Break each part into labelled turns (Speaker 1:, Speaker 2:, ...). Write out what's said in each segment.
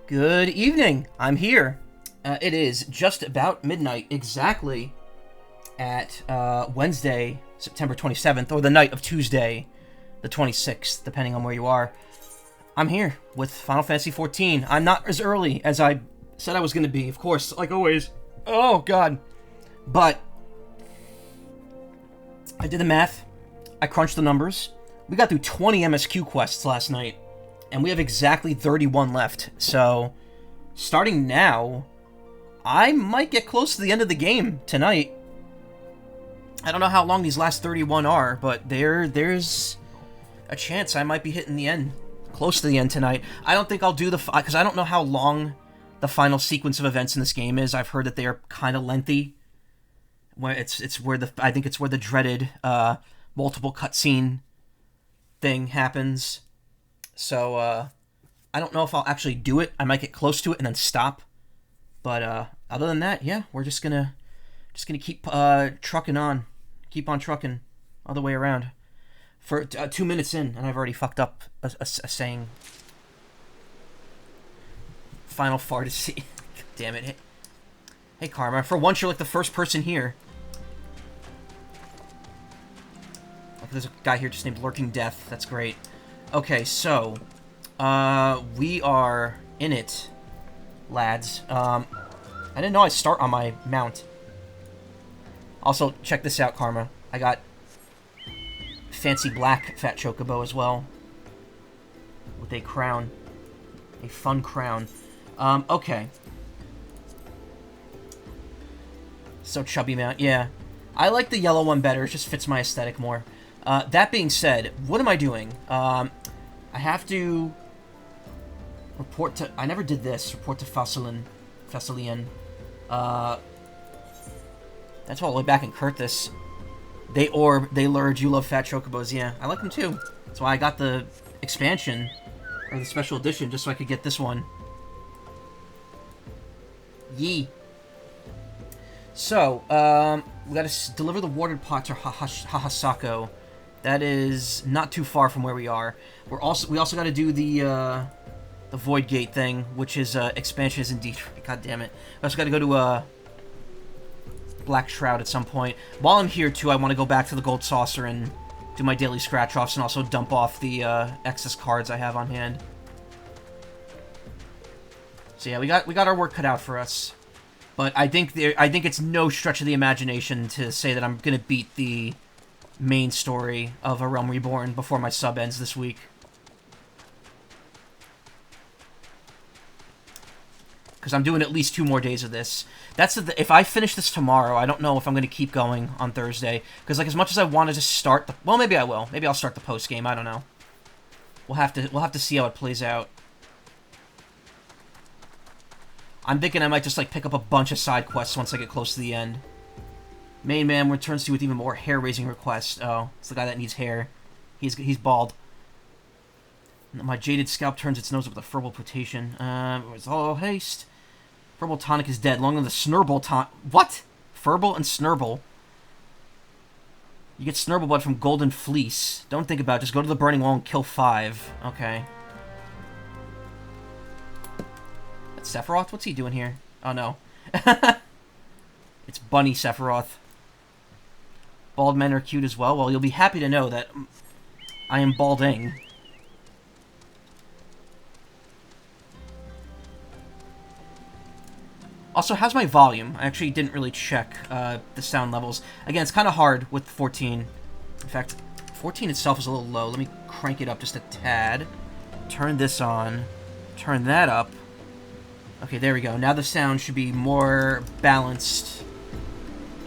Speaker 1: Good evening. I'm here. It is just about midnight, exactly at Wednesday, September 27th, or the night of Tuesday, the 26th, depending on where you are. I'm here with Final Fantasy XIV. I'm not as early as I said I was going to be, of course, like always. Oh, God. But I did the math. I crunched the numbers. We got through 20 MSQ quests last night, and we have exactly 31 left. So, starting now, I might get close to the end of the game tonight. I don't know how long these last 31 are, but there's a chance I might be hitting the end, close to the end tonight. I don't think I'll do because I don't know how long the final sequence of events in this game is. I've heard that they are kind of lengthy. Where I think it's where the dreaded multiple cutscene thing happens. So I don't know if I'll actually do it. I might get close to it and then stop. But other than that, yeah, we're just gonna keep trucking on, keep on trucking all the way around. For 2 minutes in, and I've already fucked up a saying. Final fantasy. Damn it! Hey, Karma. For once, you're like the first person here. There's a guy here just named Lurking Death. That's great. Okay, so we are in it, lads. I didn't know I'd start on my mount. Also, check this out, Karma. I got fancy black fat chocobo as well, with a crown, a fun crown. Okay. So chubby mount, yeah. I like the yellow one better. It just fits my aesthetic more. That being said, what am I doing? I have to report to... I never did this. Report to Thessalian. That's all the way back in Kurthus. They lured you love fat chocobos. Yeah, I like them too. That's why I got the expansion, or the special edition, just so I could get this one. Yee. So, we gotta deliver the watered pot to Hahasako. That is not too far from where we are. We also got to do the Void Gate thing, which is expansion is indeed. God damn it! We also got to go to Black Shroud at some point. While I'm here too, I want to go back to the Gold Saucer and do my daily scratch offs, and also dump off the excess cards I have on hand. So yeah, we got our work cut out for us. But I think it's no stretch of the imagination to say that I'm gonna beat the main story of A Realm Reborn before my sub ends this week. Because I'm doing at least 2 more days of this. If I finish this tomorrow, I don't know if I'm gonna keep going on Thursday. Because like as much as I wanted to start well, maybe I will. Maybe I'll start the post game. I don't know. We'll have to see how it plays out. I'm thinking I might just like pick up a bunch of side quests once I get close to the end. Main man returns to you with even more hair-raising requests. Oh, it's the guy that needs hair. He's bald. My jaded scalp turns its nose up with a furball potation. With all haste. Furball tonic is dead. Long on the snurble tonic. What? Furball and snurble. You get snurble blood from Golden Fleece. Don't think about it. Just go to the Burning Wall and kill 5. Okay. That's Sephiroth? What's he doing here? Oh, no. It's Bunny Sephiroth. Bald men are cute as well. Well, you'll be happy to know that I am balding. Also, how's my volume? I actually didn't really check the sound levels. Again, it's kind of hard with 14. In fact, 14 itself is a little low. Let me crank it up just a tad. Turn this on. Turn that up. Okay, there we go. Now the sound should be more balanced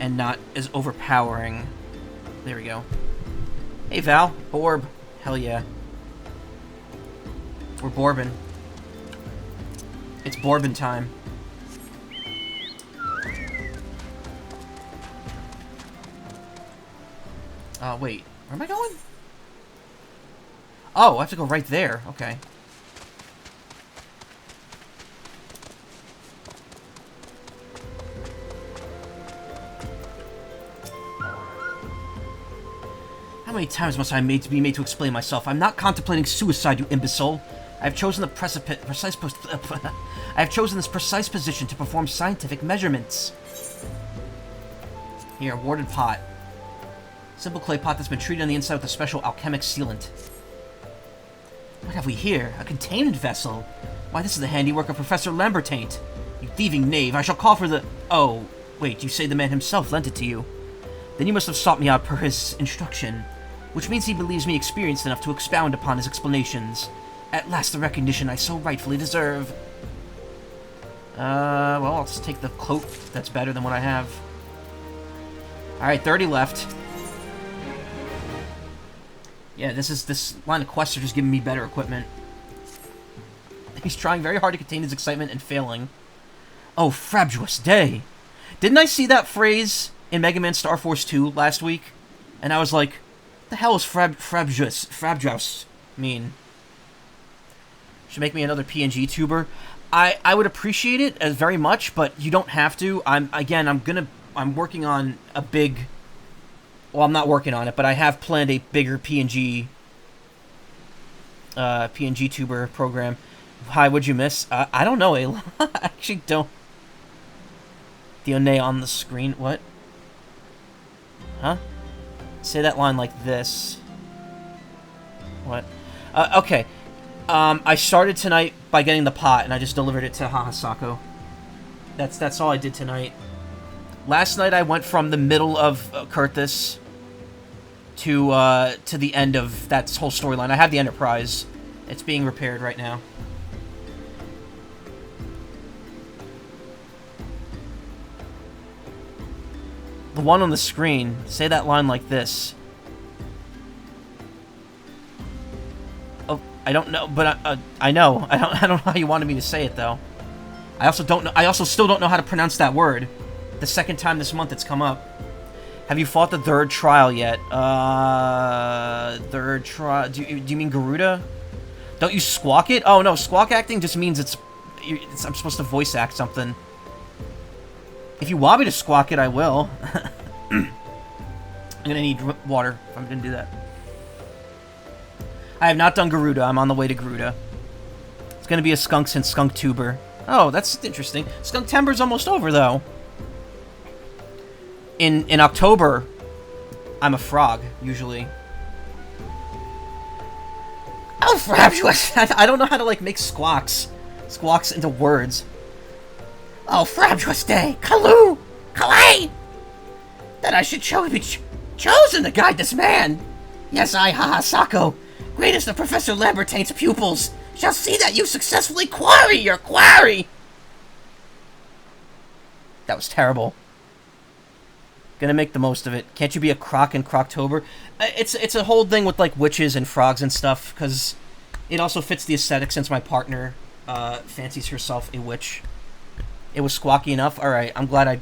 Speaker 1: and not as overpowering. There we go. Hey, Val. Borb. Hell yeah. We're Borbin. It's Borbin time. Wait. Where am I going? Oh, I have to go right there. Okay. How many times must I be made to explain myself? I'm not contemplating suicide, you imbecile. I have chosen the I have chosen this precise position to perform scientific measurements. Here, warded pot. Simple clay pot that's been treated on the inside with a special alchemic sealant. What have we here? A containment vessel? Why, this is the handiwork of Professor Lambertaint. You thieving knave, I shall call for the... Oh, wait, you say the man himself lent it to you. Then you must have sought me out per his instruction, which means he believes me experienced enough to expound upon his explanations. At last, the recognition I so rightfully deserve. Well, I'll just take the cloak. That's better than what I have. Alright, 30 left. Yeah, this line of quests are just giving me better equipment. He's trying very hard to contain his excitement and failing. Oh, frabjous day! Didn't I see that phrase in Mega Man Star Force 2 last week? And I was like, the hell is frabjous mean? Should make me another PNG tuber. I would appreciate it as very much, but you don't have to. I'm working on a big... Well, I'm not working on it, but I have planned a bigger PNG tuber program. Hi, what'd you miss? I don't know, Ayla. I actually don't. Dionne on the screen. What? Huh? Say that line like this. What? Okay. I started tonight by getting the pot, and I just delivered it to Hahasako. That's all I did tonight. Last night I went from the middle of Kurthus to the end of that whole storyline. I have the Enterprise. It's being repaired right now. The one on the screen. Say that line like this. Oh, I don't know, but I know. I don't know how you wanted me to say it though. I also don't know. I also still don't know how to pronounce that word. The second time this month it's come up. Have you fought the third trial yet? Third trial. Do you mean Garuda? Don't you squawk it? Oh no, squawk acting just means I'm supposed to voice act something. If you want me to squawk it, I will. I'm gonna need water if I'm gonna do that. I have not done Garuda. I'm on the way to Garuda. It's gonna be a skunk since Skunk Tuber. Oh, that's interesting. Skunk Timber's almost over though. In October, I'm a frog, usually. Oh, frabjous! I don't know how to, like, make squawks into words. Oh, frabjous day! Kalu! Kalei! That I should be chosen to guide this man! Yes, I, Hahasako, greatest of Professor Lambertaint's pupils, shall see that you successfully quarry your quarry! That was terrible. Gonna make the most of it. Can't you be a croc in Croctober? It's a whole thing with like witches and frogs and stuff, because it also fits the aesthetic since my partner fancies herself a witch. It was squawky enough. Alright, I'm glad I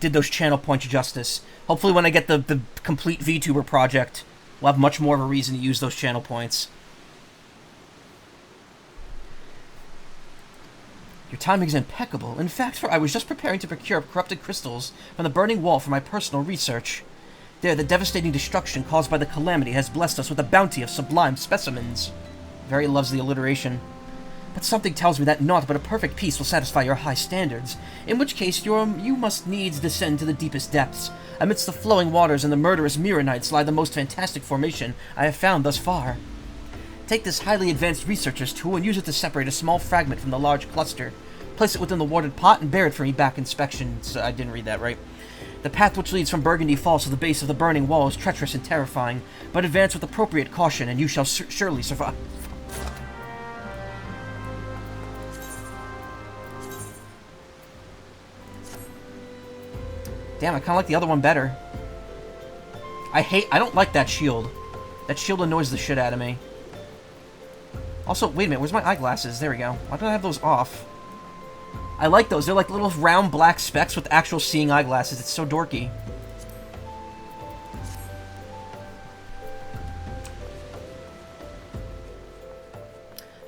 Speaker 1: did those channel points justice. Hopefully when I get the complete VTuber project, we'll have much more of a reason to use those channel points. Your timing is impeccable. In fact, I was just preparing to procure corrupted crystals from the burning wall for my personal research. There, the devastating destruction caused by the calamity has blessed us with a bounty of sublime specimens. Very loves the alliteration. But something tells me that naught but a perfect peace will satisfy your high standards, in which case you must needs descend to the deepest depths. Amidst the flowing waters and the murderous Mirranites lie the most fantastic formation I have found thus far. Take this highly advanced researcher's tool and use it to separate a small fragment from the large cluster. Place it within the warded pot and bear it for me back inspection. So I didn't read that right. The path which leads from Burgundy Falls to the base of the burning wall is treacherous and terrifying, but advance with appropriate caution and you shall surely survive. Damn, I kinda like the other one better. I don't like that shield. That shield annoys the shit out of me. Also, wait a minute, where's my eyeglasses? There we go. Why don't I have those off? I like those. They're like little round black specks with actual seeing eyeglasses. It's so dorky.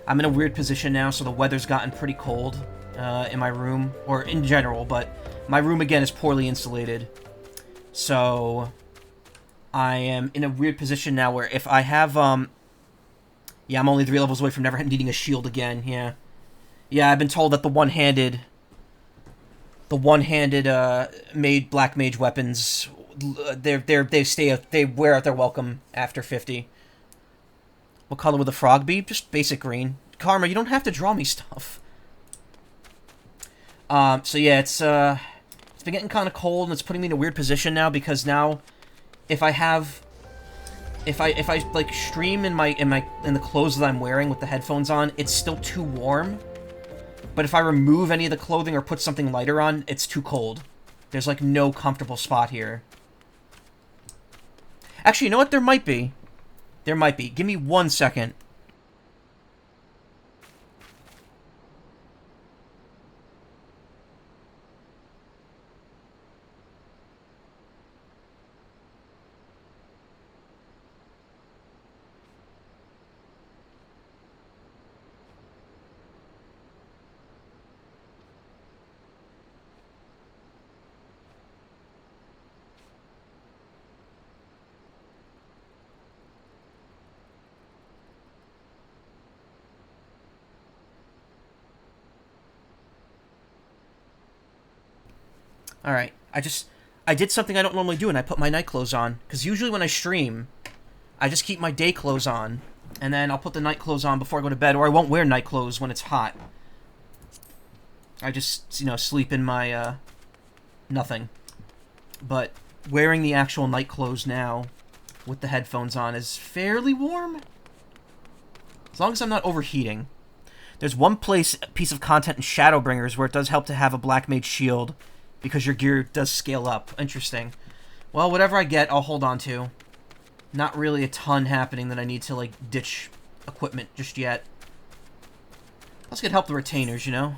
Speaker 1: I'm in a weird position now, so the weather's gotten pretty cold in my room, or in general, but my room, again, is poorly insulated. So I am in a weird position now where if I have Yeah, I'm only 3 levels away from never needing a shield again, yeah. Yeah, I've been told that the one-handed black mage weapons, they wear out their welcome after 50. What color would the frog be? Just basic green. Karma, you don't have to draw me stuff. So yeah, it's been getting kind of cold, and it's putting me in a weird position now, because now, if I like stream in the clothes that I'm wearing with the headphones on, it's still too warm. But if I remove any of the clothing or put something lighter on, it's too cold. There's like no comfortable spot here. Actually, you know what? There might be. There might be. Give me 1 second. Alright, I did something I don't normally do, and I put my night clothes on. Because usually when I stream, I just keep my day clothes on, and then I'll put the night clothes on before I go to bed, or I won't wear night clothes when it's hot. I just, you know, sleep in my, nothing. But wearing the actual night clothes now, with the headphones on, is fairly warm. As long as I'm not overheating. There's one piece of content in Shadowbringers where it does help to have a Black Mage shield, because your gear does scale up. Interesting. Well, whatever I get, I'll hold on to. Not really a ton happening that I need to, like, ditch equipment just yet. Let's get help the retainers, you know?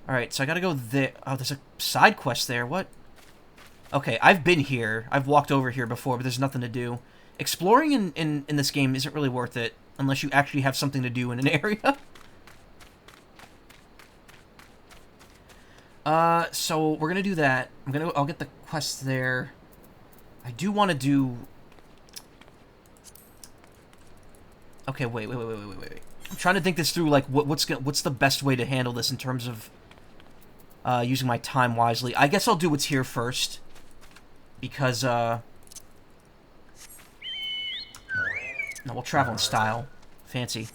Speaker 1: Alright, so I gotta go there. Oh, there's a side quest there. What? Okay, I've been here. I've walked over here before, but there's nothing to do. Exploring in this game isn't really worth it, unless you actually have something to do in an area. So we're gonna do that. I'll get the quest there. I do want to do... Okay, wait. I'm trying to think this through, like, what's the best way to handle this in terms of using my time wisely. I guess I'll do what's here first, because, no, we'll travel in style. Fancy.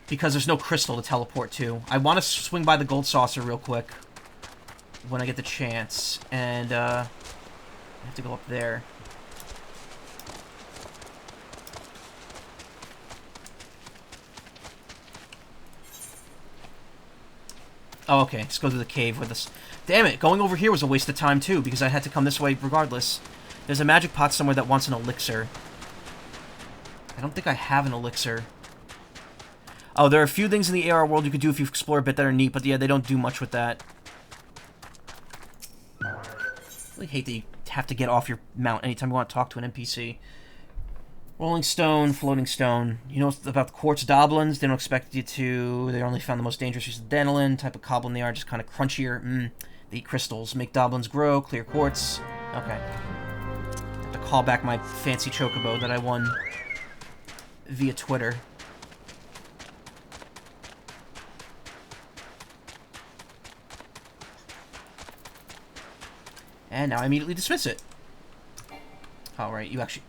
Speaker 1: Because there's no crystal to teleport to. I want to swing by the gold saucer real quick when I get the chance, and I have to go up there. Oh, okay. Let's go through the cave with this. Damn it! Going over here was a waste of time too, because I had to come this way regardless. There's a magic pot somewhere that wants an elixir. I don't think I have an elixir. Oh, there are a few things in the AR world you could do if you explore a bit that are neat, but yeah, they don't do much with that. I really hate that you have to get off your mount anytime you want to talk to an NPC. Rolling stone, floating stone. You know about the quartz doblins? They don't expect you to. They only found the most dangerous use of denolin. Type of goblin they are, just kind of crunchier. They eat crystals. Make doblins grow. Clear quartz. Okay. I have to call back my fancy chocobo that I won via Twitter. And now I immediately dismiss it. Oh, right, you actually...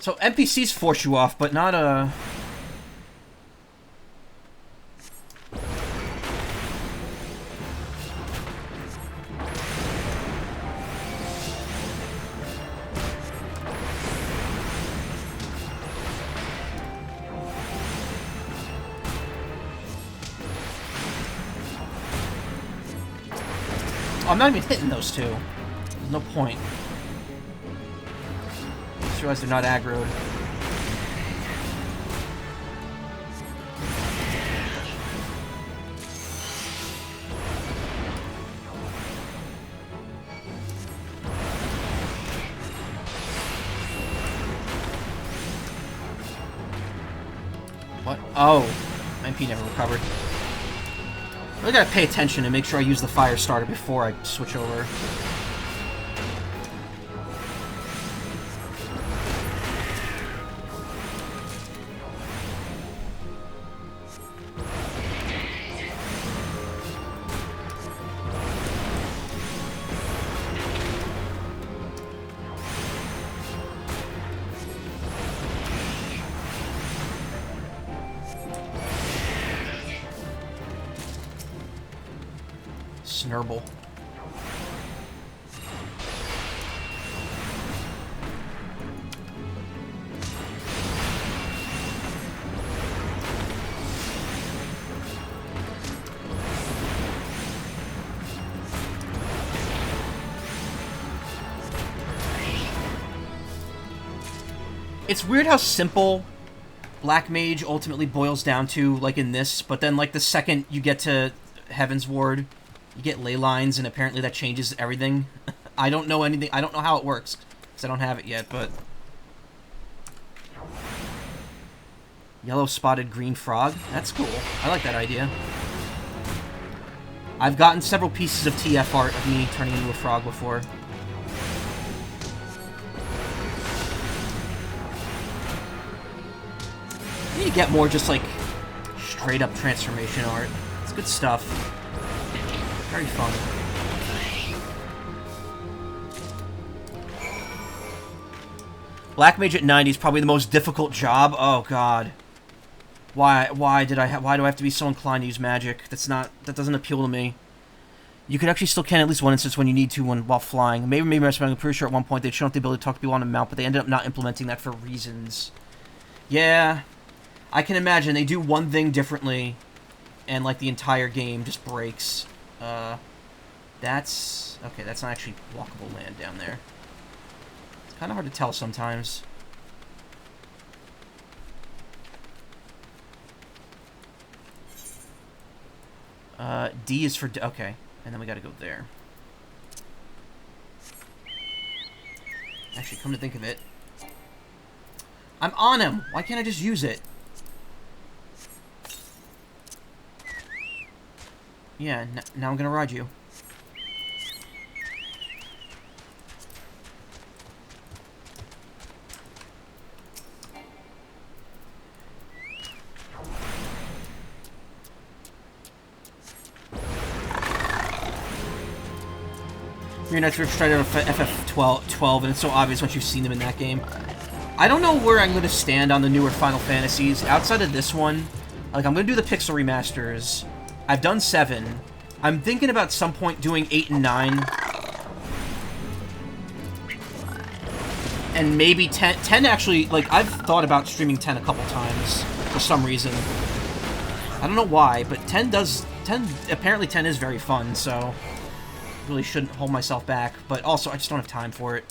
Speaker 1: So, NPCs force you off, but not, I'm not even hitting those two. There's no point. I just realized they're not aggroed. What? Oh. My MP never recovered. I really gotta pay attention and make sure I use the fire starter before I switch over. Snurble. It's weird how simple Black Mage ultimately boils down to, like in this, but then like the second you get to Heaven's Ward, you get ley lines, and apparently that changes everything. I don't know anything. I don't know how it works because I don't have it yet. But yellow spotted green frog. That's cool. I like that idea. I've gotten several pieces of TF art of me turning into a frog before. I need to get more just like straight up transformation art. It's good stuff. Very fun. Black Mage at 90 is probably the most difficult job. Oh god. Why do I have to be so inclined to use magic? That doesn't appeal to me. You can actually still can at least one instance when you need to while flying. Maybe I'm pretty sure at one point they'd shown up the ability to talk to people on a mount, but they ended up not implementing that for reasons. Yeah. I can imagine they do one thing differently, and like the entire game just breaks. That's okay. That's not actually walkable land down there. It's kind of hard to tell sometimes. D is for okay, and then we got to go there. Actually, come to think of it, I'm on him. Why can't I just use it? Yeah, now I'm gonna ride you. Your Knights Rift tried out FF12, and it's so obvious once you've seen them in that game. I don't know where I'm gonna stand on the newer Final Fantasies. Outside of this one, like, I'm gonna do the Pixel remasters. I've done 7. I'm thinking about some point doing 8 and 9. And maybe 10. 10 actually, like, I've thought about streaming 10 a couple times for some reason. I don't know why, but 10 apparently 10 is very fun, so really shouldn't hold myself back. But also, I just don't have time for it.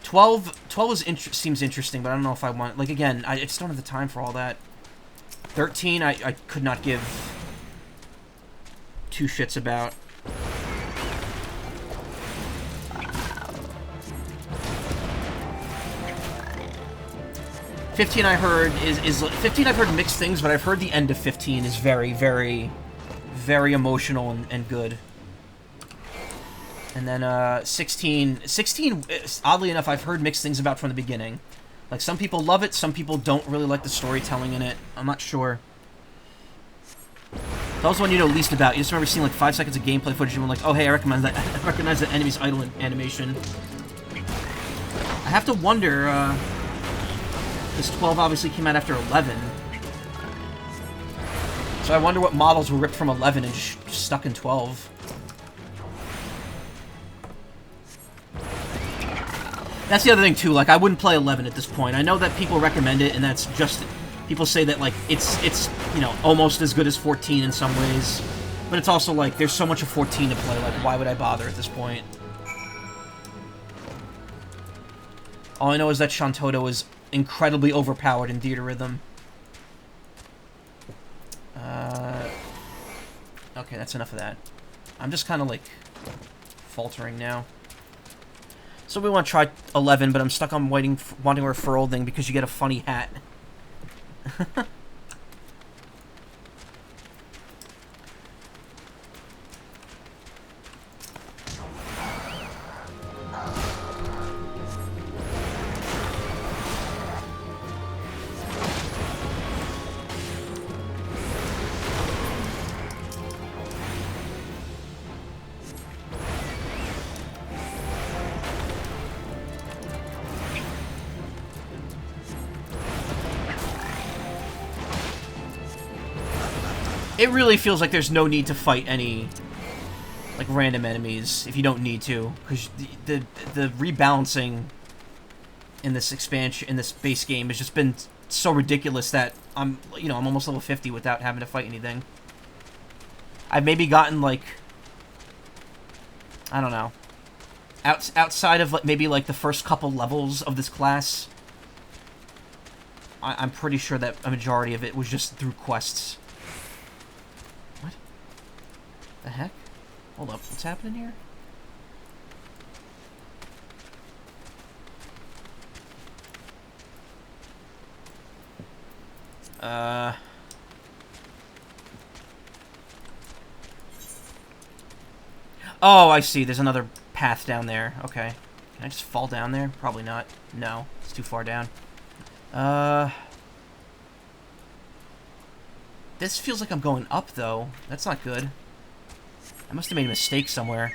Speaker 1: Twelve seems interesting, but I don't know if I want... Like, again, I just don't have the time for all that. 13, I could not give 2 shits about. $15 I heard is $15 I've heard mixed things, but I've heard the end of 15 is very, very, very emotional and good. And then 16, oddly enough, I've heard mixed things about from the beginning. Like, some people love it, some people don't really like the storytelling in it. I'm not sure. That was the one you know least about. You just remember seeing like 5 seconds of gameplay footage and were like, oh hey, I recognize that enemy's idle animation. I have to wonder, this 12 obviously came out after 11. So I wonder what models were ripped from 11 and just stuck in 12. That's the other thing, too. Like, I wouldn't play 11 at this point. I know that people recommend it, and that's just... People say that, like, it's you know, almost as good as 14 in some ways. But it's also, like, there's so much of 14 to play. Like, why would I bother at this point? All I know is that Shantoto is incredibly overpowered in Theater Rhythm. Okay, that's enough of that. I'm just kind of, like, faltering now. So we want to try 11, but I'm stuck on wanting a referral thing because you get a funny hat. It really feels like there's no need to fight any, like, random enemies if you don't need to, because the rebalancing in this expansion, in this base game, has just been so ridiculous that I'm almost level 50 without having to fight anything. I've maybe gotten, like, I don't know, outside of, like, maybe, like, the first couple levels of this class, I'm pretty sure that a majority of it was just through quests. What the heck? Hold up, what's happening here? Oh, I see. There's another path down there. Okay. Can I just fall down there? Probably not. No, it's too far down. This feels like I'm going up, though. That's not good. I must have made a mistake somewhere.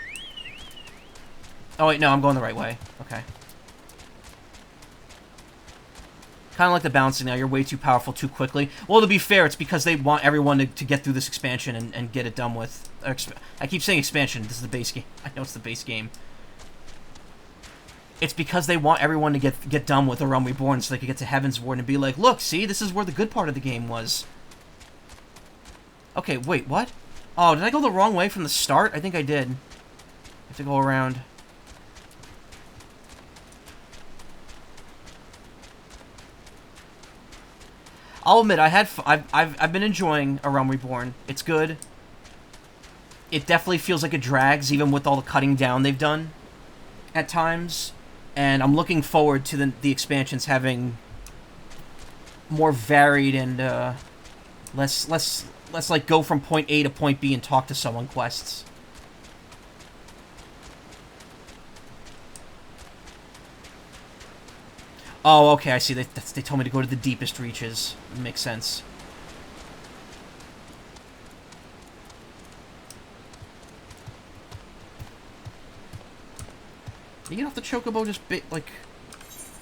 Speaker 1: Oh, wait, no, I'm going the right way. Okay. Kind of like the bouncing now. You're way too powerful too quickly. Well, to be fair, it's because they want everyone to get through this expansion and get it done with. I keep saying expansion. This is the base game. I know it's the base game. It's because they want everyone to get done with Realm Reborn so they can get to Heaven's Ward and be like, look, see, this is where the good part of the game was. Okay, wait, what? Oh, did I go the wrong way from the start? I think I did. I have to go around. I'll admit, I've been enjoying A Realm Reborn. It's good. It definitely feels like it drags, even with all the cutting down they've done at times. And I'm looking forward to the expansions having more varied and less like go from point A to point B and talk to someone quests. Oh, okay, I see. They told me to go to the deepest reaches. It makes sense. Can you get off the chocobo just like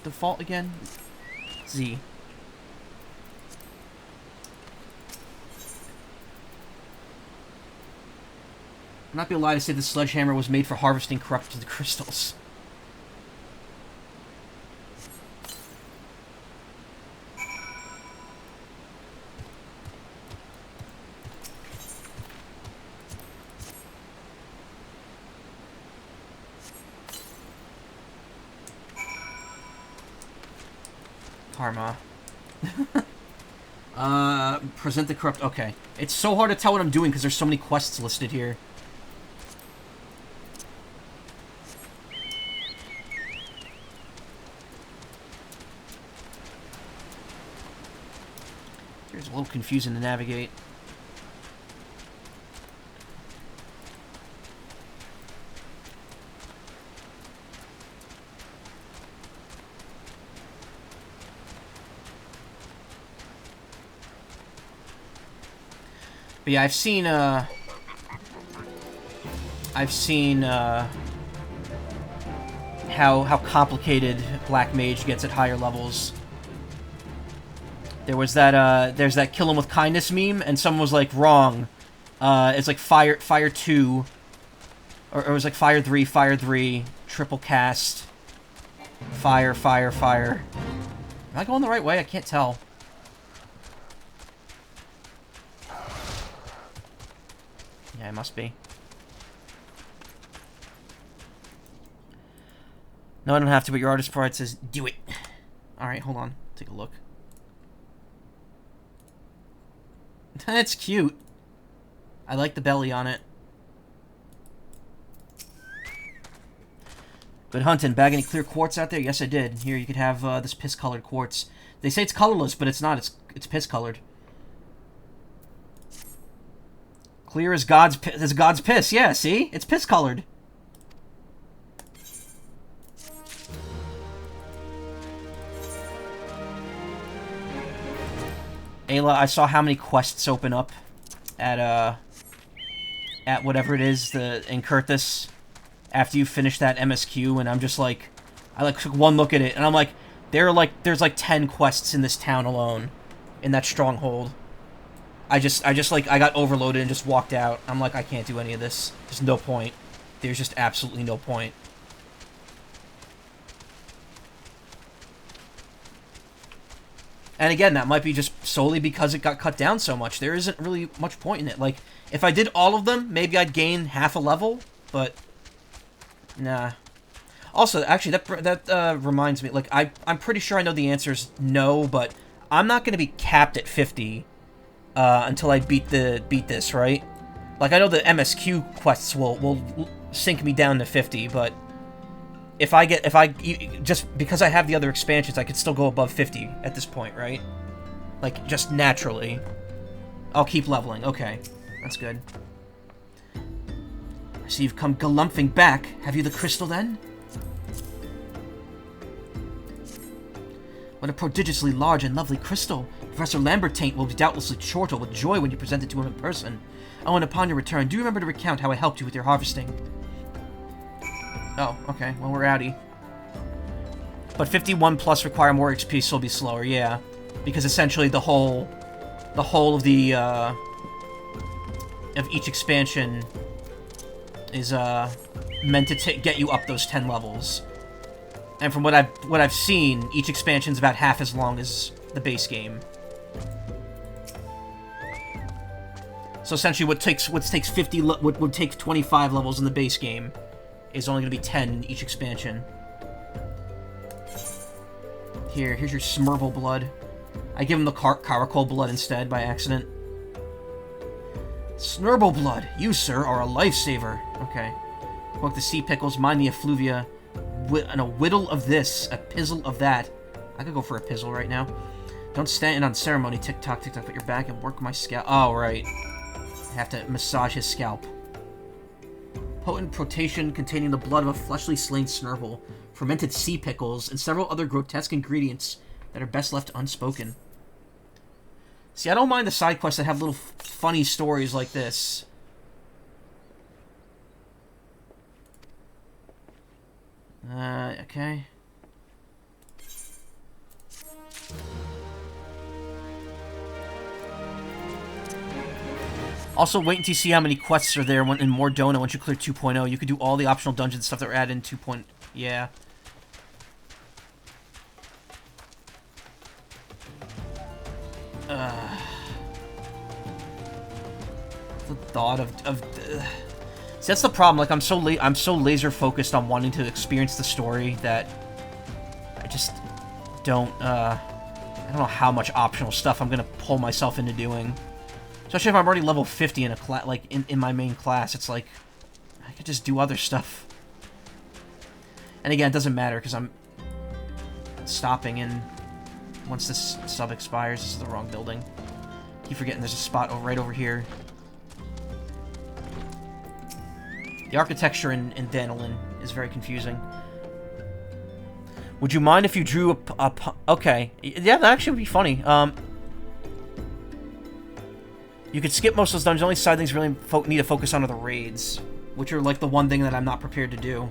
Speaker 1: default again? Z. I'm not gonna lie to say the sledgehammer was made for harvesting corrupted crystals. Karma. Present the corrupt... Okay. It's so hard to tell what I'm doing because there's so many quests listed here. It's a little confusing to navigate. But yeah, I've seen how complicated Black Mage gets at higher levels. There was that there's that kill him with kindness meme, and someone was like, wrong. It's like fire 2, or it was like fire 3, triple cast, fire. Am I going the right way? I can't tell. Yeah, it must be. No, I don't have to, but your artist pride says, do it. Alright, hold on. Take a look. That's cute. I like the belly on it. Good hunting. Bag any clear quartz out there? Yes, I did. Here, you could have this piss-colored quartz. They say it's colorless, but it's not. It's piss-colored. Clear as God's piss. Yeah, see? It's piss-colored. Ayla, I saw how many quests open up at whatever it is, in Kurthus, after you finish that MSQ, and I'm just like, I like took one look at it, and I'm like, there's like 10 quests in this town alone, in that stronghold. I got overloaded and just walked out. I'm like, I can't do any of this. There's no point. There's just absolutely no point. And again, that might be just solely because it got cut down so much. There isn't really much point in it. Like, if I did all of them, maybe I'd gain half a level, but nah. Also, actually, that reminds me. Like, I'm pretty sure I know the answer is no, but I'm not going to be capped at 50 until I beat this, right? Like, I know the MSQ quests will sink me down to 50, but just because I have the other expansions, I could still go above 50 at this point, right? Like, just naturally. I'll keep leveling. Okay, that's good. So you've come galumphing back. Have you the crystal, then? What a prodigiously large and lovely crystal. Professor Lambertaint will be doubtlessly chortle with joy when you present it to him in person. Oh, and upon your return, do remember to recount how I helped you with your harvesting. Oh, okay. Well, we're outie. But 51 plus require more XP, so it'll be slower, yeah. Because essentially the whole of the, of each expansion is, meant to get you up those 10 levels. And from what I've seen, each expansion's about half as long as the base game. So essentially, what takes 50, what would take 25 levels in the base game, is only going to be 10 in each expansion. Here's your Smurble blood. I give him the Caracol blood instead by accident. Snurble blood, you sir are a lifesaver. Okay. Quote the sea pickles, mind the effluvia. And a whittle of this, a pizzle of that. I could go for a pizzle right now. Don't stand on ceremony, tick-tock, tick-tock, put your back and work my scalp. Oh, right. I have to massage his scalp. Potent potation containing the blood of a fleshly slain snurble, fermented sea pickles, and several other grotesque ingredients that are best left unspoken. See, I don't mind the side quests that have little funny stories like this. Okay. Also, wait until you see how many quests are there in Mordona once you clear 2.0. You could do all the optional dungeon stuff that were added in 2.0. Yeah. The thought of see, that's the problem. Like, I'm so laser focused on wanting to experience the story that I just don't I don't know how much optional stuff I'm gonna pull myself into doing. Especially if I'm already level 50 in a class, like in my main class. It's like I could just do other stuff. And again, it doesn't matter because I'm stopping in once this sub expires. This is the wrong building. Keep forgetting there's a spot right over here. The architecture in Danilin is very confusing. Would you mind if you drew a okay. Yeah, that actually would be funny. You could skip most of those dungeons. The only side things really need to focus on are the raids, which are like the one thing that I'm not prepared to do.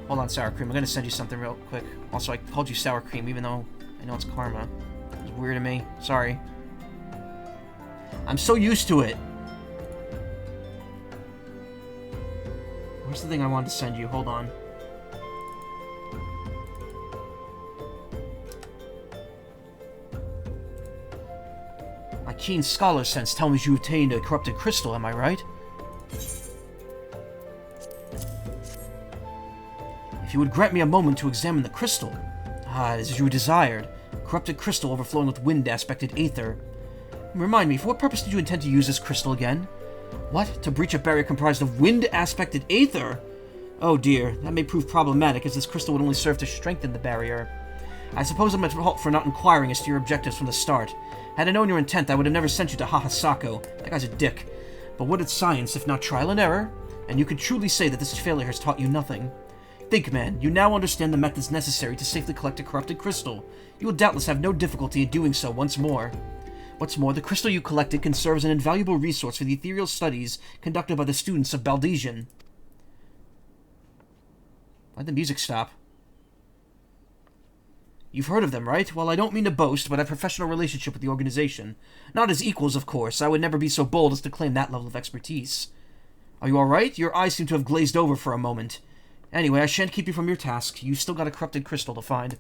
Speaker 1: Hold on, sour cream. I'm gonna send you something real quick. Also, I called you sour cream, even though I know it's karma. It's weird to me. Sorry. I'm so used to it. Where's the thing I wanted to send you? Hold on. My keen scholar sense tells me you obtained a corrupted crystal, am I right? If you would grant me a moment to examine the crystal. Ah, as you desired. Corrupted crystal overflowing with wind-aspected aether. Remind me, for what purpose did you intend to use this crystal again? What? To breach a barrier comprised of wind-aspected aether? Oh dear, that may prove problematic, as this crystal would only serve to strengthen the barrier. I suppose I'm at fault for not inquiring as to your objectives from the start. Had I known your intent, I would have never sent you to Hahasako. That guy's a dick. But what is science, if not trial and error? And you could truly say that this failure has taught you nothing. Think, man, you now understand the methods necessary to safely collect a corrupted crystal. You will doubtless have no difficulty in doing so once more. What's more, the crystal you collected can serve as an invaluable resource for the ethereal studies conducted by the students of Baldesian. Why'd the music stop? You've heard of them, right? Well, I don't mean to boast, but I have a professional relationship with the organization. Not as equals, of course. I would never be so bold as to claim that level of expertise. Are you alright? Your eyes seem to have glazed over for a moment. Anyway, I shan't keep you from your task. You've still got a corrupted crystal to find.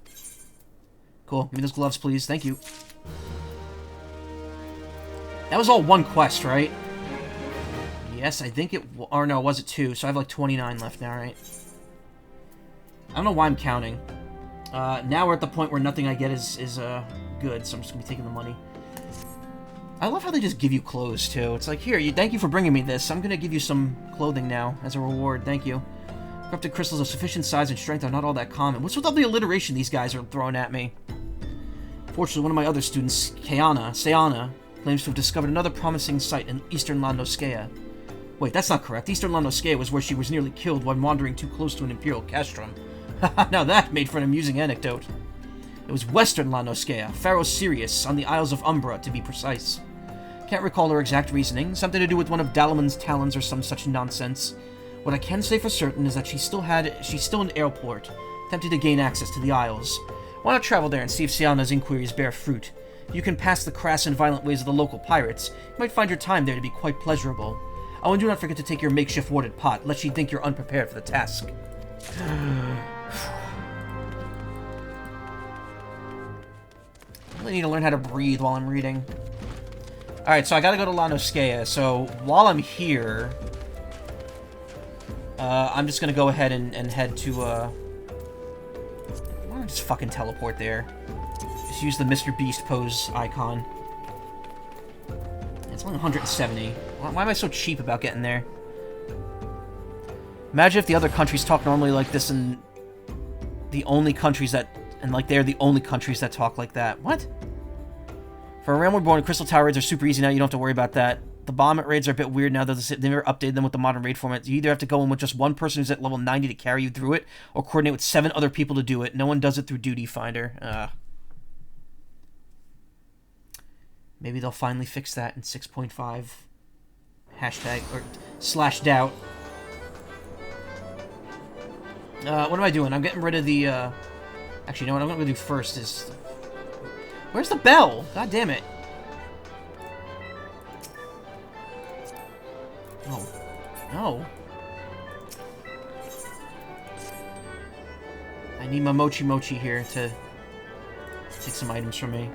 Speaker 1: Cool. Give me those gloves, please. Thank you. That was all one quest, right? Yes, I think it... Or no, was it two? So I have like 29 left now, right? I don't know why I'm counting. Now we're at the point where nothing I get is good, so I'm just gonna be taking the money. I love how they just give you clothes, too. It's like, here, thank you for bringing me this. I'm gonna give you some clothing now as a reward. Thank you. Corrupted crystals of sufficient size and strength are not all that common. What's with all the alliteration these guys are throwing at me? Fortunately, one of my other students, Sayana, claims to have discovered another promising site in eastern Landnoskea. Wait, that's not correct. Eastern Landnoskea was where she was nearly killed when wandering too close to an imperial castrum. Now that made for an amusing anecdote. It was western Landnoskea, Pharaoh Sirius, on the Isles of Umbra, to be precise. Can't recall her exact reasoning, something to do with one of Dalaman's talons or some such nonsense. What I can say for certain is that she's still in airport, attempting to gain access to the Isles. Why not travel there and see if Siana's inquiries bear fruit? If you can pass the crass and violent ways of the local pirates, you might find your time there to be quite pleasurable. Oh, and do not forget to take your makeshift warded pot, lest she think you're unprepared for the task. I really need to learn how to breathe while I'm reading. Alright, so I gotta go to Landnoskea, so while I'm here... I'm just gonna go ahead and head to, Why don't I just fucking teleport there? Just use the Mr. Beast pose icon. It's only 170. Why am I so cheap about getting there? Imagine if the other countries talk normally like this and the only countries that... And, like, they're the only countries that talk like that. What? For a realm reborn, Crystal Tower raids are super easy now. You don't have to worry about that. The bomb raids are a bit weird now. They've never updated them with the modern raid format. You either have to go in with just one person who's at level 90 to carry you through it, or coordinate with 7 other people to do it. No one does it through Duty Finder. Maybe they'll finally fix that in 6.5. Hashtag, or /doubt. What am I doing? I'm getting rid of the, Actually, you know what I'm going to do first is... Where's the bell? God damn it. Oh. No. I need my Mochi here to take some items from me.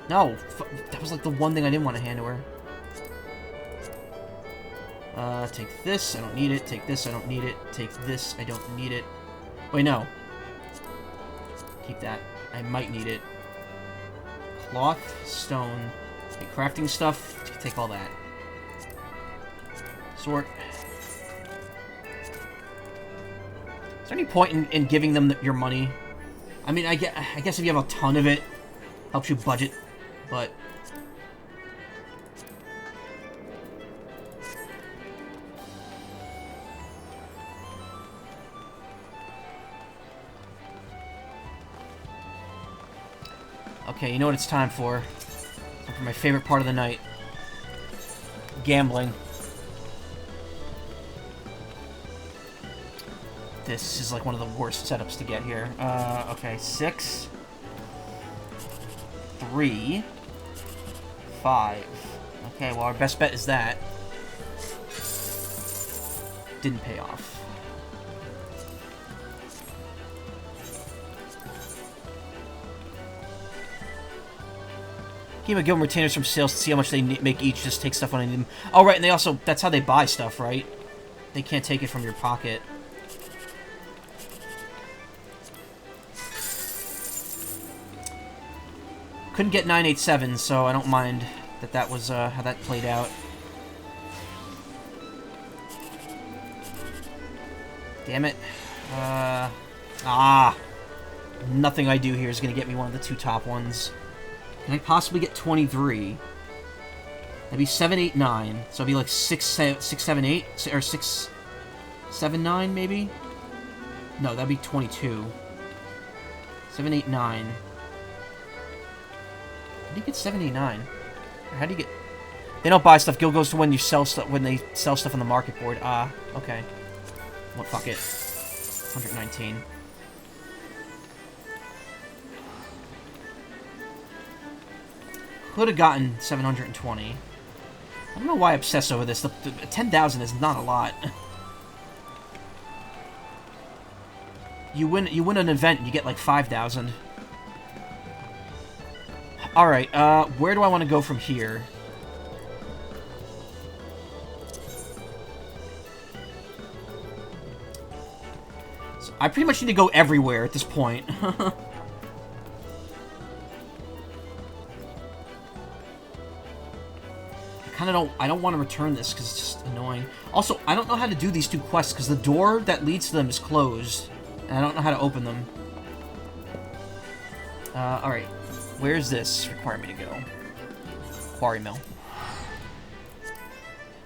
Speaker 1: No! That was like the one thing I didn't want to hand to her. Take this, I don't need it. Take this, I don't need it. Take this, I don't need it. Wait, no. Keep that. I might need it. Cloth, stone, crafting stuff. Take all that. Sort. Is there any point in giving them your money? I mean, I guess if you have a ton of it, helps you budget, but... Okay, you know what it's time for. Time for my favorite part of the night. Gambling. This is like one of the worst setups to get here. Okay, 6, 3, 5. Okay, well our best bet is that. Didn't pay off. Keep a guild retainers from sales to see how much they make each. Just take stuff on them. Oh, right, and they also... That's how they buy stuff, right? They can't take it from your pocket. Couldn't get 987, so I don't mind that was how that played out. Damn it. Nothing I do here is going to get me one of the 2 top ones. Can I possibly get 23? That'd be 7, 8, 9. So it'd be like 6, 7, 8? Or 6, 7, 9, maybe? No, that'd be 22. 7, 8, 9. How do you get 7, 8, 9? Or how do you get... They don't buy stuff. Guild goes to when you sell stuff, when they sell stuff on the market board. Okay. Well, fuck it. 119. Could have gotten 720. I don't know why I obsess over this. The 10,000 is not a lot. You win an event and you get like 5,000. Alright, where do I want to go from here? So I pretty much need to go everywhere at this point. I don't want to return this because it's just annoying. Also, I don't know how to do these two quests because the door that leads to them is closed. And I don't know how to open them. Alright. Where's this require me to go? Quarry mill.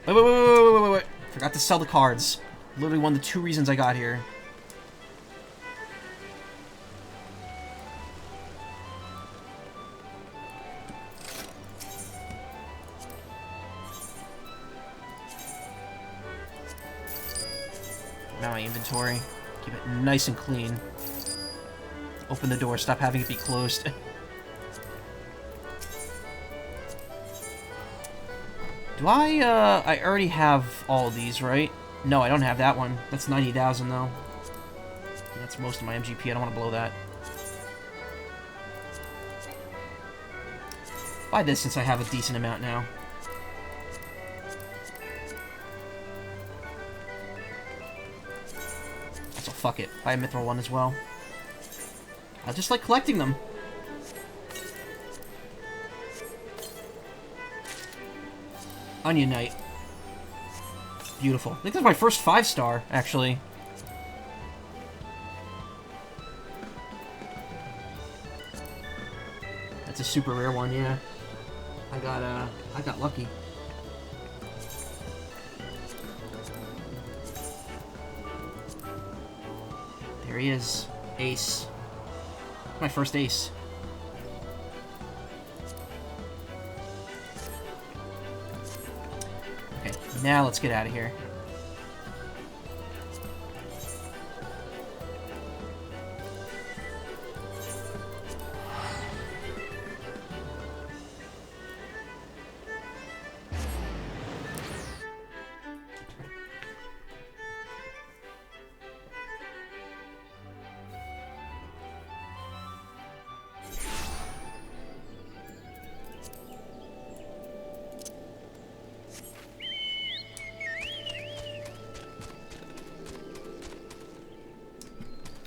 Speaker 1: Wait. Forgot to sell the cards. Literally one of the 2 reasons I got here. Now my inventory. Keep it nice and clean. Open the door, stop having it be closed. Do I already have all of these, right? No, I don't have that one. That's 90,000 though. That's most of my MGP, I don't want to blow that. Buy this since I have a decent amount now. So fuck it. Buy a Mithril one as well. I just like collecting them. Onion Knight. Beautiful. I think that's my first 5-star, actually. That's a super rare one, yeah. I got lucky. There he is. Ace. My first ace. Okay, now let's get out of here.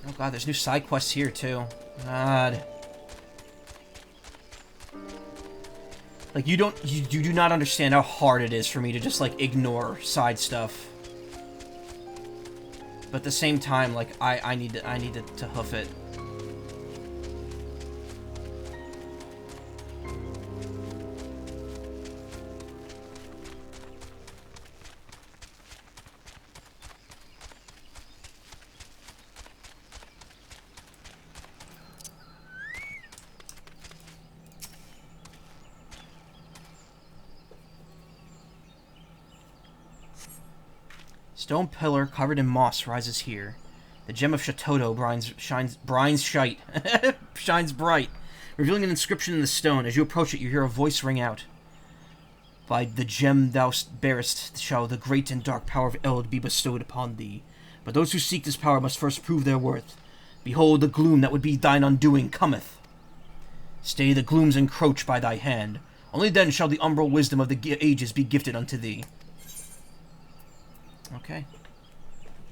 Speaker 1: Oh god, there's new side quests here too. God. Like you do not understand how hard it is for me to just like ignore side stuff. But at the same time, like I need to hoof it. Stone pillar covered in moss rises here. The gem of Shatoto shines bright, revealing an inscription in the stone. As you approach it, you hear a voice ring out. By the gem thou bearest shall the great and dark power of Eld be bestowed upon thee. But those who seek this power must first prove their worth. Behold, the gloom that would be thine undoing cometh. Stay the glooms encroach by thy hand. Only then shall the umbral wisdom of the ages be gifted unto thee. Okay.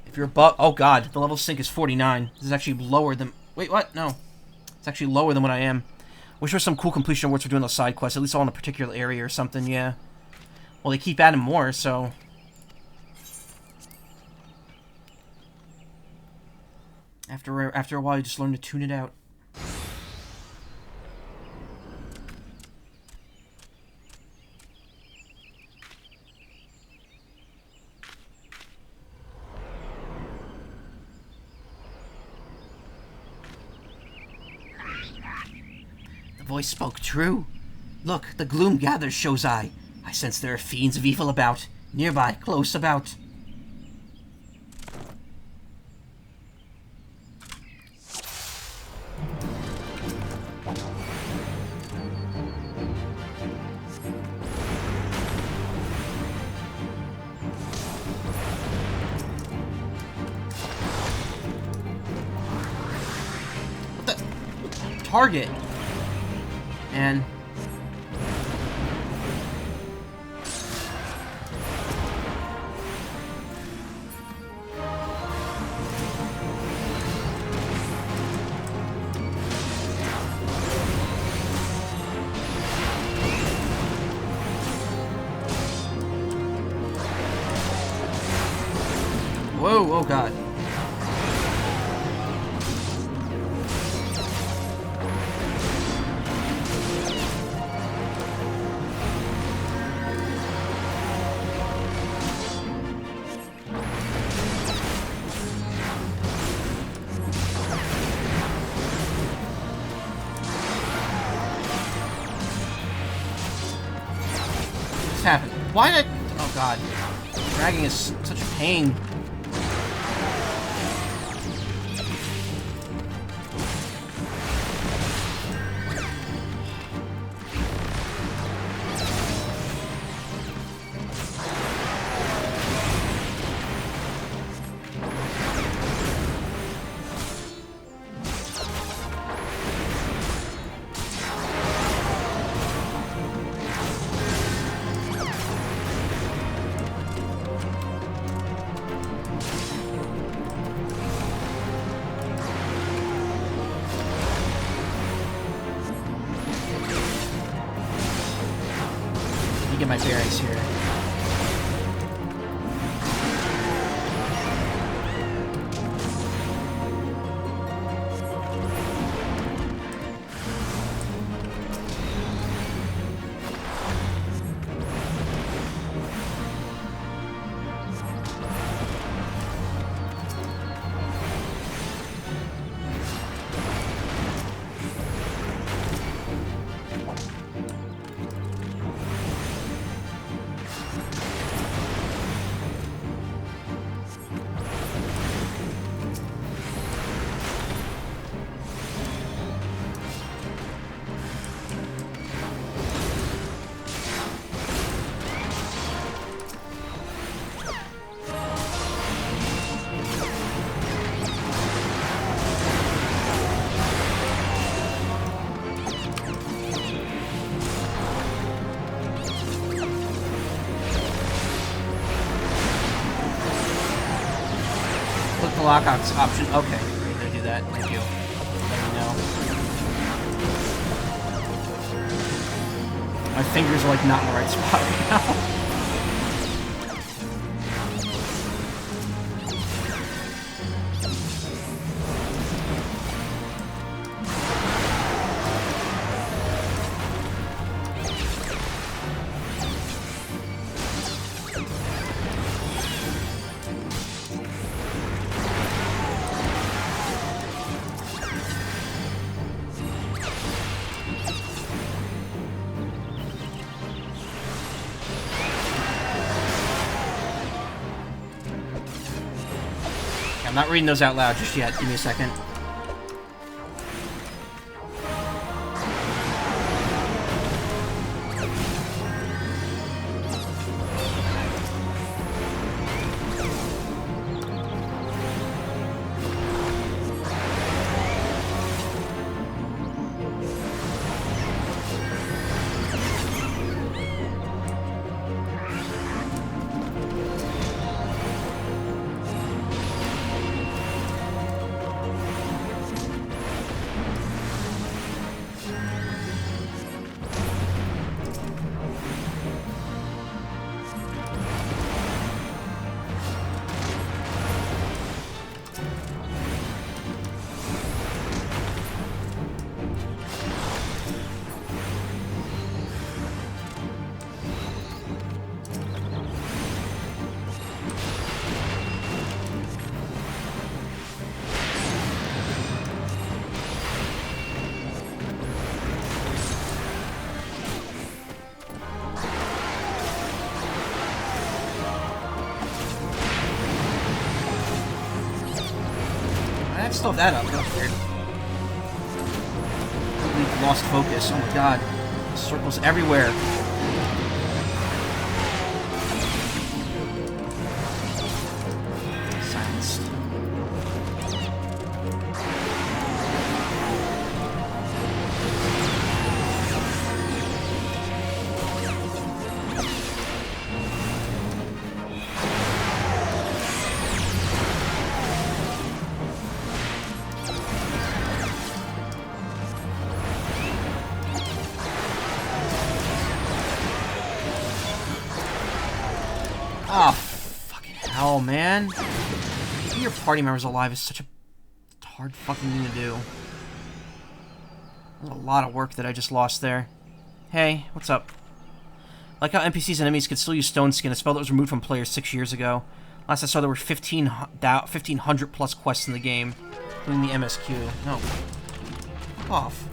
Speaker 1: If you're above... Oh, God. The level sync is 49. This is actually lower than... Wait, what? No. It's actually lower than what I am. Wish there was some cool completion awards for doing those side quests. At least all in a particular area or something, yeah. Well, they keep adding more, so... After a while, you just learn to tune it out. The voice spoke true. Look, the gloom gathers, shows I. I sense there are fiends of evil about, nearby, close about. target. And... Whoa, oh god. What's happened? Why did I... Oh god. Dragging is such a pain. Get my bearings here. Lockout option. Okay, we're gonna do that. Thank you. Let me know. My fingers are like not in the right spot right now. I'm not reading those out loud just yet. Give me a second. Still have that up. That's weird. We've lost focus. Oh my god. Circles everywhere. Silenced. Oh, fucking hell, man. Keeping your party members alive is such a hard fucking thing to do. There's a lot of work that I just lost there. Hey, what's up? Like how NPCs and enemies could still use Stone Skin, a spell that was removed from players 6 years ago. Last I saw, there were 1,500 plus quests in the game, including the MSQ. No. Fuck off.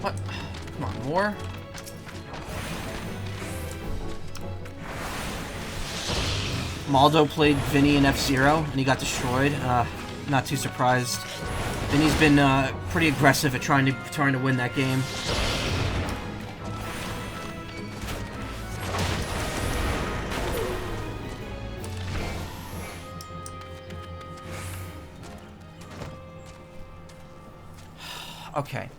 Speaker 1: What? Come on, more? Maldo played Vinny in F-Zero, and he got destroyed. Not too surprised. Vinny's been pretty aggressive at trying to win that game. Okay.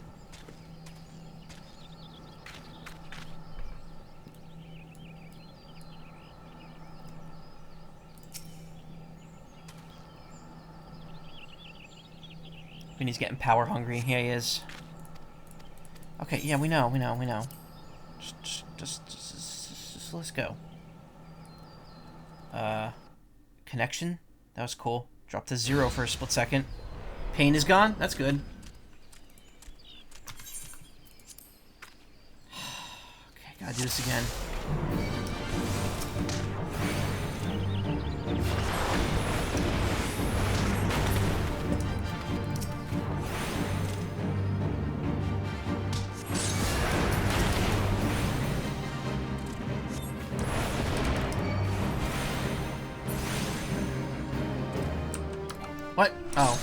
Speaker 1: Vinny's getting power hungry. Yeah, he is. Okay, yeah, we know. Just let's go. Connection? That was cool. Dropped to 0 for a split second. Pain is gone? That's good. Okay, gotta do this again. What? Oh.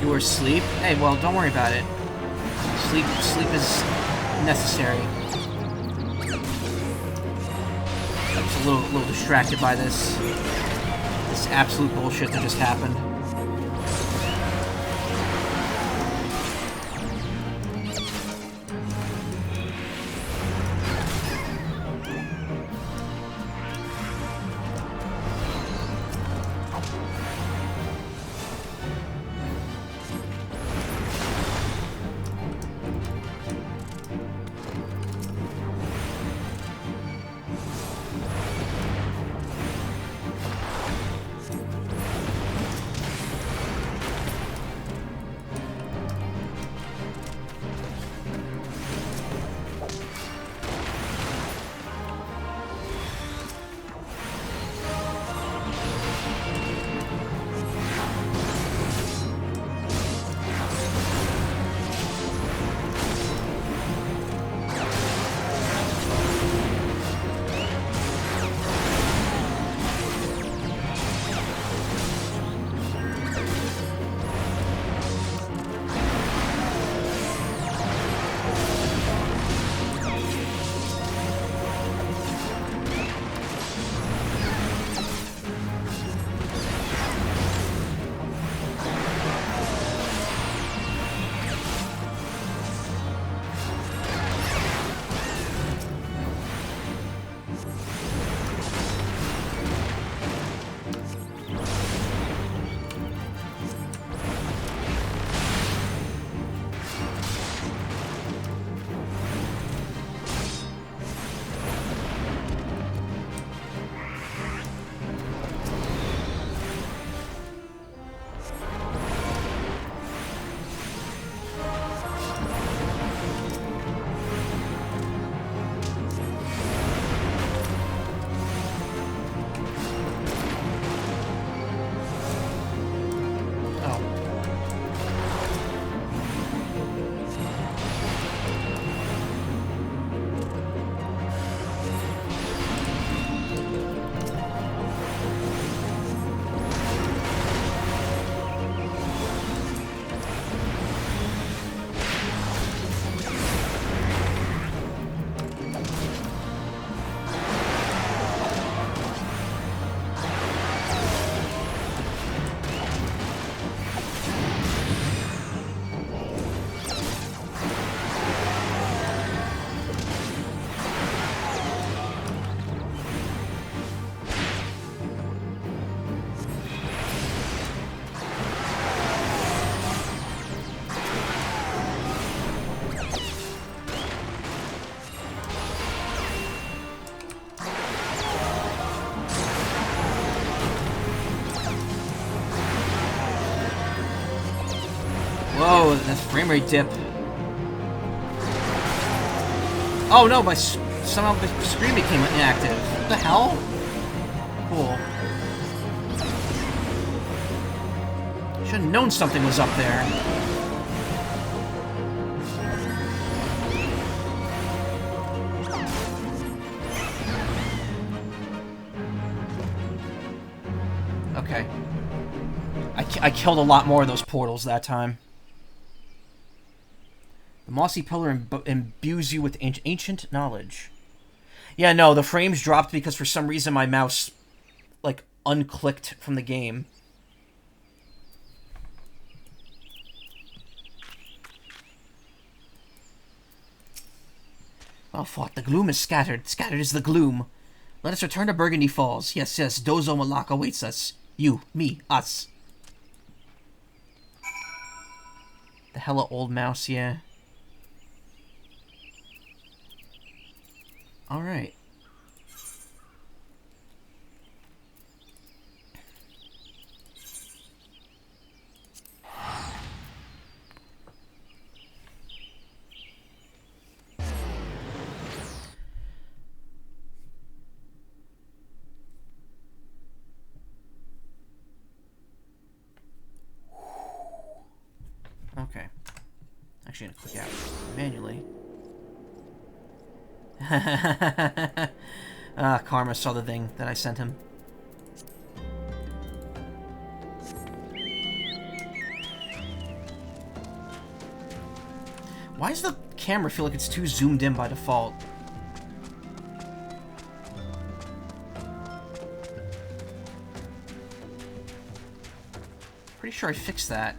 Speaker 1: You were asleep? Hey, well, don't worry about it. Sleep is necessary. I was a little distracted by this absolute bullshit that just happened. Oh, that frame rate dip. Oh no, somehow the screen became inactive. What the hell? Cool. Should have known something was up there. Okay. I killed a lot more of those portals that time. The mossy pillar imbues you with ancient knowledge. Yeah, no, the frames dropped because for some reason my mouse, like, unclicked from the game. Well fought. The gloom is scattered. Scattered is the gloom. Let us return to Burgundy Falls. Yes, yes, Dozo Malak awaits us. You, me, us. The hella old mouse, yeah. Alright. Okay. Actually, I'm gonna click out manually. Karma saw the thing that I sent him. Why does the camera feel like it's too zoomed in by default? Pretty sure I fixed that.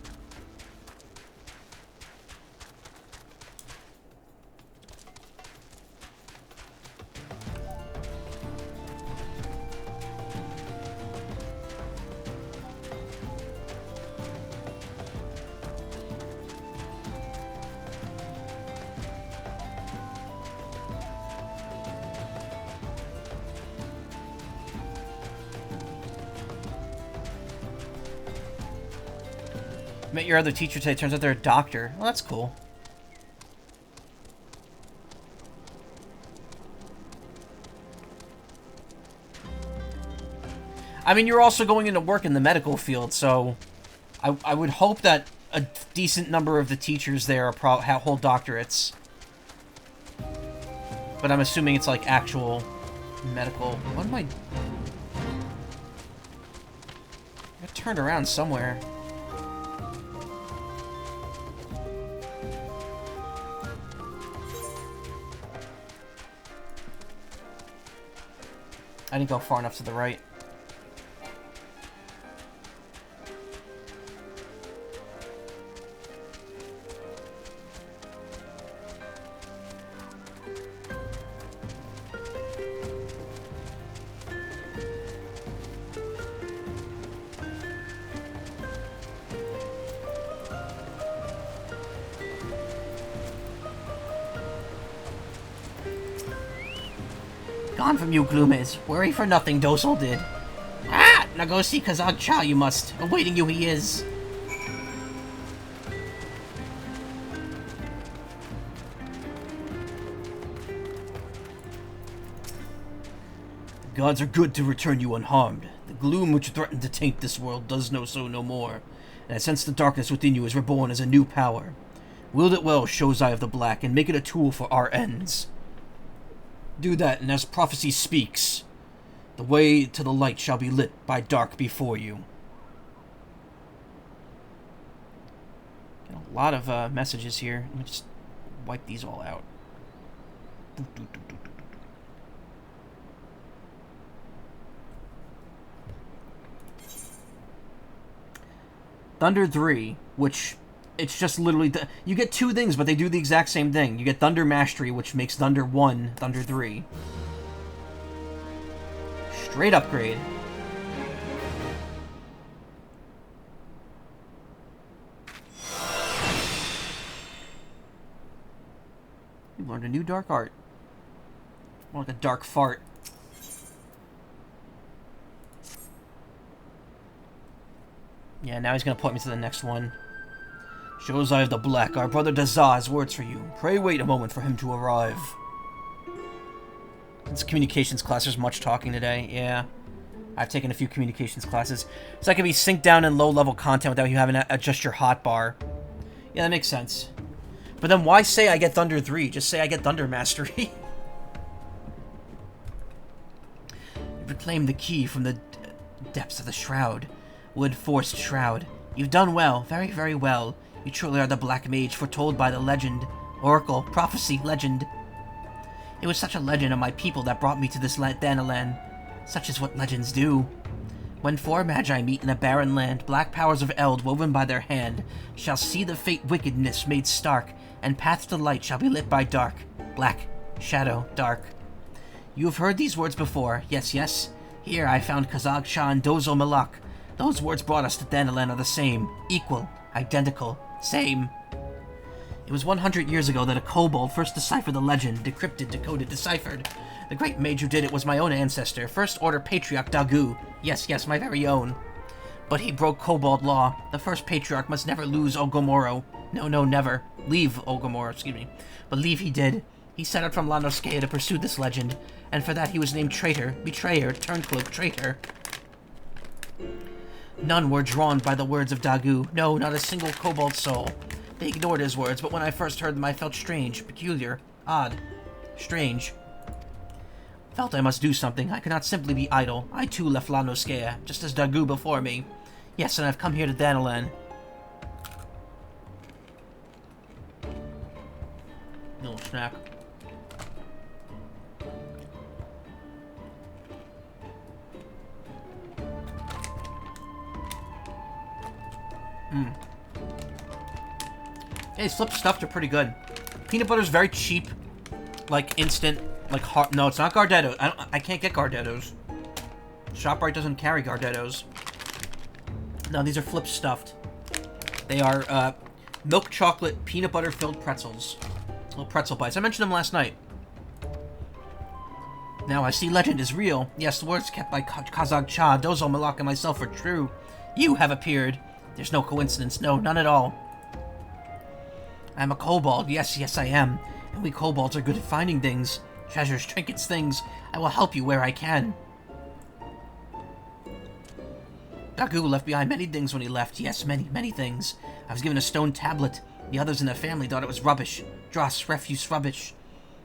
Speaker 1: Met your other teacher today. Turns out they're a doctor. Well, that's cool. I mean, you're also going into work in the medical field, so I would hope that a decent number of the teachers there are hold doctorates. But I'm assuming it's like actual medical. What am I? I turned around somewhere. I didn't go far enough to the right. Gone from you, Gloomage. Worry for nothing, Dosal did. Ah! Now go see Kazag Cha, you must. Awaiting you he is. The gods are good to return you unharmed. The gloom which threatened to taint this world does so no more, and I sense the darkness within you is reborn as a new power. Wield it well, Shozai of the Black, and make it a tool for our ends. Do that, and as prophecy speaks, the way to the light shall be lit by dark before you. Got a lot of messages here. Let me just wipe these all out. Thunder 3, which it's just literally... You get two things, but they do the exact same thing. You get Thunder Mastery, which makes Thunder 1 Thunder 3. Straight upgrade. You learned a new dark art. More like a dark fart. Yeah, now he's gonna point me to the next one. Josiah of the Black, our brother Dazah has words for you. Pray wait a moment for him to arrive. It's communications class. There's much talking today. Yeah. I've taken a few communications classes. So I can be synced down in low-level content without you having to adjust your hotbar. Yeah, that makes sense. But then why say I get Thunder 3? Just say I get Thunder Mastery. You reclaim the key from the depths of the shroud. Wood-forced shroud. You've done well. Very, very well. You truly are the Black Mage foretold by the legend. Oracle. Prophecy. Legend. It was such a legend of my people that brought me to this Danalan. Such is what legends do. When four magi meet in a barren land, black powers of eld woven by their hand shall see the fate wickedness made stark, and paths to light shall be lit by dark. Black, shadow, dark. You have heard these words before. Yes, yes. Here I found Kazag Shah and Dozo Malak. Those words brought us to Danalan are the same. Equal. Identical. Same. It was 100 years ago that a kobold first deciphered the legend, decrypted, decoded, deciphered. The great mage who did it was my own ancestor, First Order Patriarch Dagu. Yes, yes, my very own. But he broke kobold law. The first patriarch must never lose Ogomoro. No, no, never. Leave Ogomoro, excuse me. But leave he did. He set out from Lanoskea to pursue this legend, and for that he was named traitor, betrayer, turncloak, traitor. None were drawn by the words of Dagu. No, not a single kobold soul. They ignored his words, but when I first heard them I felt strange, peculiar, odd, strange. Felt I must do something. I could not simply be idle. I too left Lanoskea, just as Dagu before me. Yes, and I've come here to Danalan. Little snack. Hey, slip stuffed are pretty good. Peanut butter's very cheap, like instant, like hard. No, it's not Gardettos. I can't get Gardettos. ShopRite doesn't carry Gardettos. No, these are flip stuffed. They are milk chocolate peanut butter filled pretzels, little pretzel bites. I mentioned them last night. Now I see legend is real. Yes, the words kept by Kazag Cha, Dozo Malak, and myself are true. You have appeared. There's no coincidence. No, none at all. I'm a kobold. Yes, yes, I am. And we kobolds are good at finding things. Treasures, trinkets, things. I will help you where I can. Dagu left behind many things when he left. Yes, many, many things. I was given a stone tablet. The others in the family thought it was rubbish. Dross, refuse, rubbish.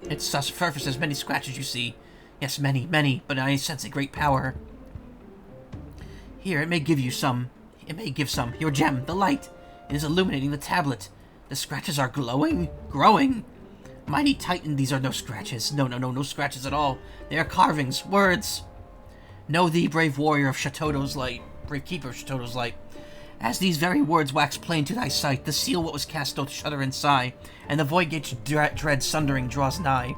Speaker 1: Its surface has many scratches, you see. Yes, many, many, but I sense a great power. Here, it may give you some. It may give some. Your gem, the light. It is illuminating the tablet. The scratches are glowing, growing. Mighty Titan, these are no scratches. No, no, no, no scratches at all. They are carvings, words. Know thee, brave warrior of Shatoto's light, brave keeper of Shatoto's light. As these very words wax plain to thy sight, the seal what was cast doth shudder and sigh, and the void gate's dread sundering draws nigh.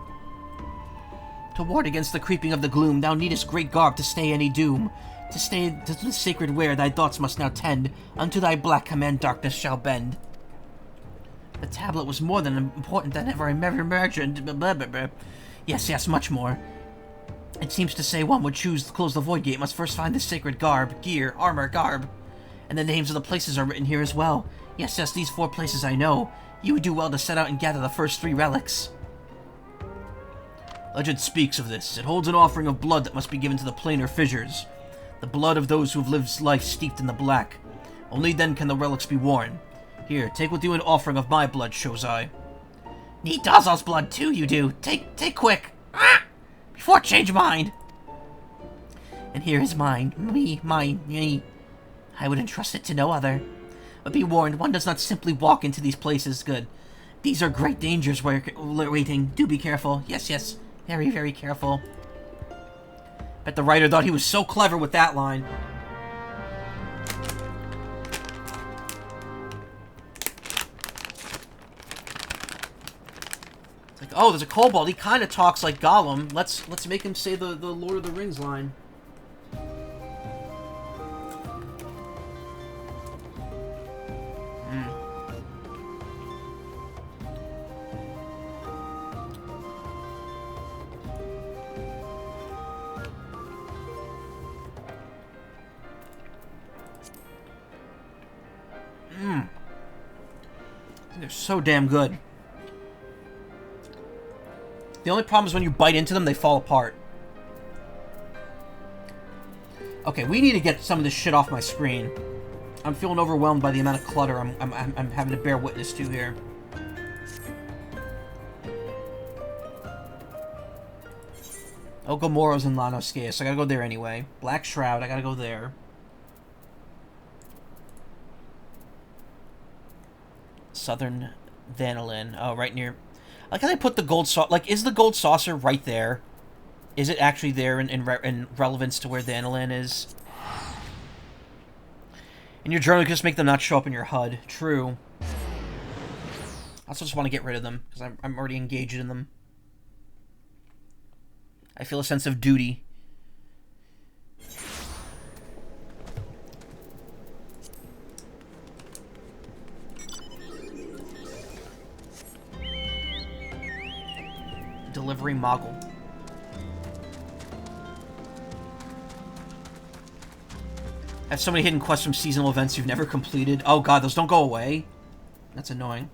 Speaker 1: To ward against the creeping of the gloom, thou needest great garb to stay any doom. To stay to the sacred wear thy thoughts must now tend. Unto thy black command darkness shall bend. The tablet was more than important than ever I imagined. Blah, blah, blah. Yes, yes, much more. It seems to say one would choose to close the void gate must first find the sacred garb, gear, armor, garb. And the names of the places are written here as well. Yes, yes, these 4 places I know. You would do well to set out and gather the first 3 relics. Legend speaks of this. It holds an offering of blood that must be given to the planar fissures. The blood of those who have lived life steeped in the black. Only then can the relics be worn. Here, take with you an offering of my blood, Shozai. Need Dazal's blood too, you do. Take quick. Ah! Before change mind. And here is mine. Me. I would entrust it to no other. But be warned, one does not simply walk into these places. Good. These are great dangers waiting. Do be careful. Yes, yes. Very, very careful. Bet the writer thought he was so clever with that line. It's like, oh, there's a kobold. He kind of talks like Gollum. Let's make him say the Lord of the Rings line. They're so damn good. The only problem is when you bite into them, they fall apart. Okay, we need to get some of this shit off my screen. I'm feeling overwhelmed by the amount of clutter I'm having to bear witness to here. Ogamoro's in Lanoscea, so I gotta go there anyway. Black Shroud, I gotta go there. Southern Vanillin. Oh, right near... I like how they put the gold saucer... Like, is the gold saucer right there? Is it actually there in relevance to where Vanillin is? In your journal, you can just make them not show up in your HUD. True. I also just want to get rid of them, because I'm already engaged in them. I feel a sense of duty. Delivery Moggle. Have so many hidden quests from seasonal events you've never completed. Oh god, those don't go away. That's annoying.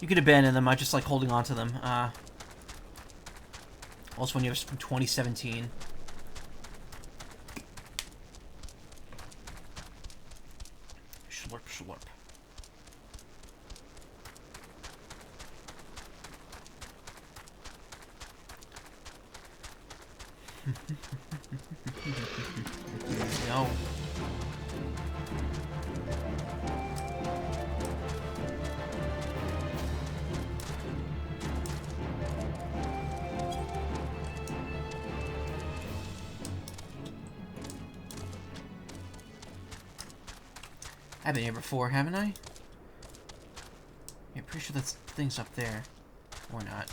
Speaker 1: You could abandon them, I just like holding on to them. Also, when you have from 2017. Slurp, slurp. No. I've been here before, haven't I? Yeah, pretty sure that thing's up there. Or not.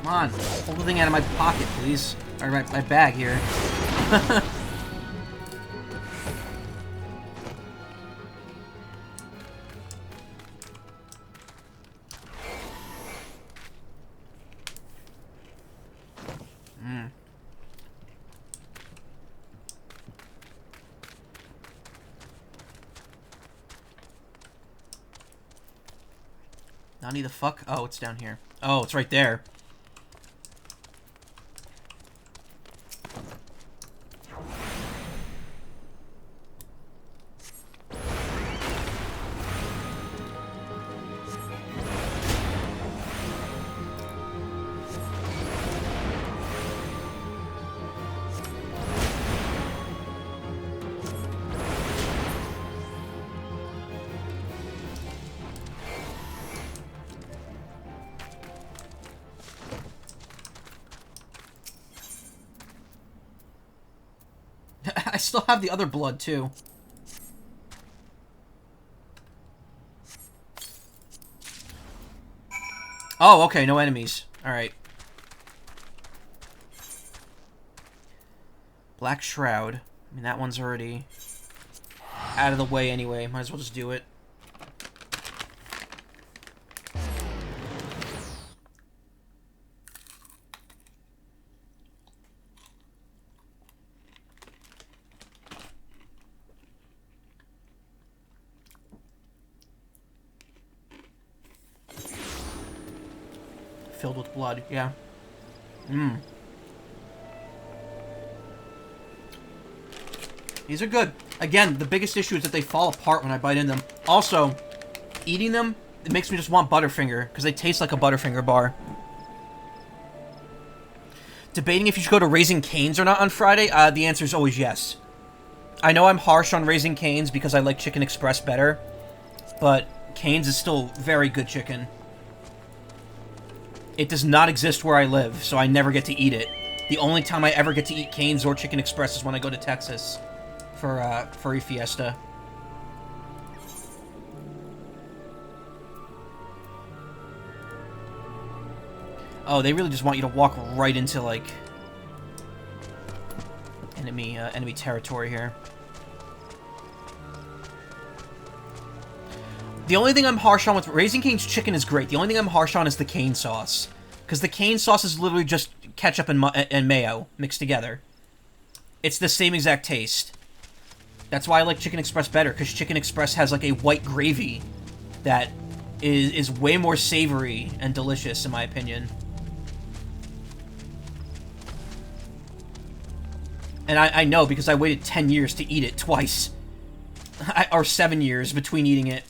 Speaker 1: Come on, pull the thing out of my pocket, please. Or my bag here. Nani the fuck? Oh, it's down here. Oh, it's right there. I still have the other blood, too. Oh, okay, no enemies. Alright. Black Shroud. I mean, that one's already out of the way anyway. Might as well just do it. Filled with blood, yeah. These are good. Again, the biggest issue is that they fall apart when I bite in them. Also, eating them, it makes me just want Butterfinger, because they taste like a Butterfinger bar. Debating if you should go to Raising Cane's or not on Friday? The answer is always yes. I know I'm harsh on Raising Cane's because I like Chicken Express better, but Cane's is still very good chicken. It does not exist where I live, so I never get to eat it. The only time I ever get to eat Cane's or Chicken Express is when I go to Texas for Furry Fiesta. Oh, they really just want you to walk right into, like, enemy territory here. The only thing I'm harsh on with Raising Cane's chicken is great. The only thing I'm harsh on is the cane sauce. Because the cane sauce is literally just ketchup and mayo mixed together. It's the same exact taste. That's why I like Chicken Express better, because Chicken Express has, like, a white gravy that is way more savory and delicious, in my opinion. And I know, because I waited 10 years to eat it twice. Or 7 years between eating it.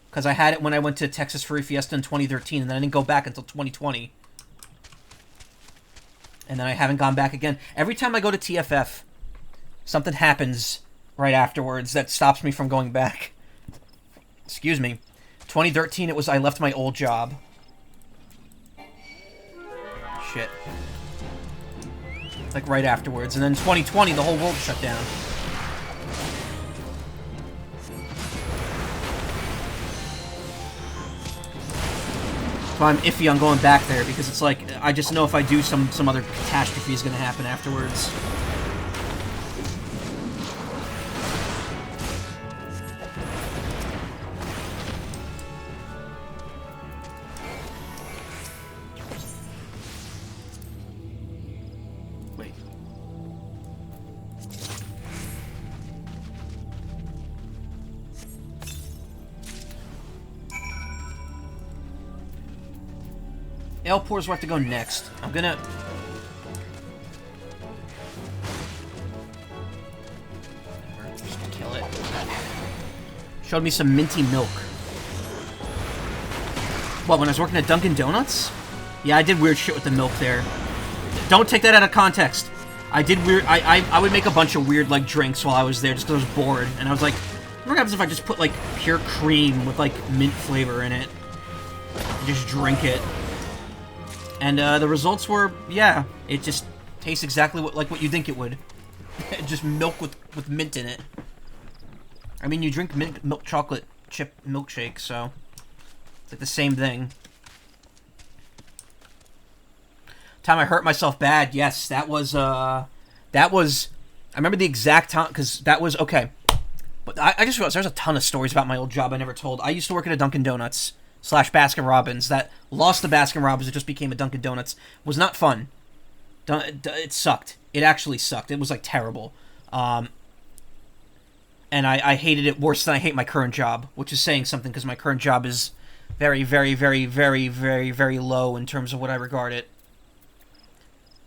Speaker 1: Because I had it when I went to Texas Furry Fiesta in 2013, and then I didn't go back until 2020. And then I haven't gone back again. Every time I go to TFF, something happens right afterwards that stops me from going back. Excuse me. 2013, it was I left my old job. Shit. Like, right afterwards. And then 2020, the whole world shut down. So I'm iffy on going back there, because it's like, I just know if I do, some other catastrophe is going to happen afterwards. Ale pours will have to go next. I'm gonna... Just kill it. Showed me some minty milk. What, when I was working at Dunkin' Donuts? Yeah, I did weird shit with the milk there. Don't take that out of context. I did weird... I would make a bunch of weird, like, drinks while I was there just because I was bored. And I was like, what happens if I just put, like, pure cream with, like, mint flavor in it? And just drink it. And the results were, yeah, it just tastes exactly like what you think it would. Just milk with mint in it. I mean, you drink milk chocolate chip milkshake, so it's like the same thing. Time I hurt myself bad, yes, that was, I remember the exact time, because that was, okay. But I just realized there's a ton of stories about my old job I never told. I used to work at a Dunkin' Donuts / Baskin Robbins that lost the Baskin Robbins. It just became a Dunkin' Donuts. Was not fun. It sucked. It actually sucked. It was, like, terrible. And I hated it worse than I hate my current job, which is saying something, because my current job is very, very, very, very, very, very low in terms of what I regard it.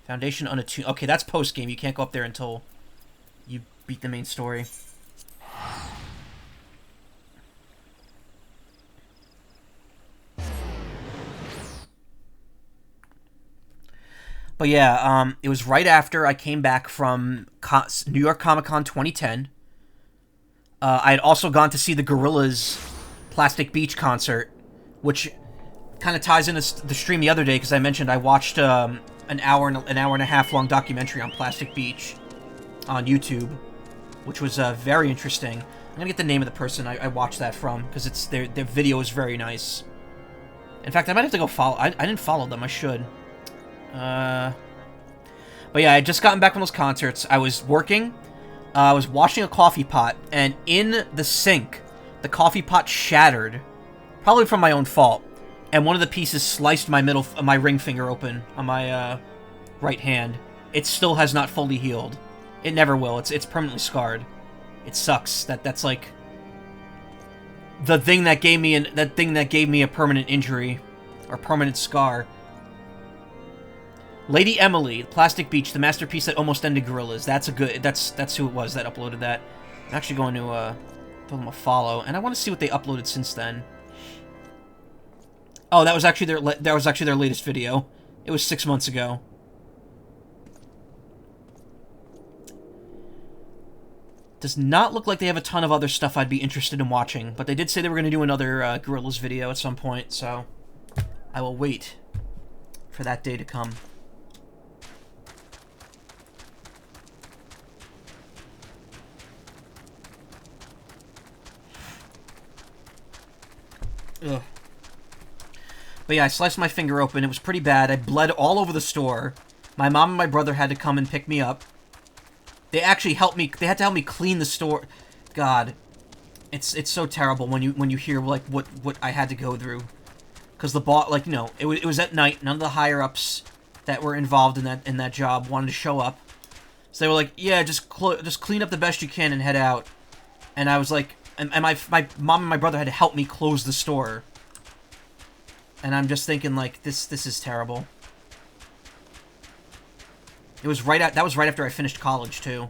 Speaker 1: Foundation unattuned. Okay, that's post-game. You can't go up there until you beat the main story. But yeah, it was right after I came back from New York Comic Con 2010. I had also gone to see the Gorillaz Plastic Beach concert, which kind of ties into the stream the other day, because I mentioned I watched an hour and a half long documentary on Plastic Beach on YouTube, which was very interesting. I'm gonna get the name of the person I watched that from, because it's their video is very nice. In fact, I might have to go follow. I didn't follow them. I should. But yeah, I had just gotten back from those concerts. I was working, I was washing a coffee pot, and in the sink, the coffee pot shattered, probably from my own fault, and one of the pieces sliced my ring finger open on my, right hand. It still has not fully healed. It never will. It's permanently scarred. It sucks. That's like the thing that gave me a permanent injury, or permanent scar. Lady Emily, Plastic Beach, the masterpiece that almost ended Gorillaz. That's who it was that uploaded that. I'm actually going to give them a follow, and I want to see what they uploaded since then. Oh, that was actually their latest video. It was 6 months ago. Does not look like they have a ton of other stuff I'd be interested in watching, but they did say they were going to do another Gorillaz video at some point, so I will wait for that day to come. Ugh. But yeah, I sliced my finger open. It was pretty bad. I bled all over the store. My mom and my brother had to come and pick me up. They actually helped me. They had to help me clean the store. God, it's so terrible when you hear like what I had to go through. Because the boss, like, you know, it was at night. None of the higher ups that were involved in that job wanted to show up. So they were like, yeah, just clean up the best you can and head out. And I was like, and my mom and my brother had to help me close the store. And I'm just thinking, like, this is terrible. It was that was right after I finished college, too.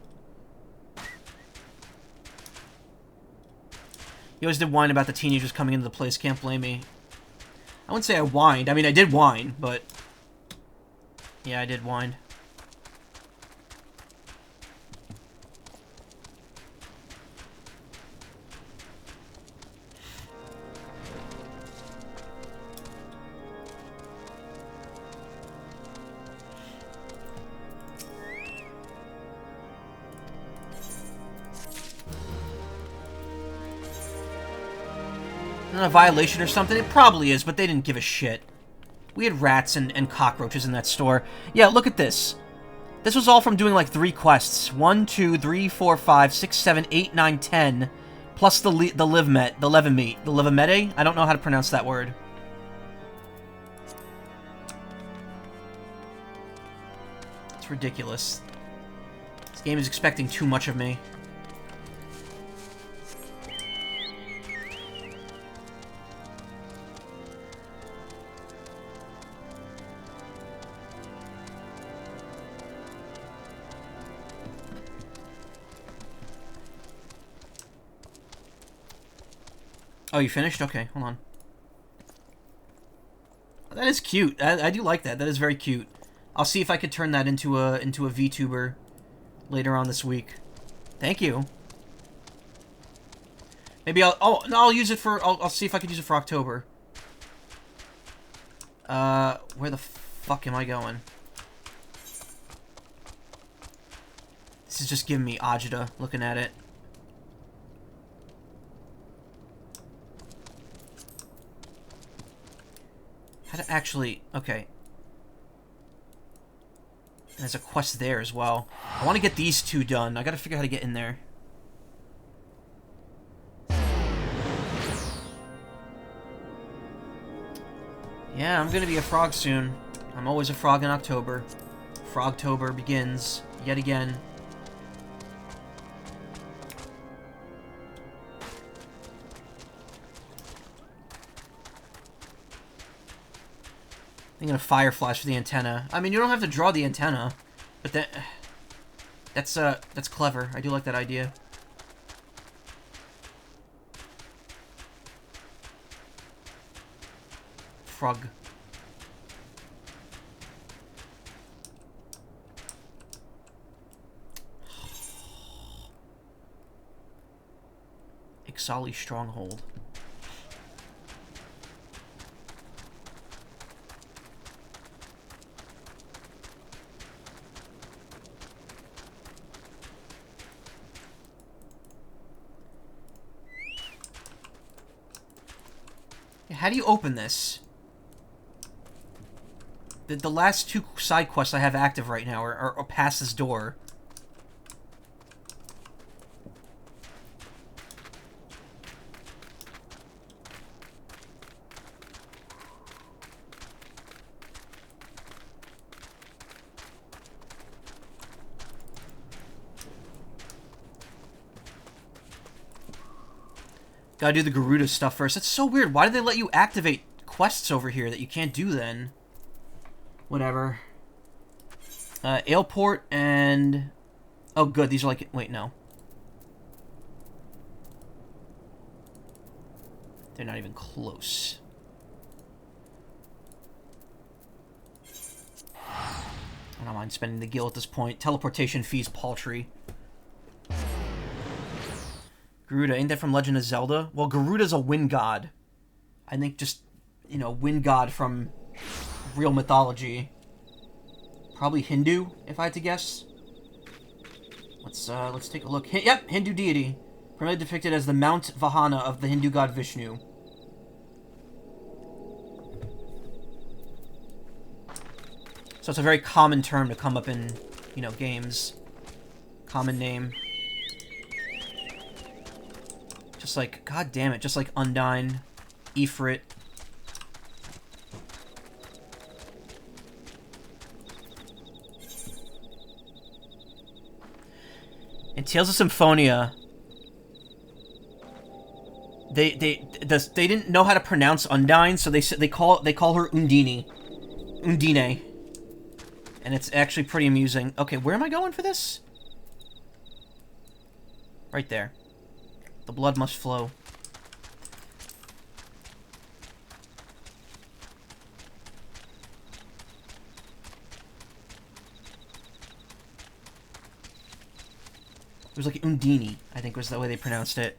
Speaker 1: He always did whine about the teenagers coming into the place. Can't blame me. I wouldn't say I whined. I mean, I did whine, but... yeah, I did whine. A violation or something? It probably is, but they didn't give a shit. We had rats and cockroaches in that store. Yeah, look at this. This was all from doing like 3 quests. 1, 2, 3, 4, 5, 6, 7, 8, 9, 10. Plus the Levimete? I don't know how to pronounce that word. It's ridiculous. This game is expecting too much of me. Oh, you finished? Okay, hold on. That is cute. I do like that. That is very cute. I'll see if I could turn that into a VTuber later on this week. Thank you. Maybe I'll use it for... I'll see if I could use it for October. Where the fuck am I going? This is just giving me agita looking at it. How to actually... okay. And there's a quest there as well. I want to get these 2 done. I gotta figure out how to get in there. Yeah, I'm gonna be a frog soon. I'm always a frog in October. Frogtober begins yet again. Thinking of fire flash for the antenna. I mean, you don't have to draw the antenna, but that's clever. I do like that idea. Frog. Ixali Stronghold. How do you open this? The last 2 side quests I have active right now are past this door. Gotta do the Garuda stuff first. That's so weird. Why did they let you activate quests over here that you can't do then? Whatever. Airport and... oh, good. These are like... wait, no. They're not even close. I don't mind spending the gil at this point. Teleportation fees paltry. Garuda, ain't that from Legend of Zelda? Well, Garuda's a wind god. I think just you know, wind god from real mythology. Probably Hindu, if I had to guess. Let's take a look. Yep, Hindu deity. Primarily depicted as the Mount Vahana of the Hindu god Vishnu. So it's a very common term to come up in, you know, games. Common name. Just like, god damn it, just like Undyne, Ifrit. In Tales of Symphonia, they didn't know how to pronounce Undyne, so they call her Undine. Undine. And it's actually pretty amusing. Okay, where am I going for this? Right there. The blood must flow. It was like Undine, I think was the way they pronounced it.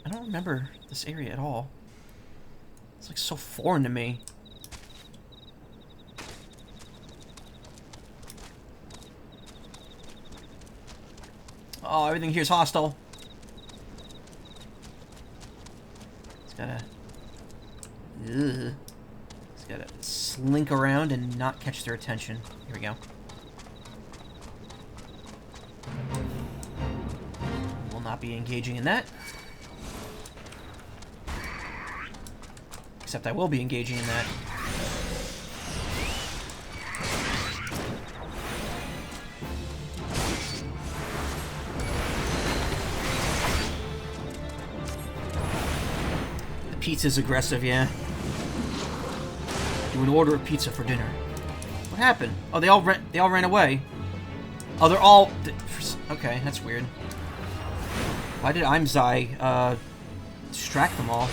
Speaker 1: I don't remember this area at all. It's like so foreign to me. Oh, everything here's hostile. It's gotta... Ugh. It's gotta slink around and not catch their attention. Here we go. Will not be engaging in that. Except I will be engaging in that. The pizza's aggressive, yeah. Do an order of pizza for dinner. What happened? Oh, they all ran away. Oh, they're all... Okay, that's weird. Why did Imzai, distract them all?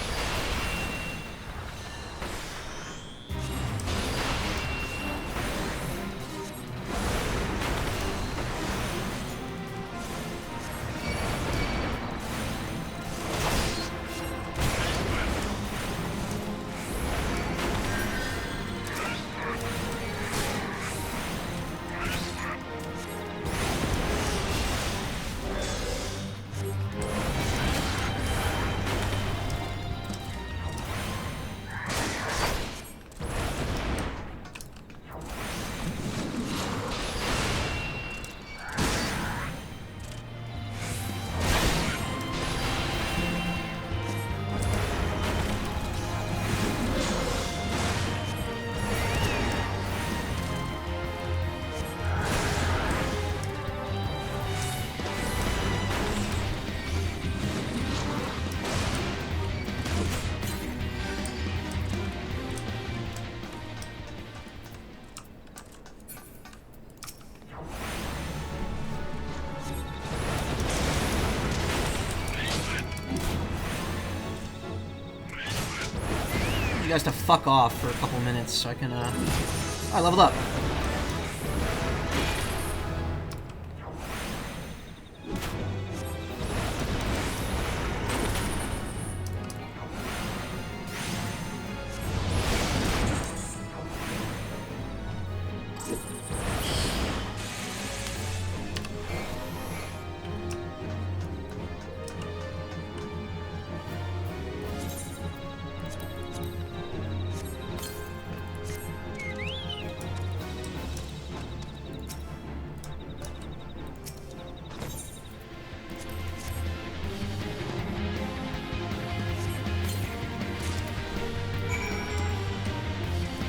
Speaker 1: Guys to fuck off for a couple minutes so I can, I leveled up.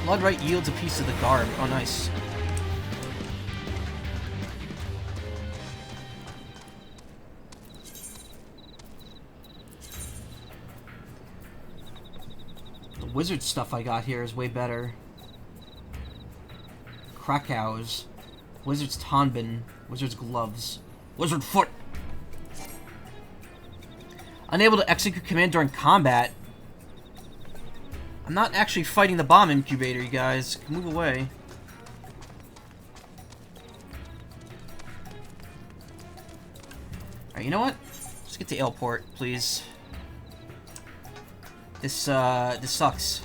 Speaker 1: Bloodright yields a piece of the garb. Oh, nice. The wizard stuff I got here is way better. Krakau's. Wizard's Tonbin. Wizard's Gloves. Wizard Foot! Unable to execute command during combat. I'm not actually fighting the bomb incubator, you guys. Move away. Alright, you know what? Let's get to airport, please. This sucks.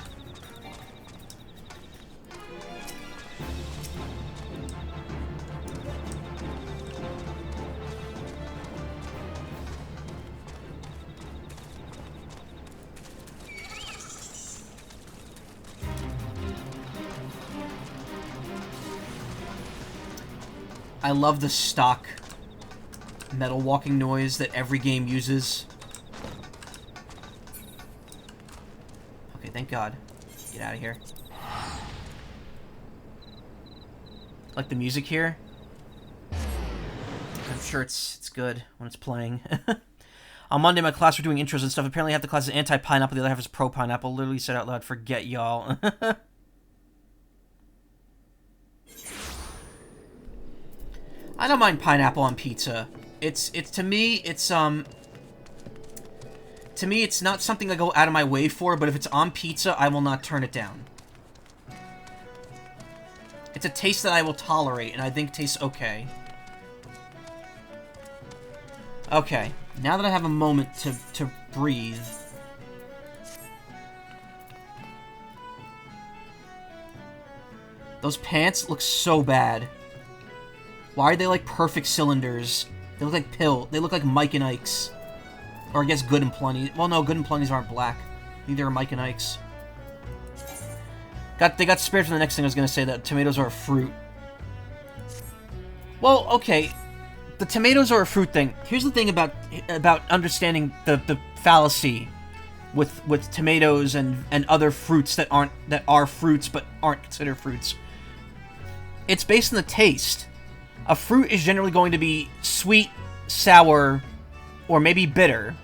Speaker 1: I love the stock metal walking noise that every game uses. Okay, thank God. Get out of here. Like the music here? I'm sure it's good when it's playing. On Monday, my class were doing intros and stuff. Apparently half the class is anti-pineapple, the other half is pro-pineapple. Literally said out loud, forget y'all. I don't mind pineapple on pizza. It's to me it's not something I go out of my way for, but if it's on pizza, I will not turn it down. It's a taste that I will tolerate, and I think tastes okay. Okay, now that I have a moment to breathe. Those pants look so bad. Why are they like perfect cylinders? They look like They look like Mike and Ike's. Or I guess Good and Plenty. Well, no, Good and Plenty's aren't black. Neither are Mike and Ike's. They got spared for the next thing I was going to say, that tomatoes are a fruit. Well, okay. The tomatoes are a fruit thing. Here's the thing about understanding the fallacy with tomatoes and other fruits that are fruits but aren't considered fruits. It's based on the taste. A fruit is generally going to be sweet, sour, or maybe bitter.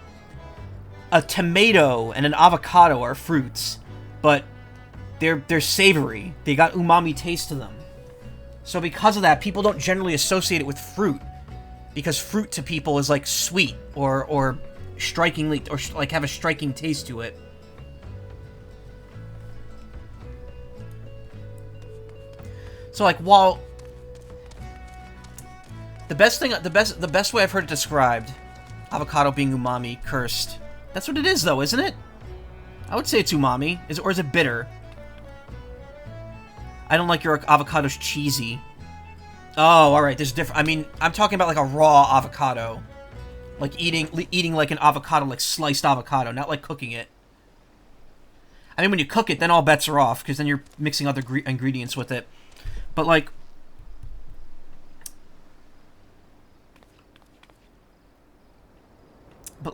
Speaker 1: A tomato and an avocado are fruits, but they're savory. They got umami taste to them. So because of that, people don't generally associate it with fruit, because fruit to people is like sweet or strikingly, or like have a striking taste to it. So like, while the best way I've heard it described, avocado being umami, cursed. That's what it is, though, isn't it? I would say it's umami. Or is it bitter? I don't like your avocados cheesy. Oh, alright, there's different. I mean, I'm talking about like a raw avocado. Like eating like an avocado, like sliced avocado, not like cooking it. I mean, when you cook it, then all bets are off, because then you're mixing other ingredients with it. But like, what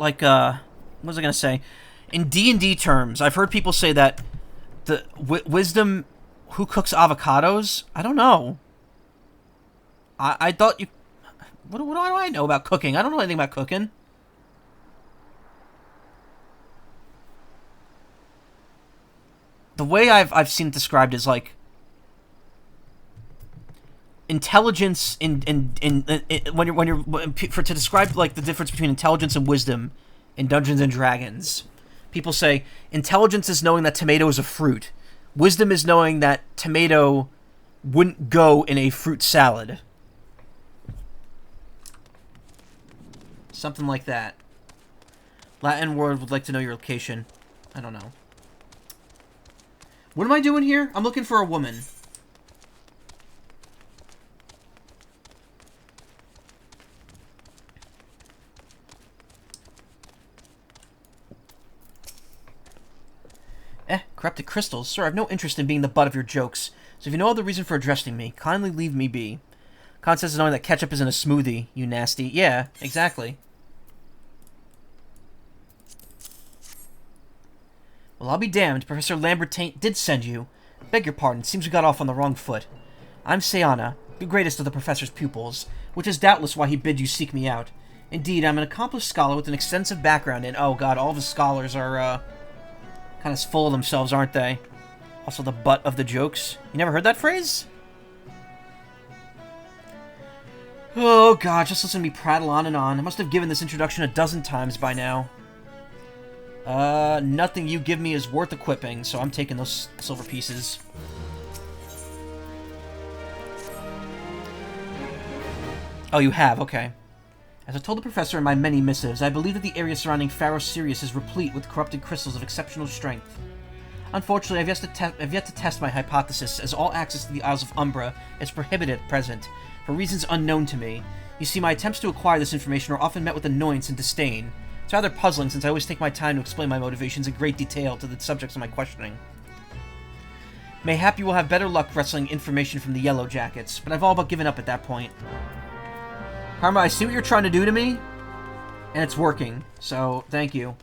Speaker 1: was I gonna say? In D&D terms, I've heard people say that the wisdom, who cooks avocados? I don't know. I thought you... What do I know about cooking? I don't know anything about cooking. The way I've seen it described is like intelligence to describe like the difference between intelligence and wisdom in Dungeons and Dragons. People say intelligence is knowing that tomato is a fruit. Wisdom is knowing that tomato wouldn't go in a fruit salad. Something like that. Latin word would like to know your location. I don't know. What am I doing here? I'm looking for a woman. Corrupted crystals. Sir, I have no interest in being the butt of your jokes. So if you know other reason for addressing me, kindly leave me be. Consensus is knowing that ketchup is in a smoothie, you nasty. Yeah, exactly. Well, I'll be damned. Professor Lambertaint did send you. Beg your pardon. Seems we got off on the wrong foot. I'm Sayana, the greatest of the professor's pupils, which is doubtless why he bid you seek me out. Indeed, I'm an accomplished scholar with an extensive background in... Oh god, all the scholars are, kind of full of themselves, aren't they? Also the butt of the jokes. You never heard that phrase? Oh god, just listen to me prattle on and on. I must have given this introduction a dozen times by now. Nothing you give me is worth equipping, so I'm taking those silver pieces. Oh, you have? Okay. As I told the professor in my many missives, I believe that the area surrounding Pharaoh Sirius is replete with corrupted crystals of exceptional strength. Unfortunately, I've yet to test my hypothesis, as all access to the Isles of Umbra is prohibited at present, for reasons unknown to me. You see, my attempts to acquire this information are often met with annoyance and disdain. It's rather puzzling, since I always take my time to explain my motivations in great detail to the subjects of my questioning. Mayhap you will have better luck wresting information from the Yellow Jackets, but I've all but given up at that point. Karma, I see what you're trying to do to me, and it's working, so thank you.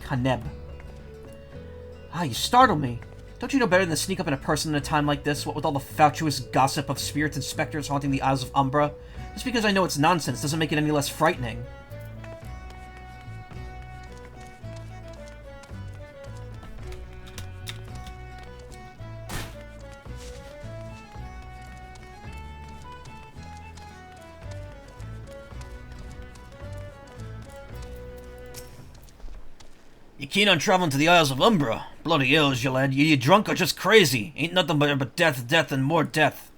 Speaker 1: Kaneb. Ah, you startle me. Don't you know better than to sneak up on a person in a time like this, what with all the fatuous gossip of spirits and specters haunting the Isles of Umbra? Just because I know it's nonsense doesn't make it any less frightening. You keen on traveling to the Isles of Umbra? Bloody ills, you lad. You drunk or just crazy? Ain't nothing but death, death, and more death.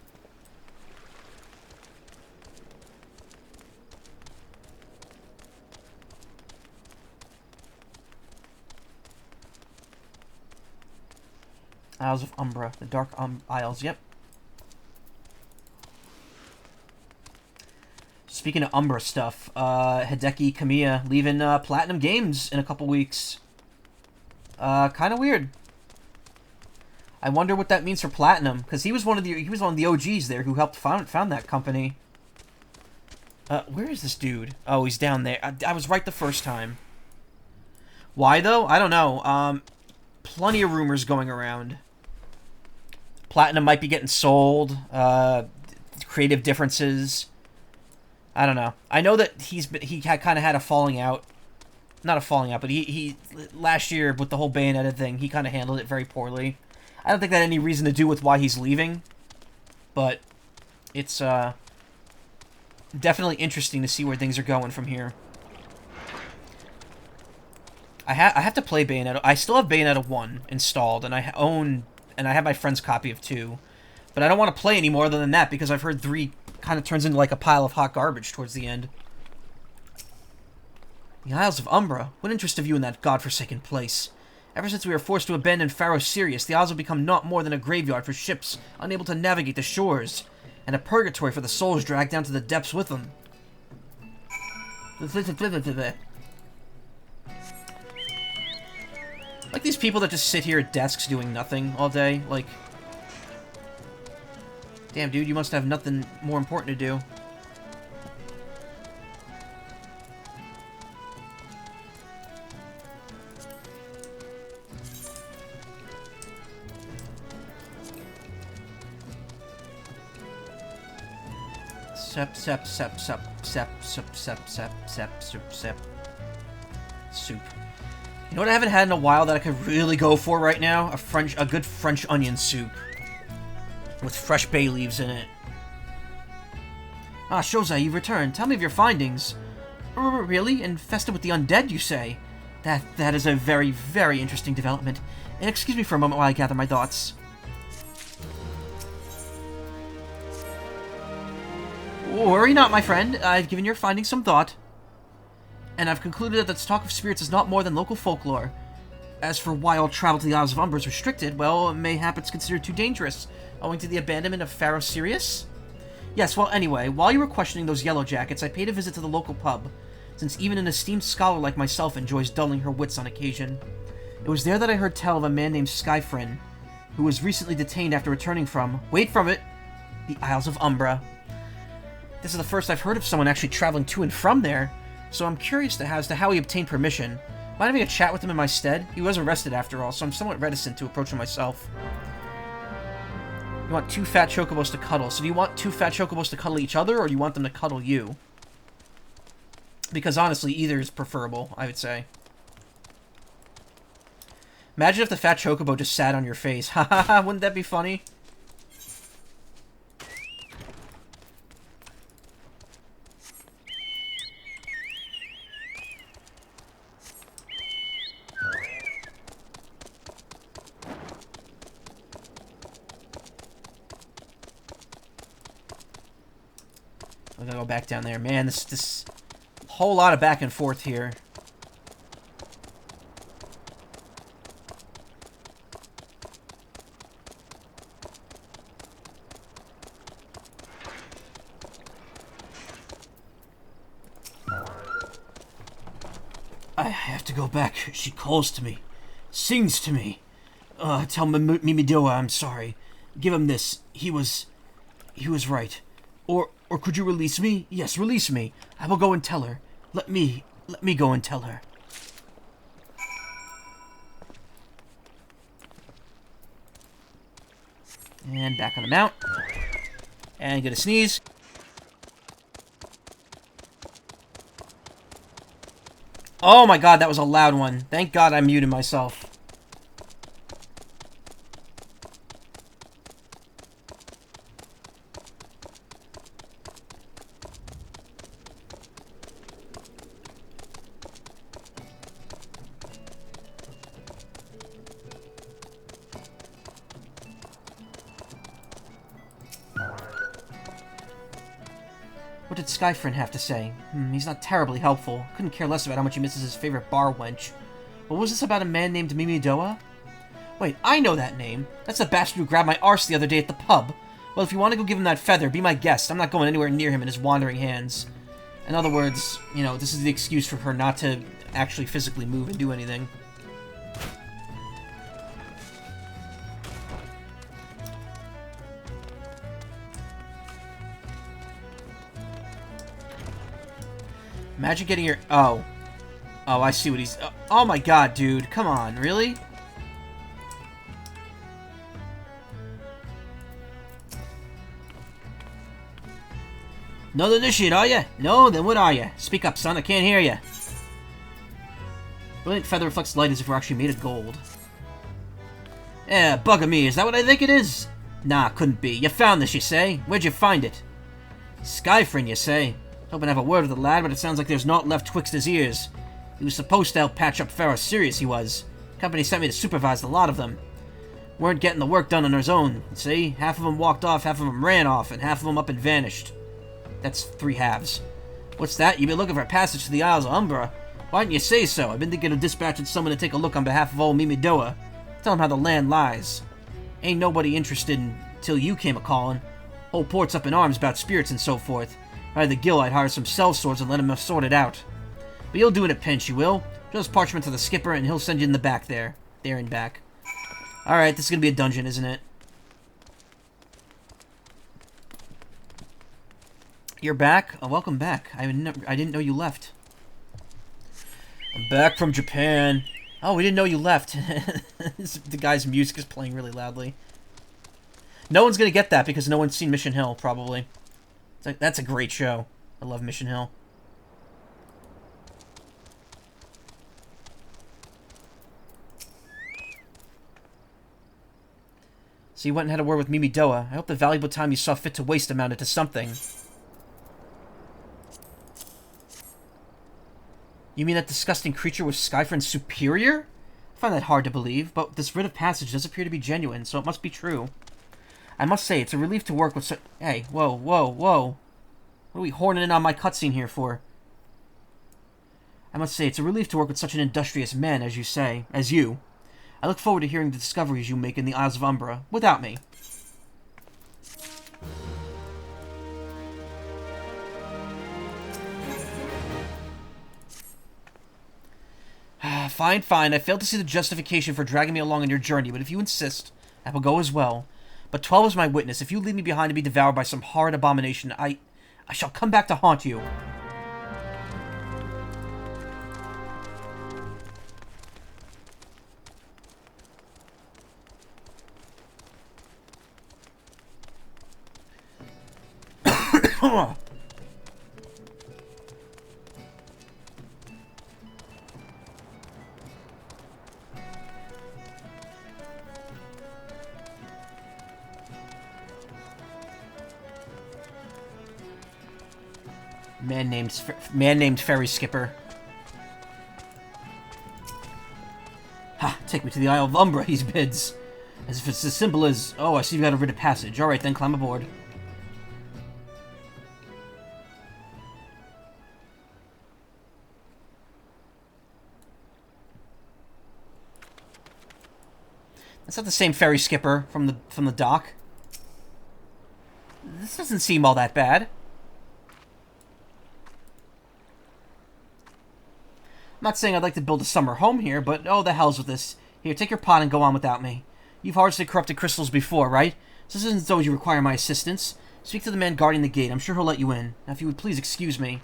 Speaker 1: Isles of Umbra. The Dark Isles, yep. Speaking of Umbra stuff, Hideki Kamiya leaving Platinum Games in a couple weeks. Kind of weird. I wonder what that means for Platinum, because he was one of the OGs there who helped found that company. Where is this dude? Oh, he's down there. I was right the first time. Why though? I don't know. Plenty of rumors going around. Platinum might be getting sold. Creative differences. I don't know. I know that he kind of had a falling out. Not a falling out, but he last year with the whole Bayonetta thing, he kind of handled it very poorly. I don't think that had any reason to do with why he's leaving, but it's definitely interesting to see where things are going from here. I have to play Bayonetta. I still have Bayonetta 1 installed, and I have my friend's copy of 2, but I don't want to play any more other than that because I've heard 3 kind of turns into like a pile of hot garbage towards the end. The Isles of Umbra. What interest have you in that godforsaken place? Ever since we were forced to abandon Pharaoh Sirius, the Isles have become naught more than a graveyard for ships unable to navigate the shores, and a purgatory for the souls dragged down to the depths with them. Like these people that just sit here at desks doing nothing all day, like... Damn, dude, you must have nothing more important to do. Sep. Soup. You know what I haven't had in a while that I could really go for right now? A good French onion soup. With fresh bay leaves in it. Ah, Shozai, you've returned. Tell me of your findings. Really? Infested with the undead, you say? That is a very, very interesting development. And excuse me for a moment while I gather my thoughts. Worry not, my friend. I've given your findings some thought. And I've concluded that the talk of spirits is not more than local folklore. As for why all travel to the Isles of Umbra is restricted, well, mayhap it's considered too dangerous, owing to the abandonment of Pharaoh Sirius? Yes, well, anyway, while you were questioning those Yellow Jackets, I paid a visit to the local pub, since even an esteemed scholar like myself enjoys dulling her wits on occasion. It was there that I heard tell of a man named Skyfrin, who was recently detained after returning from, wait from it, the Isles of Umbra. This is the first I've heard of someone actually traveling to and from there, so I'm curious as to how he obtained permission. Mind having a chat with him in my stead? He was arrested after all, so I'm somewhat reticent to approach him myself. You want 2 fat chocobos to cuddle. So do you want 2 fat chocobos to cuddle each other, or do you want them to cuddle you? Because honestly, either is preferable, I would say. Imagine if the fat chocobo just sat on your face. Ha ha ha, wouldn't that be funny? gotta go back down there. Man, this whole lot of back and forth here. I have to go back. She calls to me. Sings to me. Tell Mimidoa I'm sorry. Give him this. He was right. Or could you release me? Yes, release me. I will go and tell her. Let me go and tell her. And back on the mount. And get a sneeze. Oh my god, that was a loud one. Thank god I muted myself. What did Skyfriend have to say? He's not terribly helpful. Couldn't care less about how much he misses his favorite bar wench. What was this about a man named Mimidoa? Wait, I know that name. That's the bastard who grabbed my arse the other day at the pub. Well, if you want to go give him that feather, be my guest. I'm not going anywhere near him and his wandering hands. In other words, you know, this is the excuse for her not to actually physically move and do anything. Imagine getting your... Oh, I see what he's... Oh my god, dude. Come on, really? No initiate, are ya? No? Then what are ya? Speak up, son. I can't hear ya. Brilliant feather reflects light as if we're actually made of gold. Bugger me. Is that what I think it is? Nah, couldn't be. You found this, you say? Where'd you find it? Skyfriend, you say? Hoping to have a word with the lad, but it sounds like there's naught left twixt his ears. He was supposed to help patch up Pharaoh Sirius, he was. Company sent me to supervise the lot of them. Weren't getting the work done on his own, see? Half of them walked off, half of them ran off, and half of them up and vanished. That's 3 halves. What's that? You been looking for a passage to the Isles of Umbra? Why didn't you say so? I've been thinking of dispatching someone to take a look on behalf of old Mimidoa. Tell him how the land lies. Ain't nobody interested until you came a-calling. Whole port's up in arms about spirits and so forth. If I had the gill, I'd hire some sellswords and let him sort it out. But you'll do it in a pinch, you will. Just parchment to the skipper, and he'll send you in the back there. There and back. Alright, this is gonna be a dungeon, isn't it? You're back? Oh, welcome back. I didn't know you left. I'm back from Japan. Oh, we didn't know you left. The guy's music is playing really loudly. No one's gonna get that because no one's seen Mission Hill, probably. It's like, that's a great show. I love Mission Hill. So you went and had a word with Mimidoa. I hope the valuable time you saw fit to waste amounted to something. You mean that disgusting creature was Skyfriend's superior? I find that hard to believe, but this writ of passage does appear to be genuine, so it must be true. I must say, it's a relief to work with such... Hey, whoa, whoa, whoa. What are we horning in on my cutscene here for? I must say, it's a relief to work with such an industrious man, as you say. As you. I look forward to hearing the discoveries you make in the Isles of Umbra, without me. Fine, fine. I fail to see the justification for dragging me along on your journey, but if you insist, I will go as well. But 12 is my witness. If you leave me behind to be devoured by some horrid abomination, I shall come back to haunt you. Man named Ferry Skipper. Ha! Take me to the Isle of Umbra, he bids. As if it's as simple as, oh, I see you got a writ of passage. Alright then, climb aboard. That's not the same ferry skipper from the dock. This doesn't seem all that bad. I'm not saying I'd like to build a summer home here, but oh, the hell's with this. Here, take your pot and go on without me. You've harvested corrupted crystals before, right? So this isn't as though you require my assistance. Speak to the man guarding the gate. I'm sure he'll let you in. Now, if you would please excuse me.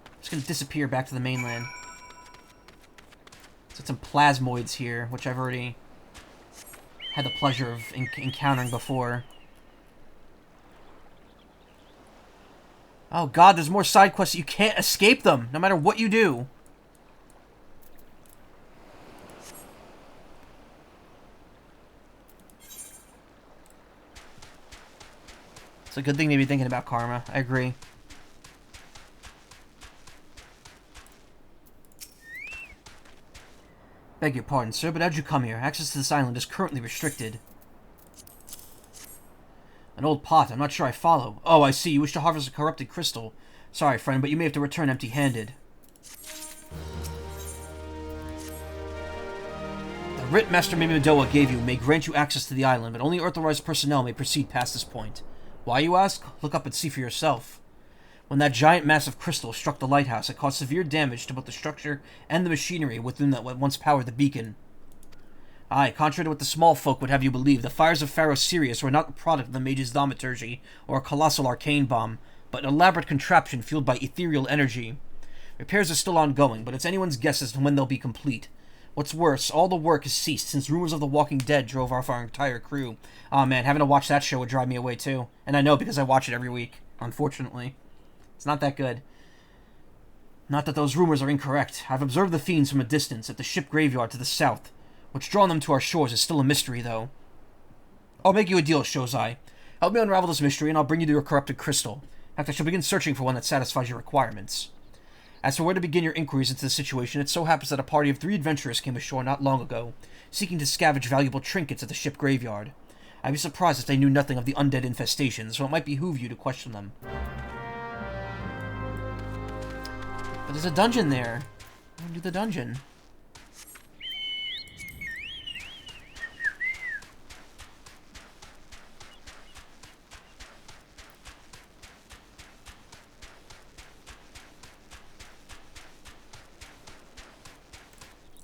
Speaker 1: I'm just going to disappear back to the mainland. So some plasmoids here, which I've already had the pleasure of encountering before. Oh god, there's more side quests. You can't escape them, no matter what you do. It's a good thing to be thinking about karma. I agree. Beg your pardon, sir, but how'd you come here? Access to this island is currently restricted. An old pot. I'm not sure I follow. Oh, I see. You wish to harvest a corrupted crystal. Sorry, friend, but you may have to return empty-handed. The writ Master Mimidoa gave you may grant you access to the island, but only authorized personnel may proceed past this point. Why, you ask? Look up and see for yourself. When that giant mass of crystal struck the lighthouse, it caused severe damage to both the structure and the machinery within that once powered the beacon. Aye, contrary to what the small folk would have you believe, the fires of Pharaoh Sirius were not the product of the mage's thaumaturgy or a colossal arcane bomb, but an elaborate contraption fueled by ethereal energy. Repairs are still ongoing, but it's anyone's guess as to when they'll be complete. What's worse, all the work has ceased since rumors of The Walking Dead drove off our entire crew. Aw man, having to watch that show would drive me away too. And I know because I watch it every week, unfortunately. It's not that good. Not that those rumors are incorrect. I've observed the fiends from a distance at the ship graveyard to the south. What's drawn them to our shores is still a mystery, though. I'll make you a deal, Shozai. Help me unravel this mystery, and I'll bring you to a corrupted crystal. In fact, I shall begin searching for one that satisfies your requirements. As for where to begin your inquiries into the situation, it so happens that a party of 3 adventurers came ashore not long ago, seeking to scavenge valuable trinkets at the ship graveyard. I'd be surprised if they knew nothing of the undead infestation, so it might behoove you to question them. But there's a dungeon there. I want to do the dungeon.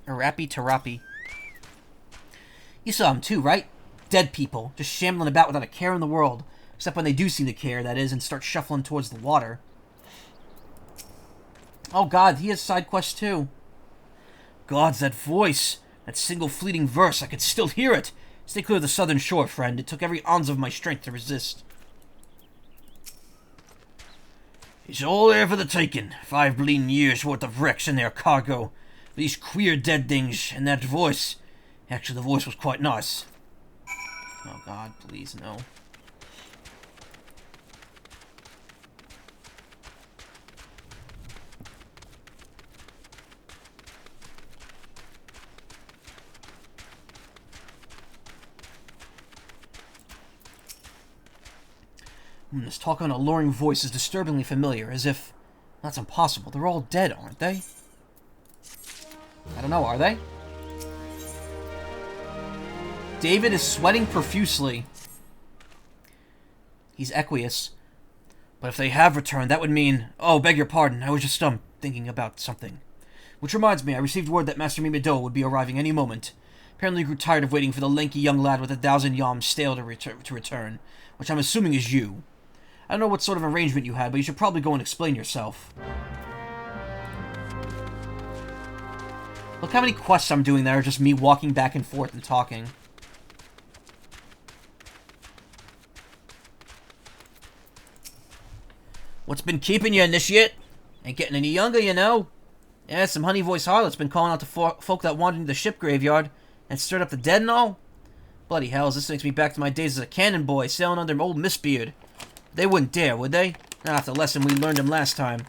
Speaker 1: Arappy Tarappy. You saw him too, right? Dead people, just shambling about without a care in the world. Except when they do seem to care, that is, and start shuffling towards the water. Oh god, he has side quests too. Gods, that voice. That single fleeting verse, I could still hear it. Stay clear of the southern shore, friend. It took every ounce of my strength to resist. It's all there for the taking. 5 bleeding years worth of wrecks in their cargo. These queer dead things, and that voice. Actually, the voice was quite nice. Oh god, please, no. This talk on an alluring voice is disturbingly familiar, as if... That's impossible. They're all dead, aren't they? I don't know, are they? David is sweating profusely. He's equus. But if they have returned, that would mean... Oh, beg your pardon, I was just, thinking about something. Which reminds me, I received word that Master Mimidoa would be arriving any moment. Apparently he grew tired of waiting for the lanky young lad with 1,000 yams stale to return, which I'm assuming is you. I don't know what sort of arrangement you had, but you should probably go and explain yourself. Look how many quests I'm doing that are just me walking back and forth and talking. What's been keeping you, initiate? Ain't getting any younger, you know. Yeah, some honey-voiced harlot's been calling out to folk that wandered into the ship graveyard and stirred up the dead and all. Bloody hells, this takes me back to my days as a cannon boy sailing under old Mistbeard. They wouldn't dare, would they? Not after the lesson we learned them last time.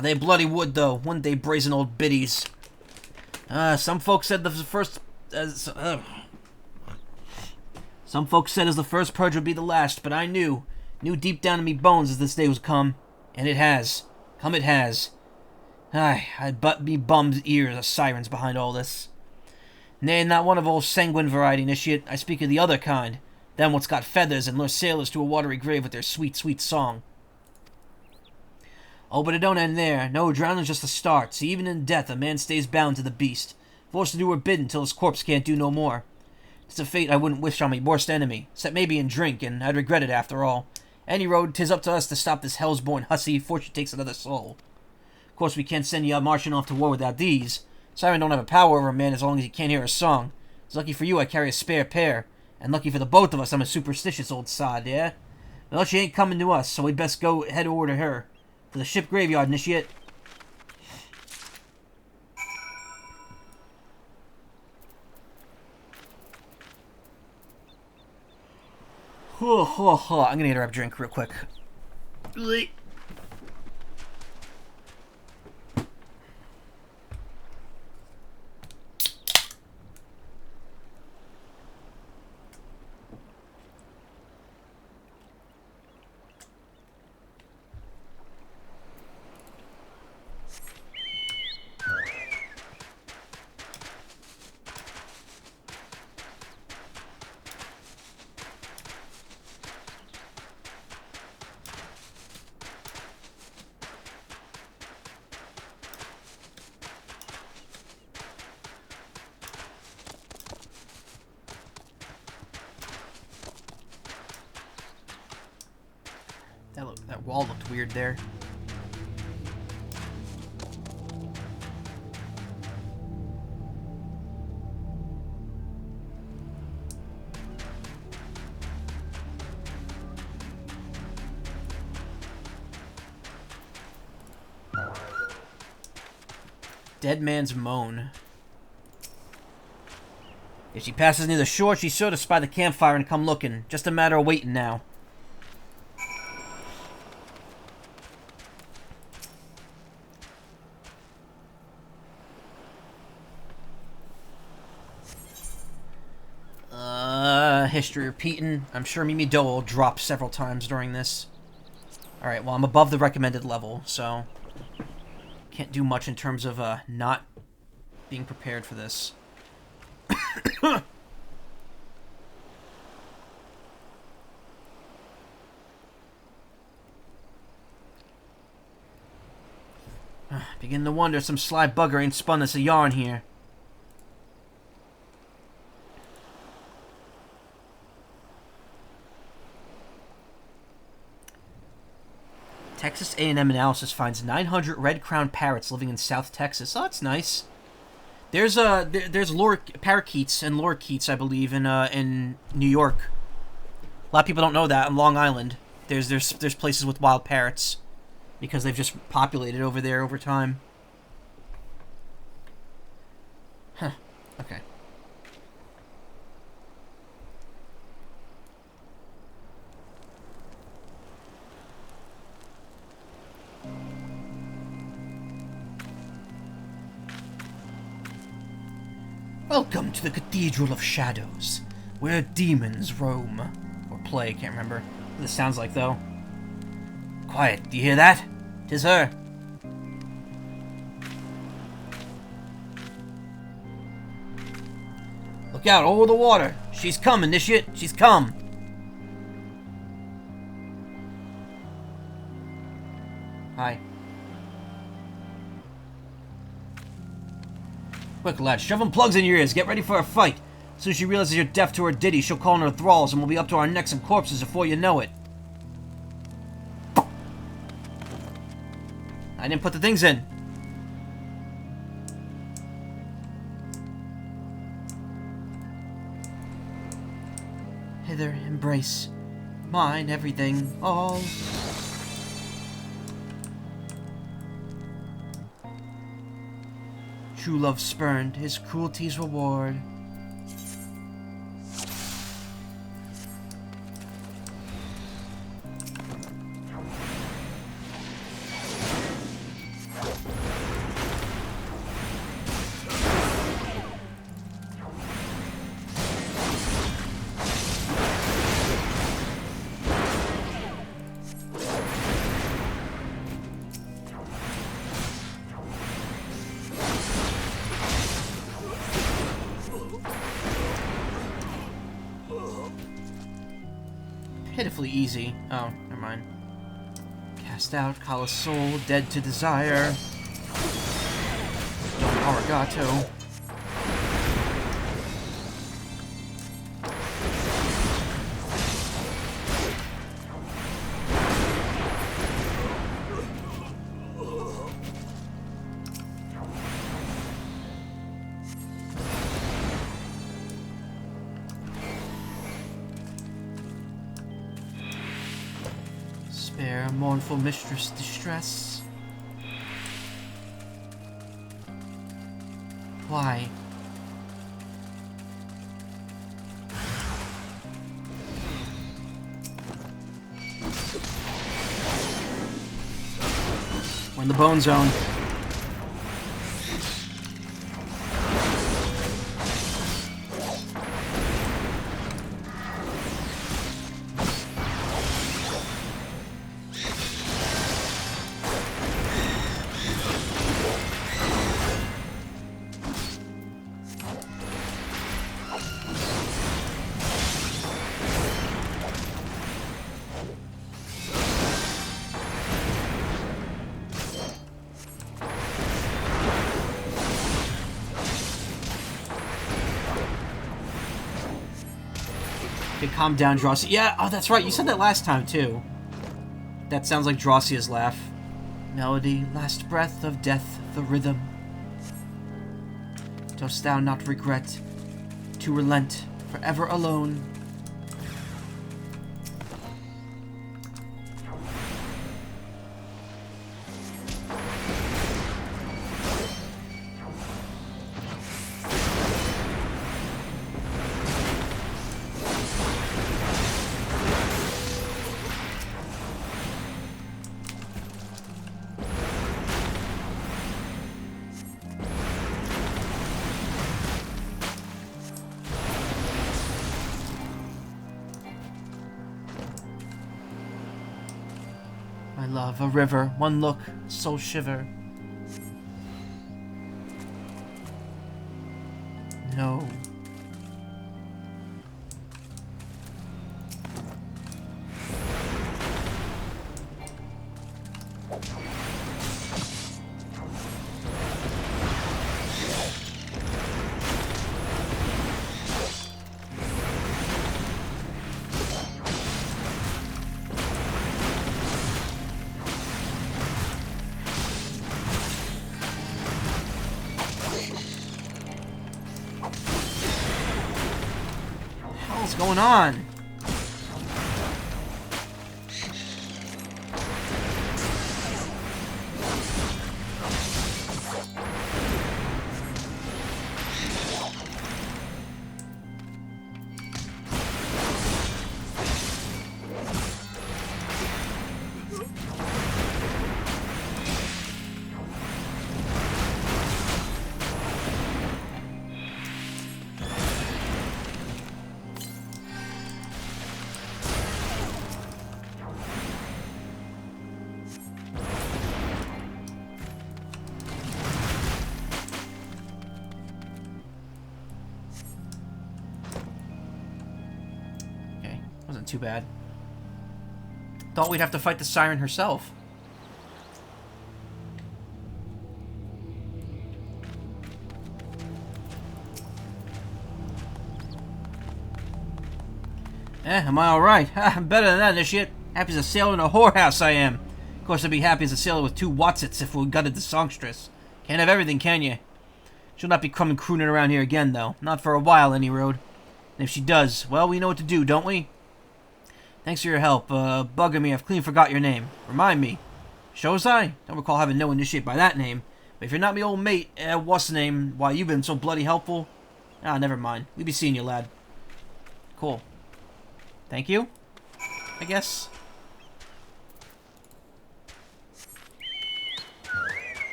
Speaker 1: They bloody would, though. Wouldn't they, brazen old biddies? Some folks said the first... Some folks said as the first purge would be the last, but I knew deep down in me bones as this day was come. And it has. Come it has. I'd but be bummed ears of sirens behind all this. Nay, not one of old sanguine variety, initiate. I speak of the other kind. Them what's got feathers and lure sailors to a watery grave with their sweet, sweet song. Oh, but it don't end there. No, drowning's just the start. See, even in death, a man stays bound to the beast, forced to do her bidding till his corpse can't do no more. It's a fate I wouldn't wish on me worst enemy, except maybe in drink, and I'd regret it after all. Any road, 'tis up to us to stop this hell's-born hussy before she takes another soul. Of course, we can't send you out marching off to war without these. Siren don't have a power over a man as long as he can't hear a song. It's lucky for you I carry a spare pair, and lucky for the both of us I'm a superstitious old sod, yeah? Well, she ain't coming to us, so we'd best go head over to her. To the ship graveyard, initiate. I'm gonna get her a drink real quick. That wall looked weird there. Dead man's moan. If she passes near the shore, she's sure to spy the campfire and come looking. Just a matter of waiting now. History repeating. I'm sure Mimi Doe will drop several times during this. Alright, well, I'm above the recommended level, so can't do much in terms of not being prepared for this. Begin to wonder if some sly bugger ain't spun us a yarn here. Texas A&M analysis finds 900 red-crowned parrots living in South Texas. Oh, that's nice. There's parakeets and lorikeets, I believe, in New York. A lot of people don't know that. On Long Island, there's places with wild parrots because they've just populated over there over time. Huh. Okay. Welcome to the Cathedral of Shadows, where demons roam. Or play, can't remember what this sounds like, though. Quiet, do you hear that? 'Tis her. Look out, over the water. She's come, initiate. She's come. Hi. Quick, lad, shove them plugs in your ears. Get ready for a fight. As soon as she realizes you're deaf to her ditty, she'll call in her thralls, and we'll be up to our necks in corpses before you know it. I didn't put the things in. Hither, embrace. Mine, everything, all. True love spurned, his cruelty's reward. pitifully easy. Oh, never mind. Cast out, call a soul, dead to desire. Don Arigato. Spare mournful mistress distress. Why? We're in the bone zone. Okay, calm down, Drossia. Yeah, oh, that's right. You said that last time, too. That sounds like Drossia's laugh. Melody, last breath of death, the rhythm. Dost thou not regret to relent forever alone? My love, a river, one look, soul shiver. No. What's going on? Wasn't too bad. Thought we'd have to fight the siren herself. Am I alright? I'm better than that, initiate. Happy as a sailor in a whorehouse, I am. Of course, I'd be happy as a sailor with 2 Watsits if we gutted the songstress. Can't have everything, can you? She'll not be coming crooning around here again, though. Not for a while, any road. And if she does, well, we know what to do, don't we? Thanks for your help. Bugging me, I've clean forgot your name. Remind me. Shows I? Don't recall having no initiate by that name. But if you're not me old mate, what's the name? Why, you've been so bloody helpful. Ah, never mind. We be seeing you, lad. Cool. Thank you, I guess.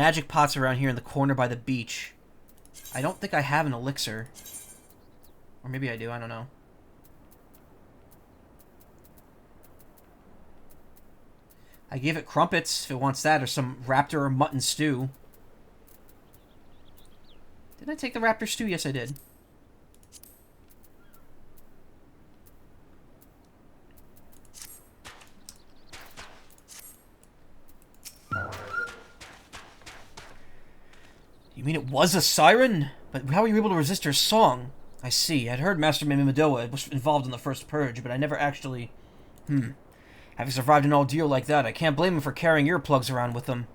Speaker 1: magic pots around here in the corner by the beach. I don't think I have an elixir. Or maybe I do, I don't know. I gave it crumpets, if it wants that, or some raptor or mutton stew. Did I take the raptor stew? Yes, I did. You mean it was a siren? But how were you able to resist her song? I see. I'd heard Master Mimidoa was involved in the first purge, but I never actually... Having survived an ordeal like that, I can't blame him for carrying earplugs around with him.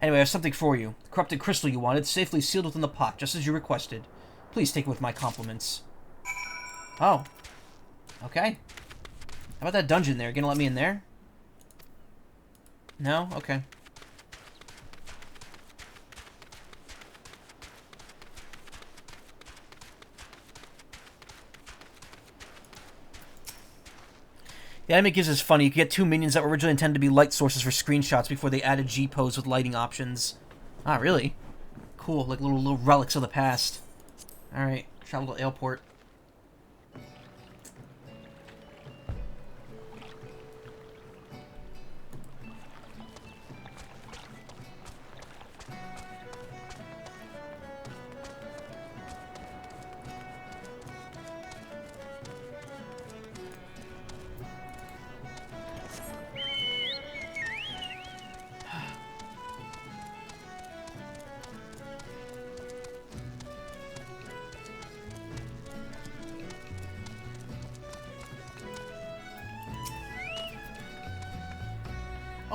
Speaker 1: Anyway, I have something for you. The corrupted crystal you wanted, safely sealed within the pot, just as you requested. Please take it with my compliments. Oh. Okay. How about that dungeon there? You gonna let me in there? No? Okay. The anime gives is funny. You can get 2 minions that were originally intended to be light sources for screenshots before they added G-pose with lighting options. Ah, really? Cool, like little relics of the past. Alright, travel to Aleport.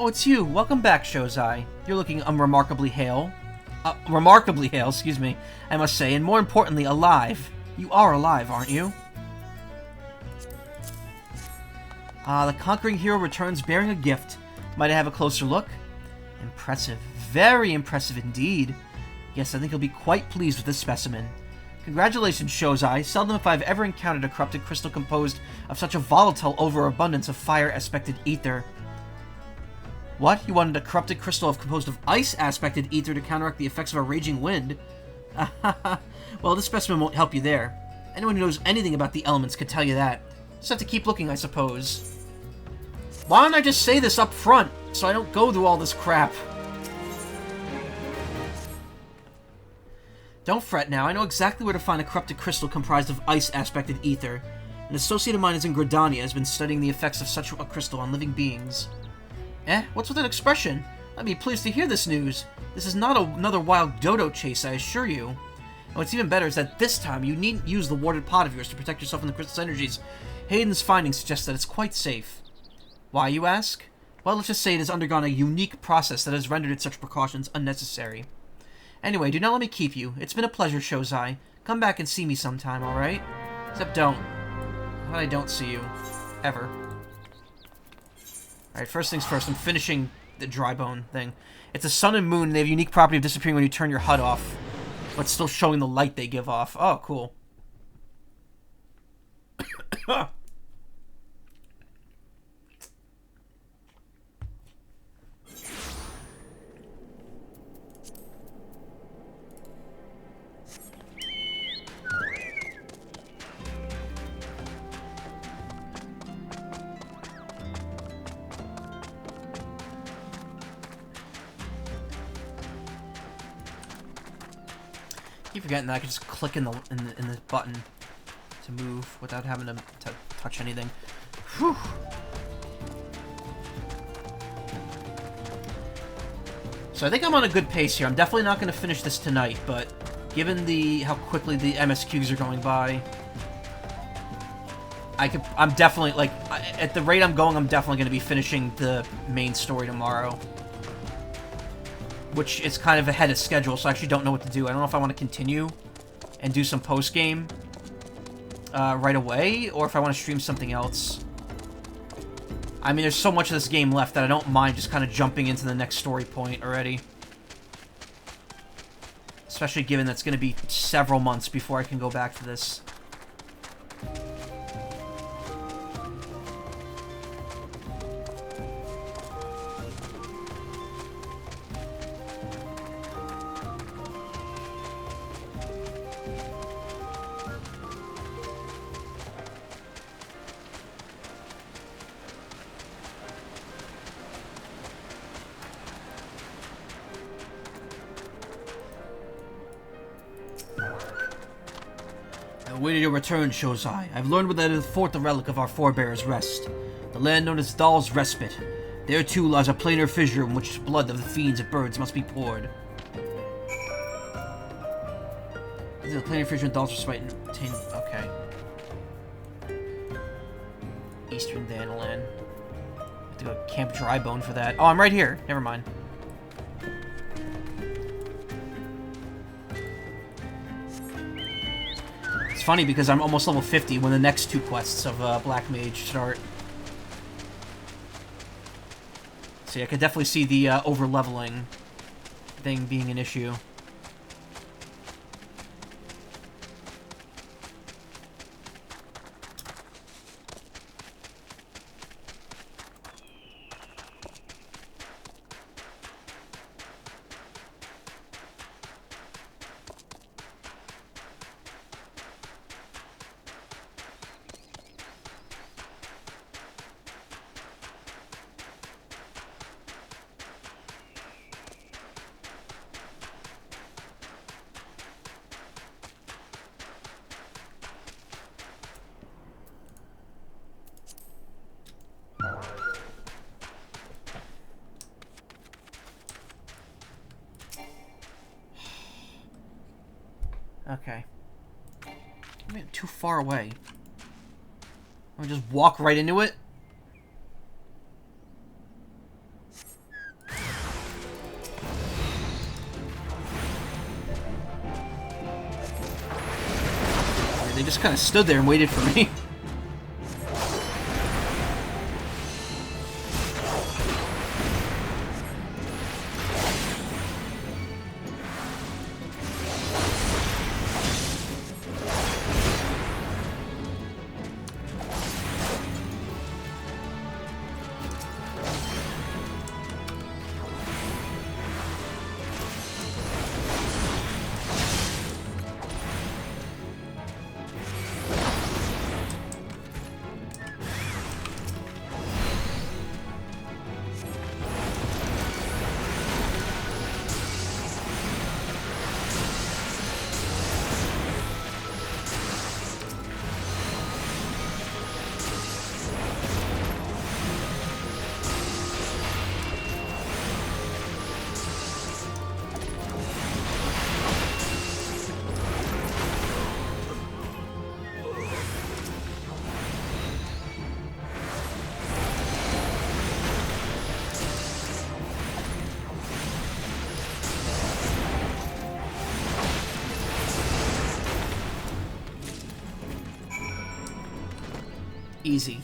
Speaker 1: Oh, it's you. Welcome back, Shozai. You're looking remarkably hale. Remarkably hale, excuse me, I must say, and more importantly, alive. You are alive, aren't you? The conquering hero returns bearing a gift. Might I have a closer look? Impressive. Very impressive indeed. Yes, I think you'll be quite pleased with this specimen. Congratulations, Shozai. Seldom if I've ever encountered a corrupted crystal composed of such a volatile overabundance of fire-aspected ether. What? You wanted a corrupted crystal composed of ice-aspected ether to counteract the effects of a raging wind? Well, this specimen won't help you there. Anyone who knows anything about the elements could tell you that. Just have to keep looking, I suppose. Why don't I just say this up front, so I don't go through all this crap? Don't fret now, I know exactly where to find a corrupted crystal comprised of ice-aspected ether. An associate of mine is in Gridania has been studying the effects of such a crystal on living beings. Eh? What's with that expression? I'd be pleased to hear this news. This is not another wild dodo chase, I assure you. And what's even better is that this time you needn't use the warded pot of yours to protect yourself from the crystal's energies. Hayden's findings suggest that it's quite safe. Why, you ask? Well, let's just say it has undergone a unique process that has rendered its such precautions unnecessary. Anyway, do not let me keep you. It's been a pleasure, Shozai. Come back and see me sometime, alright? Except don't. I don't see you. Ever. Alright, first things first, I'm finishing the dry bone thing. It's a sun and moon, and they have a unique property of disappearing when you turn your HUD off, but still showing the light they give off. Oh, cool. I keep forgetting that I can just click in the button to move without having to touch anything. Whew. So I think I'm on a good pace here. I'm definitely not going to finish this tonight, but given how quickly the MSQs are going by, I'm definitely, like, at the rate I'm going, I'm definitely going to be finishing the main story tomorrow. Which is kind of ahead of schedule, so I actually don't know what to do. I don't know if I want to continue and do some post-game right away, or if I want to stream something else. I mean, there's so much of this game left that I don't mind just kind of jumping into the next story point already. Especially given that's going to be several months before I can go back to this. Awaited your return, Shozai. I've learned where the fourth relic of our forebears rest. The land known as Dahl's Respite. There too lies a planar fissure in which blood of the fiends of birds must be poured. The planar fissure in Dahl's Respite. Okay. Eastern Danalan. Have to go to Camp Drybone for that. Oh, I'm right here. Never mind. It's funny because I'm almost level 50 when the next two quests of Black Mage start. See, I could definitely see the over-leveling thing being an issue. Okay. I'm too far away. I'll just walk right into it. They just kind of stood there and waited for me. Easy.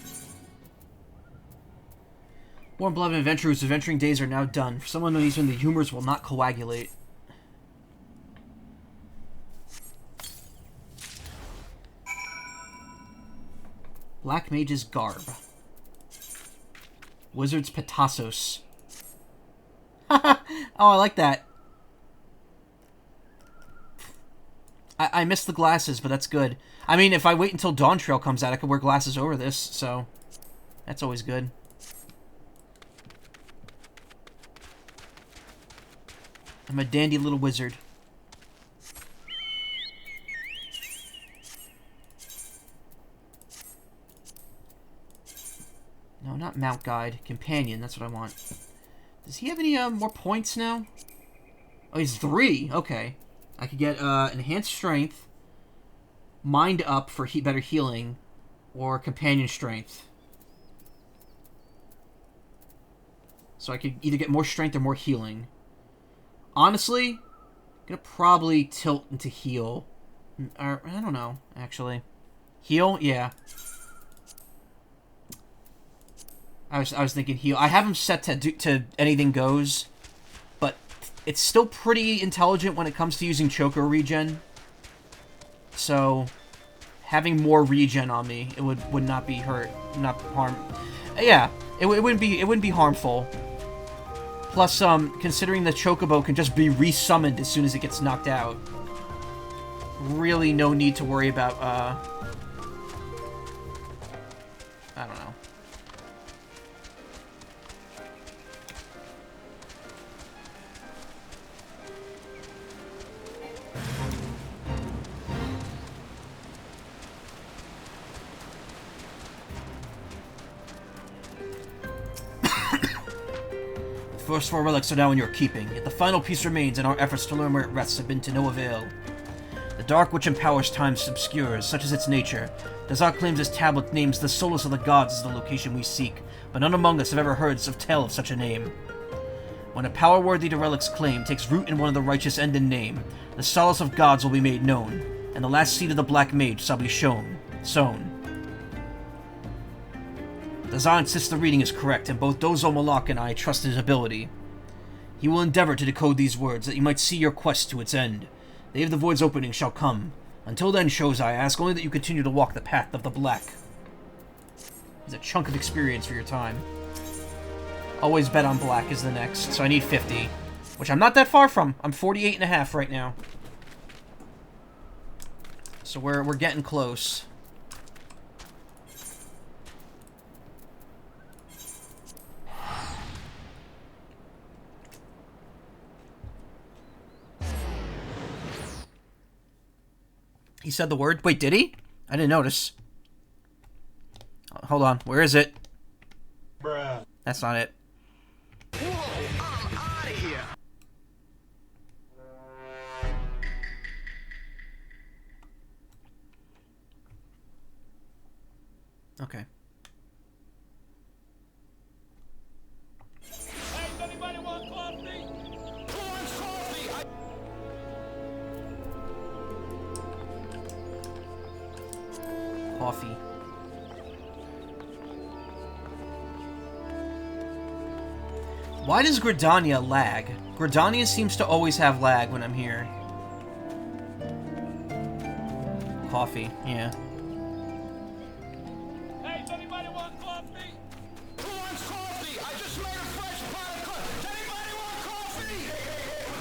Speaker 1: Warm-blooded adventurers' adventuring days are now done. For someone who's when the humors will not coagulate. Black Mage's Garb. Wizard's Petassos. Oh, I like that. I missed the glasses, but that's good. I mean, if I wait until Dawn Trail comes out, I could wear glasses over this, so that's always good. I'm a dandy little wizard. No, not Mount Guide. Companion, that's what I want. Does he have any more points now? Oh, he's 3. Okay. I could get Enhanced Strength, Mind Up for better healing, or Companion Strength. So I could either get more strength or more healing. Honestly, I'm gonna probably tilt into heal. Or, I don't know, actually. Heal? Yeah. I was thinking heal. I have him set to anything goes, but it's still pretty intelligent when it comes to using Choco regen. So having more regen on me, it would not be not harm. Yeah, it wouldn't be harmful. Plus, considering the Chocobo can just be resummoned as soon as it gets knocked out, really no need to worry about I don't know. first 4 relics are now in your keeping, yet the final piece remains, and our efforts to learn where it rests have been to no avail. The dark which empowers time's obscures, such is its nature. Dazak claims this tablet names the solace of the gods as the location we seek, but none among us have ever heard of tell of such a name. When a power worthy to relic's claim takes root in one of the righteous end and name, the solace of gods will be made known, and the last seed of the Black Mage shall be sown. Dazak insists the reading is correct, and both Dozo Malak and I trust his ability. He will endeavor to decode these words, that you might see your quest to its end. The day of the Void's opening shall come. Until then, Shozai, I ask only that you continue to walk the path of the Black. It's a chunk of experience for your time. Always bet on Black is the next, so I need 50. Which I'm not that far from. I'm 48.5 right now. So we're getting close. He said the word. Wait, did he? I didn't notice. Hold on. Where is it?
Speaker 2: Bruh.
Speaker 1: That's not it.
Speaker 3: Whoa, I'm out of here.
Speaker 1: Okay.
Speaker 2: Hey, does anybody want coffee? Who wants coffee?
Speaker 1: Coffee. Why does Gridania lag? Gridania seems to always have lag when I'm here. Coffee, yeah.
Speaker 2: Hey, does anybody want coffee? Who wants coffee? I just made a fresh pot of coffee. Does anybody want coffee?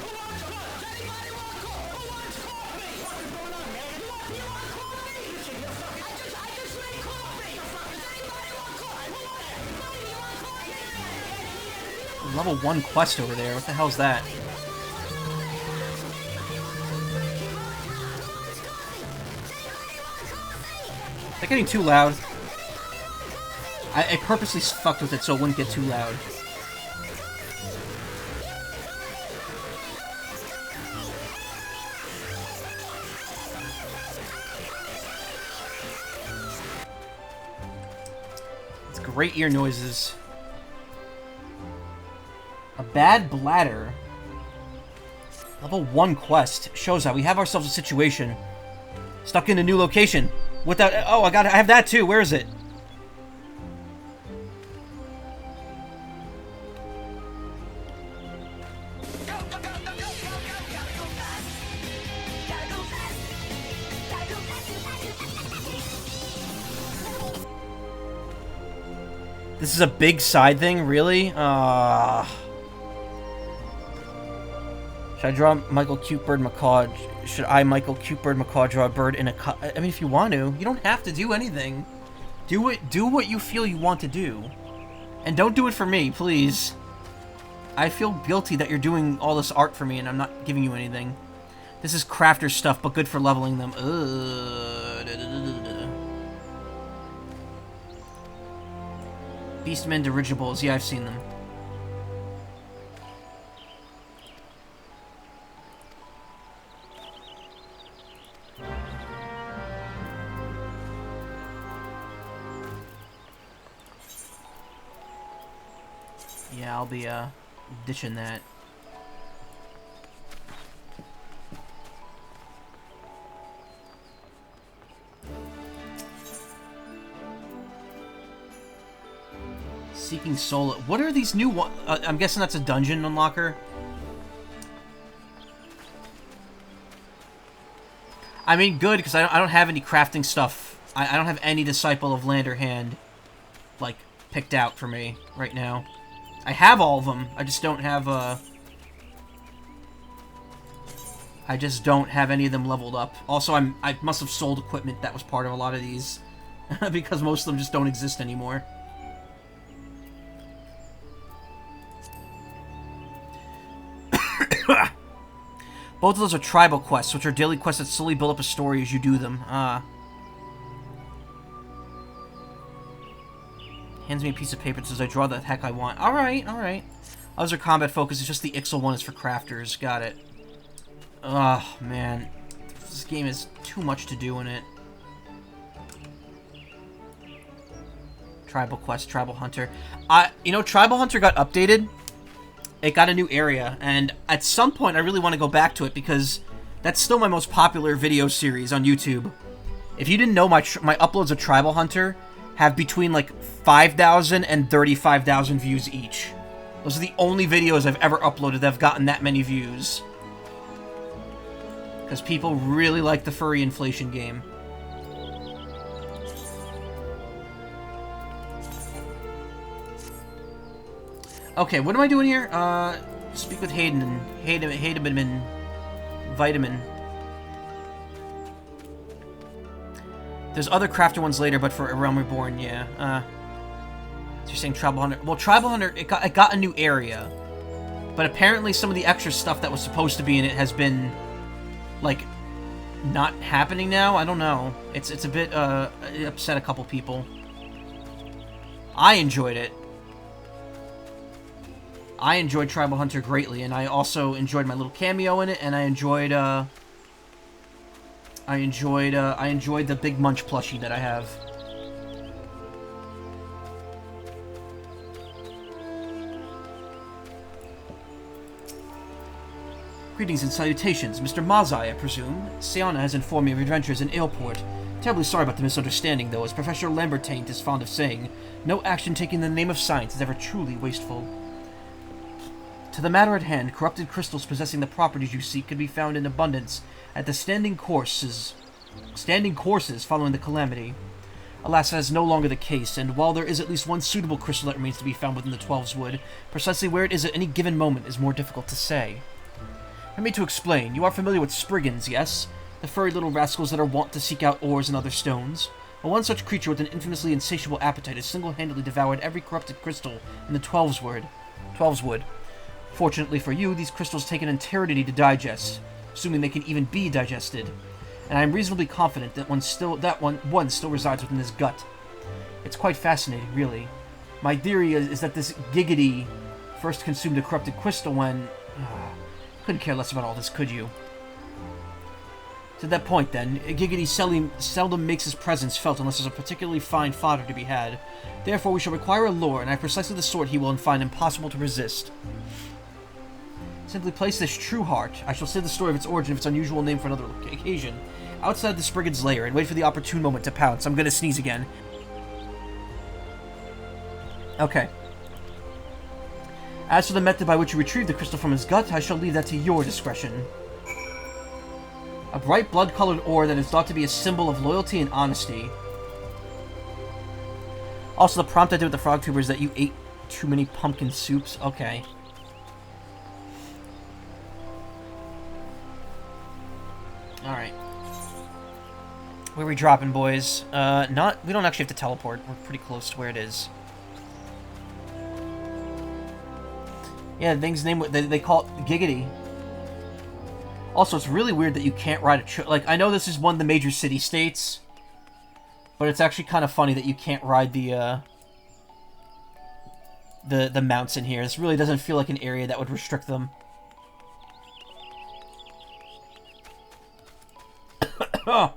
Speaker 2: Who wants coffee? Does anybody want coffee? Who wants coffee? What's going on, man? You want coffee? I just made coffee. Does anybody want coffee? Who wants it? You want coffee?
Speaker 1: Level 1 quest over there. What the hell's that? They're getting too loud. I purposely fucked with it so it wouldn't get too loud. It's great ear noises. A bad bladder. Level 1 quest. Shows that we have ourselves a situation. Stuck in a new location. Without... Oh, I have that too. Where is it? This is a big side thing? Really? Should I draw Michael Cutebird Macaw? Should I, Michael Cutebird Macaw, draw a bird in a I mean, if you want to. You don't have to do anything. Do what you feel you want to do. And don't do it for me, please. I feel guilty that you're doing all this art for me and I'm not giving you anything. This is crafter stuff, but good for leveling them. Beastmen dirigibles. Yeah, I've seen them. Yeah, I'll be, ditching that. Seeking Soul. What are these new ones? I'm guessing that's a dungeon unlocker. I mean, good, because I don't have any crafting stuff. I don't have any Disciple of Landerhand, like, picked out for me right now. I have all of them. I just don't have, I just don't have any of them leveled up. Also, I must have sold equipment that was part of a lot of these. Because most of them just don't exist anymore. Both of those are tribal quests, which are daily quests that slowly build up a story as you do them. Hands me a piece of paper and says I draw the heck I want. Alright, alright. Other combat focus is just the XIV one is for crafters. Got it. Oh, man. This game has too much to do in it. Tribal Quest, Tribal Hunter. You know, Tribal Hunter got updated. It got a new area, and at some point I really want to go back to it because that's still my most popular video series on YouTube. If you didn't know, my uploads of Tribal Hunter have between like 5,000 and 35,000 views each. Those are the only videos I've ever uploaded that have gotten that many views. Because people really like the furry inflation game. Okay, what am I doing here? Speak with Hayden. Vitamin. There's other crafter ones later, but for Realm Reborn, yeah. So you're saying Tribal Hunter? Well, Tribal Hunter, it got a new area. But apparently some of the extra stuff that was supposed to be in it has been, like, not happening now? I don't know. It's a bit, it upset a couple people. I enjoyed it. I enjoyed Tribal Hunter greatly, and I also enjoyed my little cameo in it, and I enjoyed the Big Munch plushie that I have. Greetings and salutations, Mr. Mazai, I presume. Siana has informed me of your adventures in Ailport. Terribly sorry about the misunderstanding, though, as Professor Lambertaint is fond of saying, no action taken in the name of science is ever truly wasteful. To the matter at hand, corrupted crystals possessing the properties you seek could be found in abundance at the standing courses following the calamity. Alas, that is no longer the case, and while there is at least one suitable crystal that remains to be found within the Twelves Wood, precisely where it is at any given moment is more difficult to say. Permit me to explain. You are familiar with Spriggans, yes? The furry little rascals that are wont to seek out ores and other stones. Well, one such creature with an infamously insatiable appetite has single-handedly devoured every corrupted crystal in the Twelves Wood. Fortunately for you, these crystals take an eternity to digest, assuming they can even be digested, and I am reasonably confident that one still resides within his gut. It's quite fascinating, really. My theory is that this Giggity first consumed a corrupted crystal when... couldn't care less about all this, could you? To that point, then, Giggity seldom makes his presence felt unless there's a particularly fine fodder to be had. Therefore, we shall require a lure, and I have precisely the sort he will find impossible to resist. Simply place this true heart. I shall say the story of its origin of its unusual name for another occasion. Outside the Spriggan's lair, and wait for the opportune moment to pounce. I'm gonna sneeze again. Okay. As for the method by which you retrieve the crystal from his gut, I shall leave that to your discretion. A bright blood-colored ore that is thought to be a symbol of loyalty and honesty. Also, the prompt I did with the frog tuber is that you ate too many pumpkin soups. Okay. Alright. Where are we dropping, boys? We don't actually have to teleport. We're pretty close to where it is. Yeah, the thing's name, they call it Giggity. Also, it's really weird that you can't ride a like, I know this is one of the major city-states, but it's actually kind of funny that you can't ride the mounts in here. This really doesn't feel like an area that would restrict them. Oh.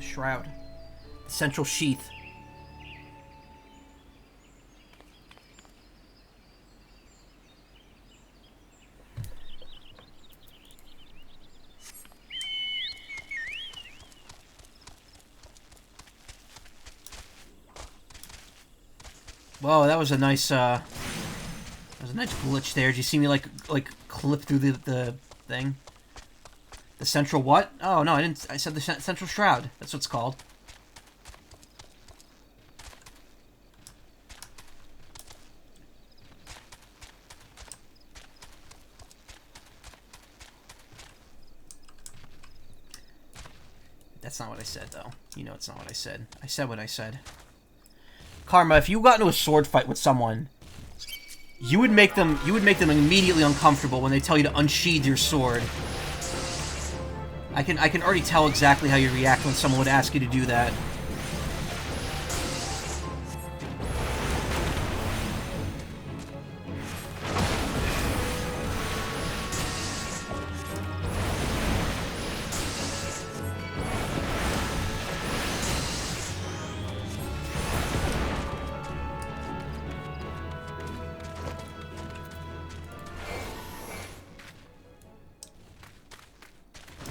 Speaker 1: Shroud. The central sheath. Whoa, that was a nice glitch there. Did you see me like clip through the thing? The central what? Oh, no, I didn't. I said the central shroud. That's what it's called. That's not what I said, though. You know it's not what I said. I said what I said. Karma, if you got into a sword fight with someone, you would make them immediately uncomfortable when they tell you to unsheathe your sword. I can already tell exactly how you react when someone would ask you to do that.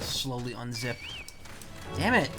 Speaker 1: Slowly unzip. Damn it!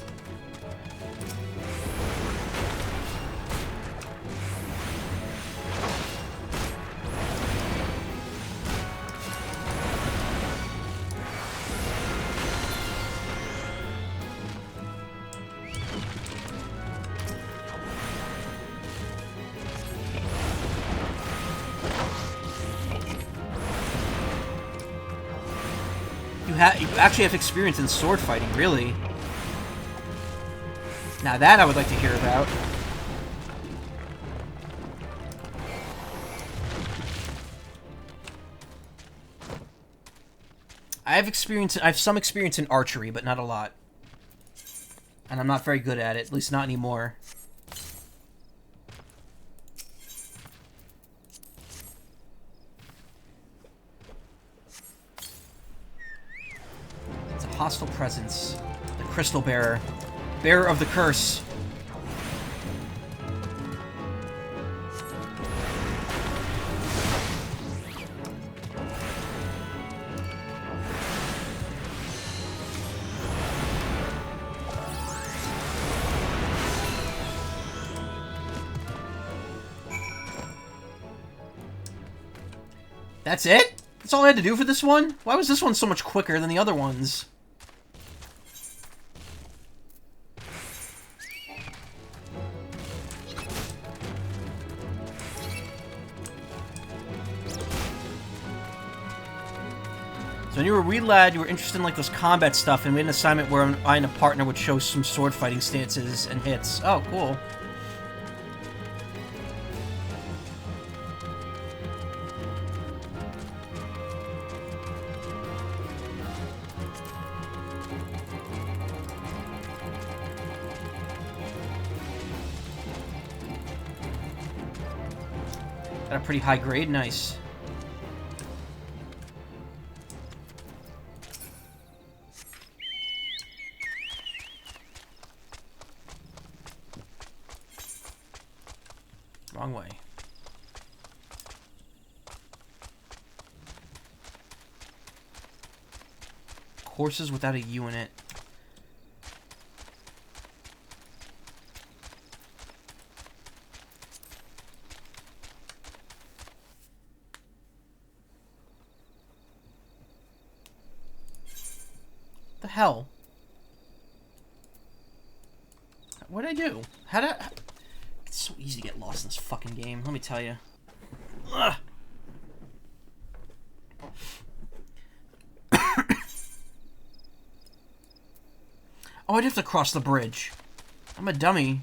Speaker 1: You actually have experience in sword fighting, really. Now that I would like to hear about. I have some experience in archery, but not a lot. And I'm not very good at it, at least not anymore. Hostile presence. The crystal bearer. Bearer of the curse. That's it? That's all I had to do for this one? Why was this one so much quicker than the other ones? When you were a wee lad, you were interested in like this combat stuff, and we had an assignment where I and a partner would show some sword fighting stances and hits. Oh, cool. Got a pretty high grade, nice. Wrong way. Courses without a U in it. The hell? What did I do? How did I... It's so easy to get lost in this fucking game, let me tell you. Ugh. Oh, I'd have to cross the bridge. I'm a dummy.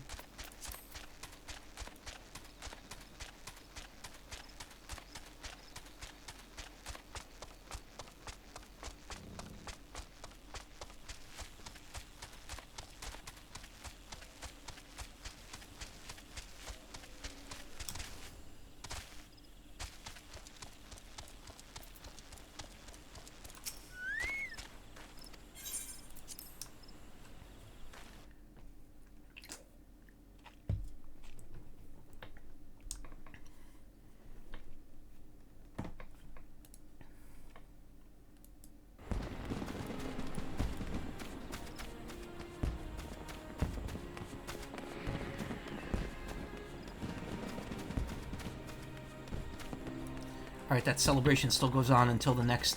Speaker 1: Alright, that celebration still goes on until the next,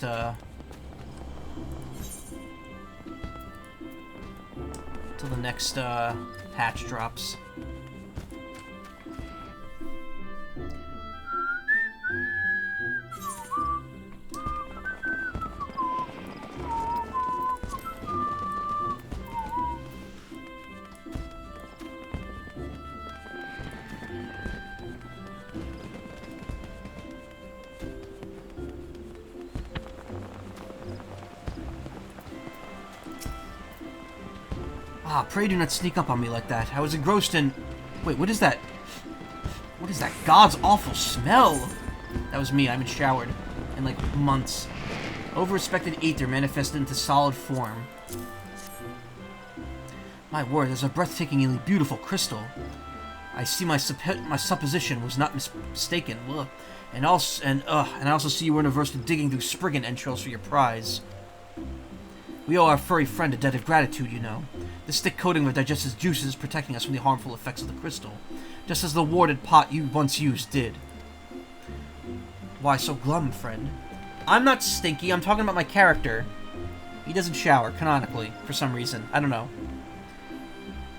Speaker 1: patch drops. Ah, pray do not sneak up on me like that. I was engrossed in... Wait, what is that? What is that god's awful smell? That was me. I haven't showered in, like, months. Over-respected ether manifested into solid form. My word, there's a breathtakingly beautiful crystal. I see my supposition was not mistaken. Ugh. And I also see you were averse to digging through Spriggan entrails for your prize. We owe our furry friend a debt of gratitude, you know. The stick coating of digestive juices is protecting us from the harmful effects of the crystal, just as the warded pot you once used did. Why so glum, friend? I'm not stinky, I'm talking about my character. He doesn't shower, canonically, for some reason. I don't know.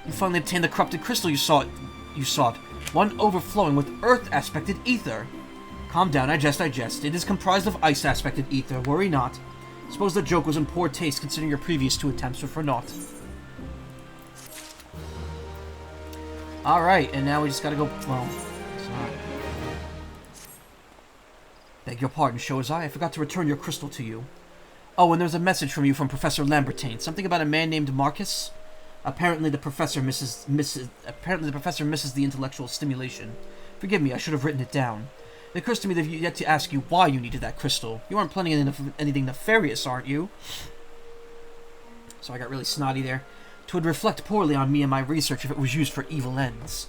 Speaker 1: You finally obtained the corrupted crystal you sought. One overflowing with earth-aspected ether. Calm down, I jest. It is comprised of ice-aspected ether, worry not. Suppose the joke was in poor taste considering your previous 2 attempts were for naught. Alright, and now we just gotta go... Well, it's not... Beg your pardon, Shozai. I forgot to return your crystal to you. Oh, and there's a message from you from Professor Lambertine. Something about a man named Marcus? Apparently the professor misses the intellectual stimulation. Forgive me, I should have written it down. It occurs to me that I've yet to ask you why you needed that crystal. You aren't planning anything nefarious, aren't you? So I got really snotty there. 'Twould reflect poorly on me and my research if it was used for evil ends.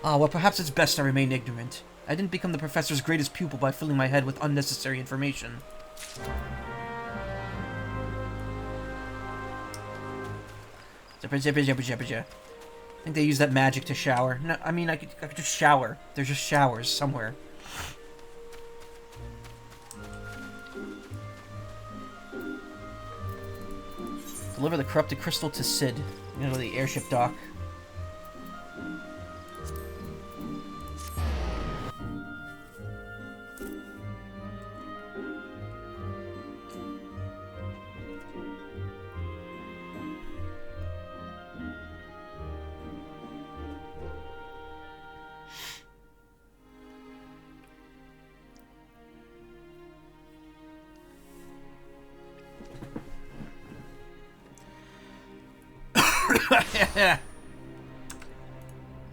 Speaker 1: Ah, well, perhaps it's best I remain ignorant. I didn't become the professor's greatest pupil by filling my head with unnecessary information. I think they use that magic to shower. No, I mean, I could just shower. There's just showers somewhere. Deliver the corrupted crystal to Sid. I'm gonna go to the airship dock.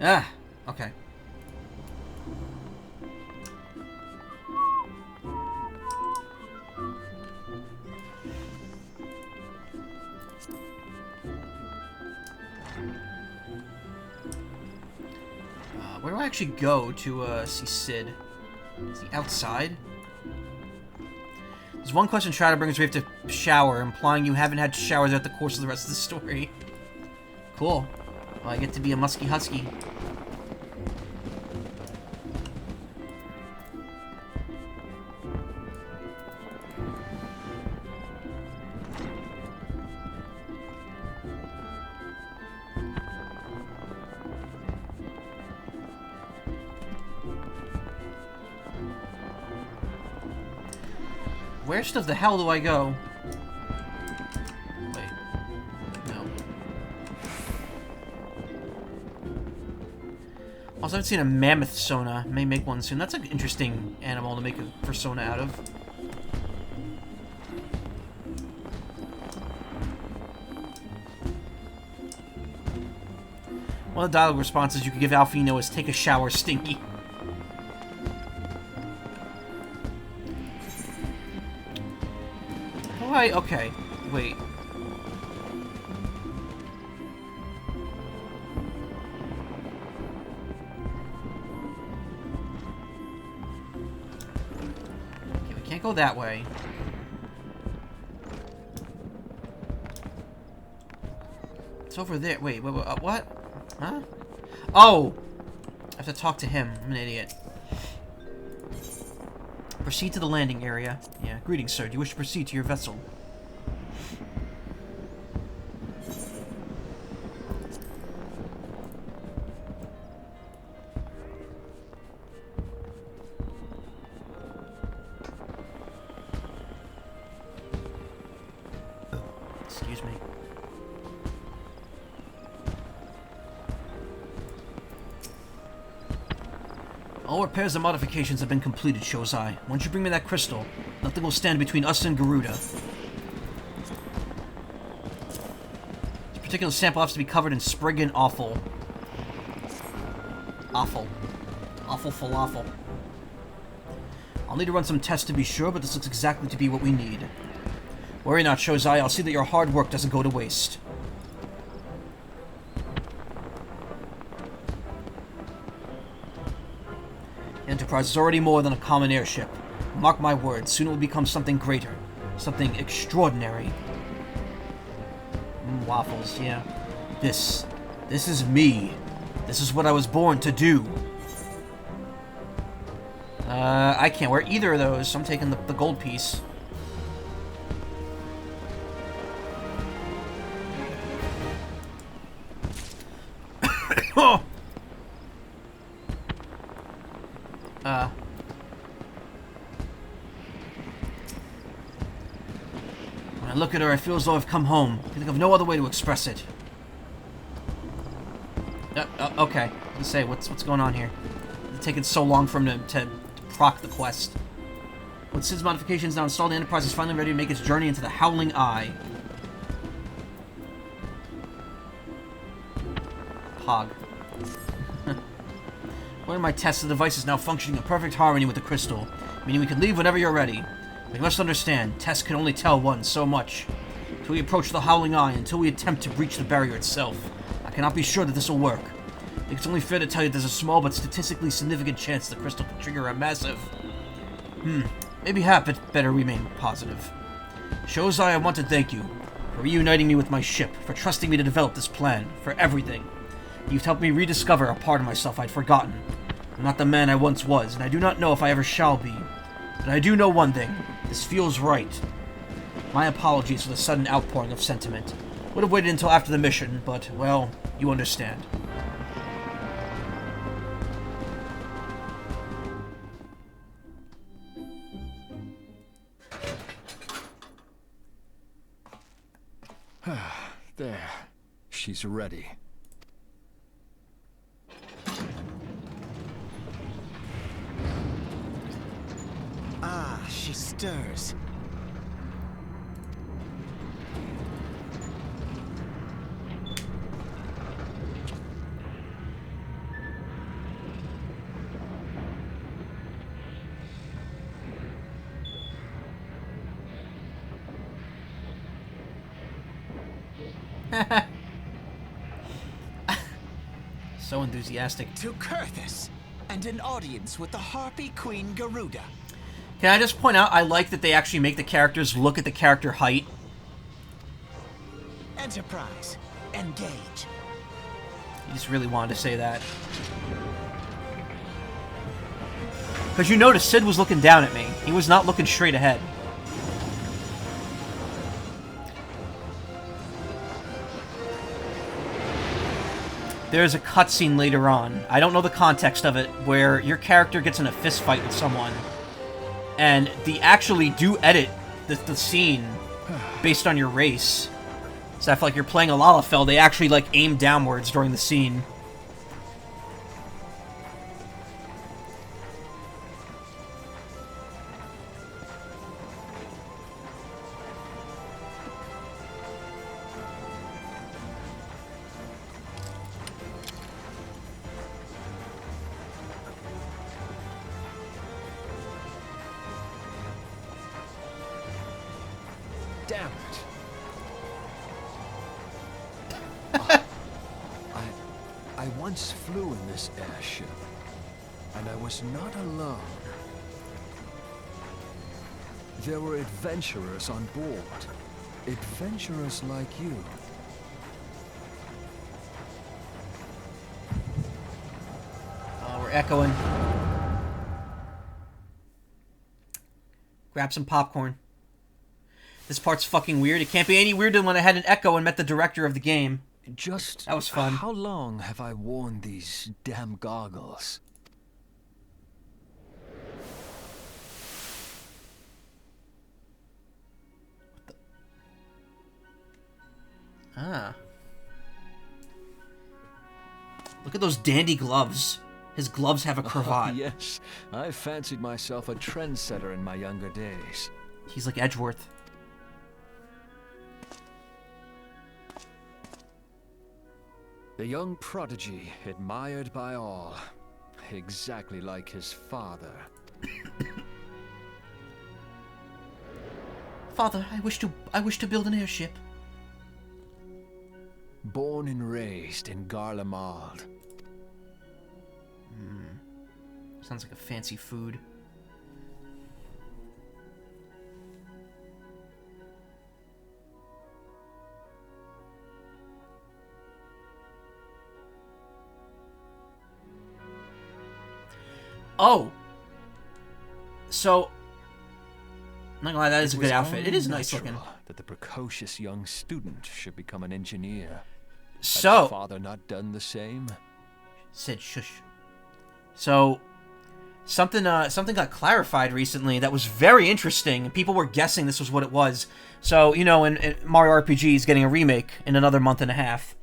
Speaker 1: Ah, okay. Where do I actually go to see Sid? Is he outside? There's one question Shroud brings we have to shower, implying you haven't had showers throughout the course of the rest of the story. Cool. Well, I get to be a musky husky. Where the hell do I go? Wait. No. Also, I haven't seen a mammoth sona. May make one soon. That's an interesting animal to make a persona out of. One of the dialogue responses you could give Alfino is, "Take a shower, Stinky." Why? Okay. Wait. Okay, we can't go that way. It's over there. Wait, what? Huh? Oh! I have to talk to him. I'm an idiot. Proceed to the landing area. Yeah. Greetings, sir. Do you wish to proceed to your vessel? Excuse me. All repairs and modifications have been completed, Shozai. Once you bring me that crystal, nothing will stand between us and Garuda. particular sample has to be covered in Spriggan offal. Awful. Awful falafel. I'll need to run some tests to be sure, but this looks exactly to be what we need. Worry not, Shozai. I'll see that your hard work doesn't go to waste. The Enterprise is already more than a common airship. Mark my words, soon it will become something greater. Something extraordinary. Waffles, yeah. This is me. This is what I was born to do. I can't wear either of those, so I'm taking the gold piece. Oh! When I look at her, I feel as though I've come home. I can think of no other way to express it. Okay. Let's say, what's going on here? It's taking so long for him to proc the quest. With Sid's modifications now installed, the Enterprise is finally ready to make its journey into the Howling Eye. Pog. According to my tests, the device is now functioning in perfect harmony with the crystal, meaning we can leave whenever you're ready. But you must understand, tests can only tell one so much. Until we approach the Howling Eye, until we attempt to breach the barrier itself, I cannot be sure that this will work. I think it's only fair to tell you there's a small but statistically significant chance the crystal could trigger a massive... Maybe half it better remain positive. Shozai, I want to thank you for reuniting me with my ship, for trusting me to develop this plan, for everything. You've helped me rediscover a part of myself I'd forgotten. I'm not the man I once was, and I do not know if I ever shall be. But I do know one thing. This feels right. My apologies for the sudden outpouring of sentiment. Would have waited until after the mission, but, well, you understand.
Speaker 4: There. She's ready.
Speaker 3: Ah, she stirs.
Speaker 1: So enthusiastic.
Speaker 3: To Kurthus, and an audience with the Harpy Queen Garuda.
Speaker 1: Can I just point out, I like that they actually make the characters look at the character height.
Speaker 3: Enterprise, engage.
Speaker 1: You just really wanted to say that. Because you notice Sid was looking down at me. He was not looking straight ahead. There's a cutscene later on, I don't know the context of it, where your character gets in a fist fight with someone. And they actually do edit the scene based on your race. So I feel like you're playing a Lalafell, they actually like aim downwards during the scene.
Speaker 4: Damn it. I once flew in this airship, and I was not alone. There were adventurers on board. Adventurers like you.
Speaker 1: Oh, we're echoing. Grab some popcorn. This part's fucking weird. It can't be any weirder than when I had an echo and met the director of the game.
Speaker 4: Just
Speaker 1: That was fun.
Speaker 4: How long have I worn these damn goggles?
Speaker 1: Ah. Look at those dandy gloves. His gloves have a cravat.
Speaker 4: Oh, yes, I fancied myself a trendsetter in my younger days.
Speaker 1: He's like Edgeworth.
Speaker 4: The young prodigy, admired by all. Exactly like his father.
Speaker 1: Father, I wish to build an airship.
Speaker 4: Born and raised in Garlemald.
Speaker 1: Sounds like a fancy food. Oh! So... I'm not gonna lie, that is a good outfit. It is nice looking.
Speaker 4: That the precocious young student should become an engineer.
Speaker 1: So...
Speaker 4: Had his father not done the same?
Speaker 1: Said shush. So... Something got clarified recently that was very interesting, and people were guessing this was what it was. So, you know, in Mario RPG is getting a remake in another month and a half.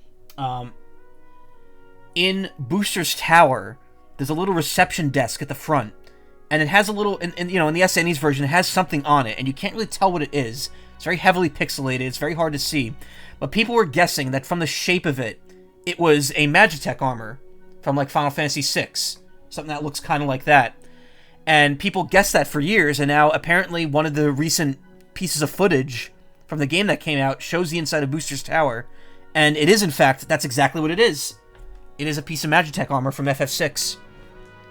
Speaker 1: In Booster's Tower, there's a little reception desk at the front, and it has a little, you know, in the SNES version, it has something on it, and you can't really tell what it is. It's very heavily pixelated, it's very hard to see. But people were guessing that from the shape of it, it was a Magitech armor from, like, Final Fantasy VI. Something that looks kind of like that. And people guessed that for years, and now apparently one of the recent pieces of footage from the game that came out shows the inside of Booster's Tower, and it is, in fact, that's exactly what it is. It is a piece of Magitech armor from FF6.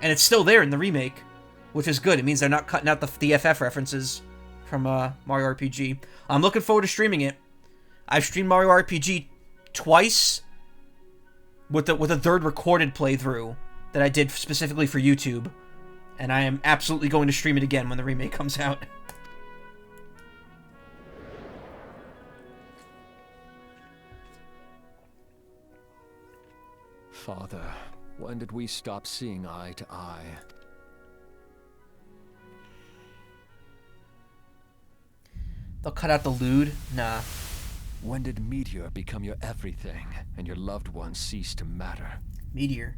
Speaker 1: And it's still there in the remake, which is good. It means they're not cutting out the FF references from Mario RPG. I'm looking forward to streaming it. I've streamed Mario RPG twice with a third recorded playthrough that I did specifically for YouTube, and I am absolutely going to stream it again when the remake comes out.
Speaker 4: Father, when did we stop seeing eye to eye?
Speaker 1: They'll cut out the lewd? Nah.
Speaker 4: When did Meteor become your everything, and your loved ones cease to matter?
Speaker 1: Meteor.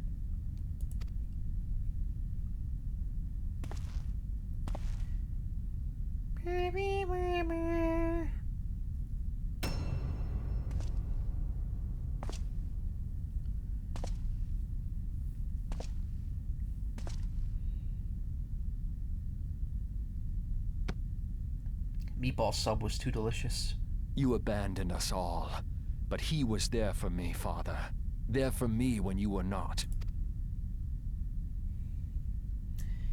Speaker 1: Meatball sub was too delicious.
Speaker 4: You abandoned us all, but he was there for me, Father. There for me when you were not.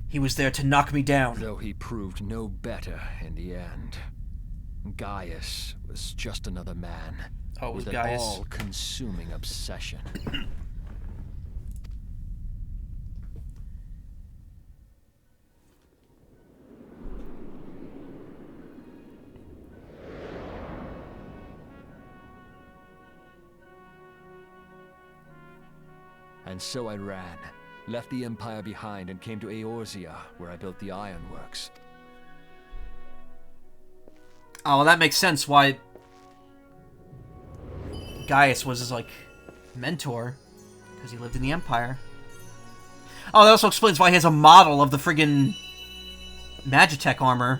Speaker 1: He was there to knock me down.
Speaker 4: Though he proved no better in the end. Gaius was just another man.
Speaker 1: Oh, it was
Speaker 4: with
Speaker 1: Gaius.
Speaker 4: An all-consuming obsession. And so I ran, left the Empire behind and came to Eorzea, where I built the ironworks.
Speaker 1: Oh, well, that makes sense why Gaius was his, like, mentor, because he lived in the Empire. Oh, that also explains why he has a model of the friggin' Magitech armor.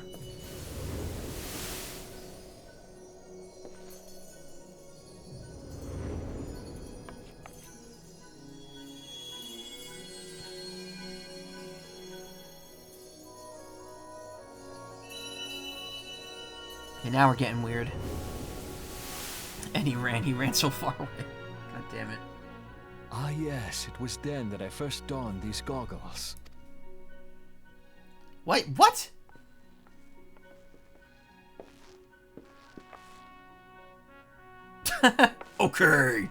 Speaker 1: Okay, now we're getting weird. And he ran so far away. God damn it.
Speaker 4: Ah yes, it was then that I first donned these goggles.
Speaker 1: Wait, what? Okay.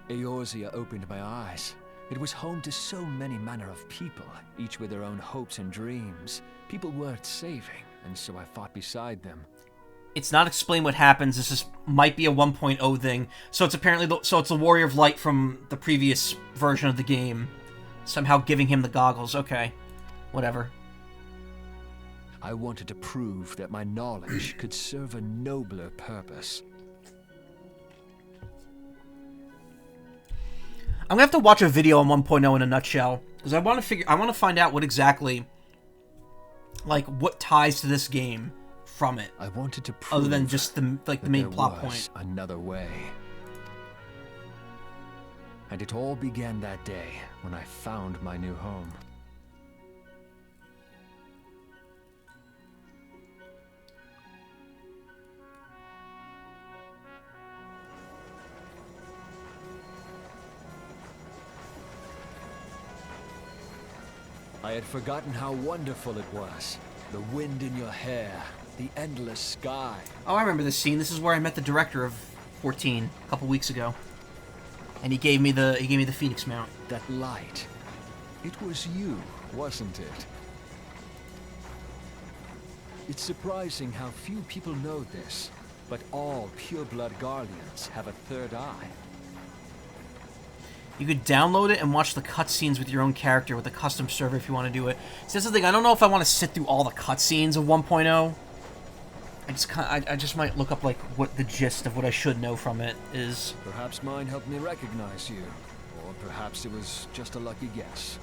Speaker 4: Eorzea opened my eyes. It was home to so many manner of people, each with their own hopes and dreams. People worth saving, and so I fought beside them.
Speaker 1: It's not explained what happens. This might be a 1.0 thing. So it's apparently it's the Warrior of Light from the previous version of the game, somehow giving him the goggles. Okay, whatever.
Speaker 4: I wanted to prove that my knowledge could serve a nobler purpose.
Speaker 1: I'm gonna have to watch a video on 1.0 in a nutshell, because I want to find out what exactly, like, what ties to this game from it.
Speaker 4: I wanted to prove
Speaker 1: other than just the main plot
Speaker 4: was
Speaker 1: point.
Speaker 4: Another way. And it all began that day when I found my new home. I had forgotten how wonderful it was. The wind in your hair, the endless sky.
Speaker 1: Oh, I remember this scene. This is where I met the director of 14 a couple weeks ago. And he gave me the Phoenix mount.
Speaker 4: That light. It was you, wasn't it? It's surprising how few people know this, but all pureblood Guardians have a third eye.
Speaker 1: You could download it and watch the cutscenes with your own character with a custom server if you want to do it. See, that's the thing. I don't know if I want to sit through all the cutscenes of 1.0. I just might look up like what the gist of what I should know from it is.
Speaker 4: Perhaps mine helped me recognize you, or perhaps it was just a lucky guess.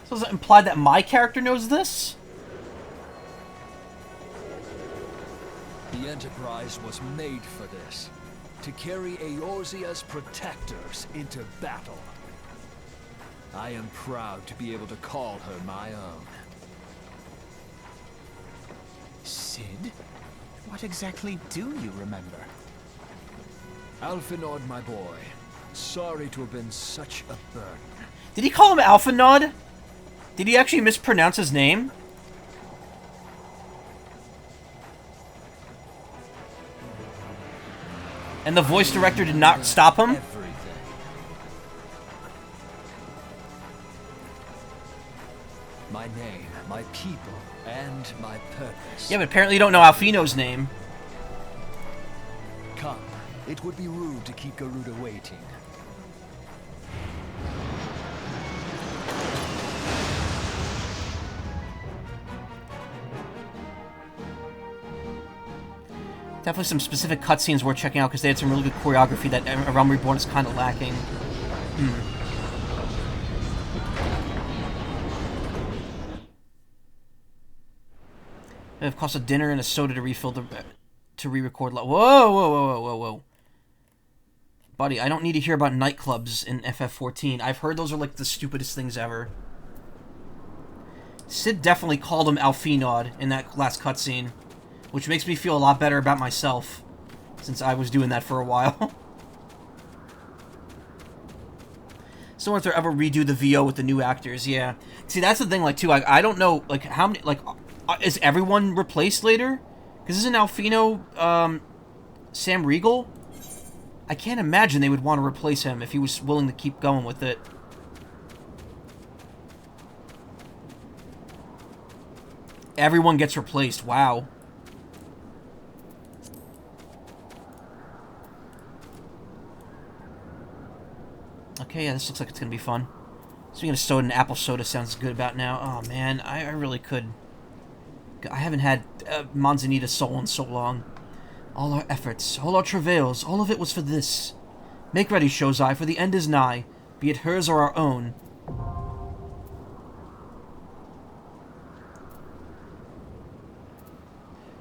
Speaker 1: So does it imply that my character knows this?
Speaker 4: The Enterprise was made for this. To carry Eorzea's protectors into battle. I am proud to be able to call her my own.
Speaker 3: Sid? What exactly do you remember?
Speaker 4: Alphinod, my boy. Sorry to have been such a burden.
Speaker 1: Did he call him Alphanod? Did he actually mispronounce his name? And the voice director did not stop him?
Speaker 4: Everything. My name, my people, and my purpose.
Speaker 1: Yeah, but apparently you don't know Alfino's name.
Speaker 4: Come. It would be rude to keep Garuda waiting.
Speaker 1: Definitely some specific cutscenes worth checking out because they had some really good choreography that Realm Reborn is kind of lacking. It would cost a dinner and a soda to refill to re-record. Whoa, whoa, whoa, whoa, whoa, whoa. Buddy, I don't need to hear about nightclubs in FF14. I've heard those are like the stupidest things ever. Sid definitely called him Alphinod in that last cutscene, which makes me feel a lot better about myself, since I was doing that for a while. So if they ever redo the VO with the new actors, yeah. See, that's the thing, like, too, I don't know, like, how many, like, is everyone replaced later? Because isn't Alfino, Sam Riegel? I can't imagine they would want to replace him if he was willing to keep going with it. Everyone gets replaced, wow. Okay, yeah, this looks like it's gonna be fun. Speaking of soda, and apple soda sounds good about now. Oh man, I really could. I haven't had Manzanita Soul in so long. All our efforts, all our travails, all of it was for this. Make ready, Shozai, for the end is nigh, be it hers or our own.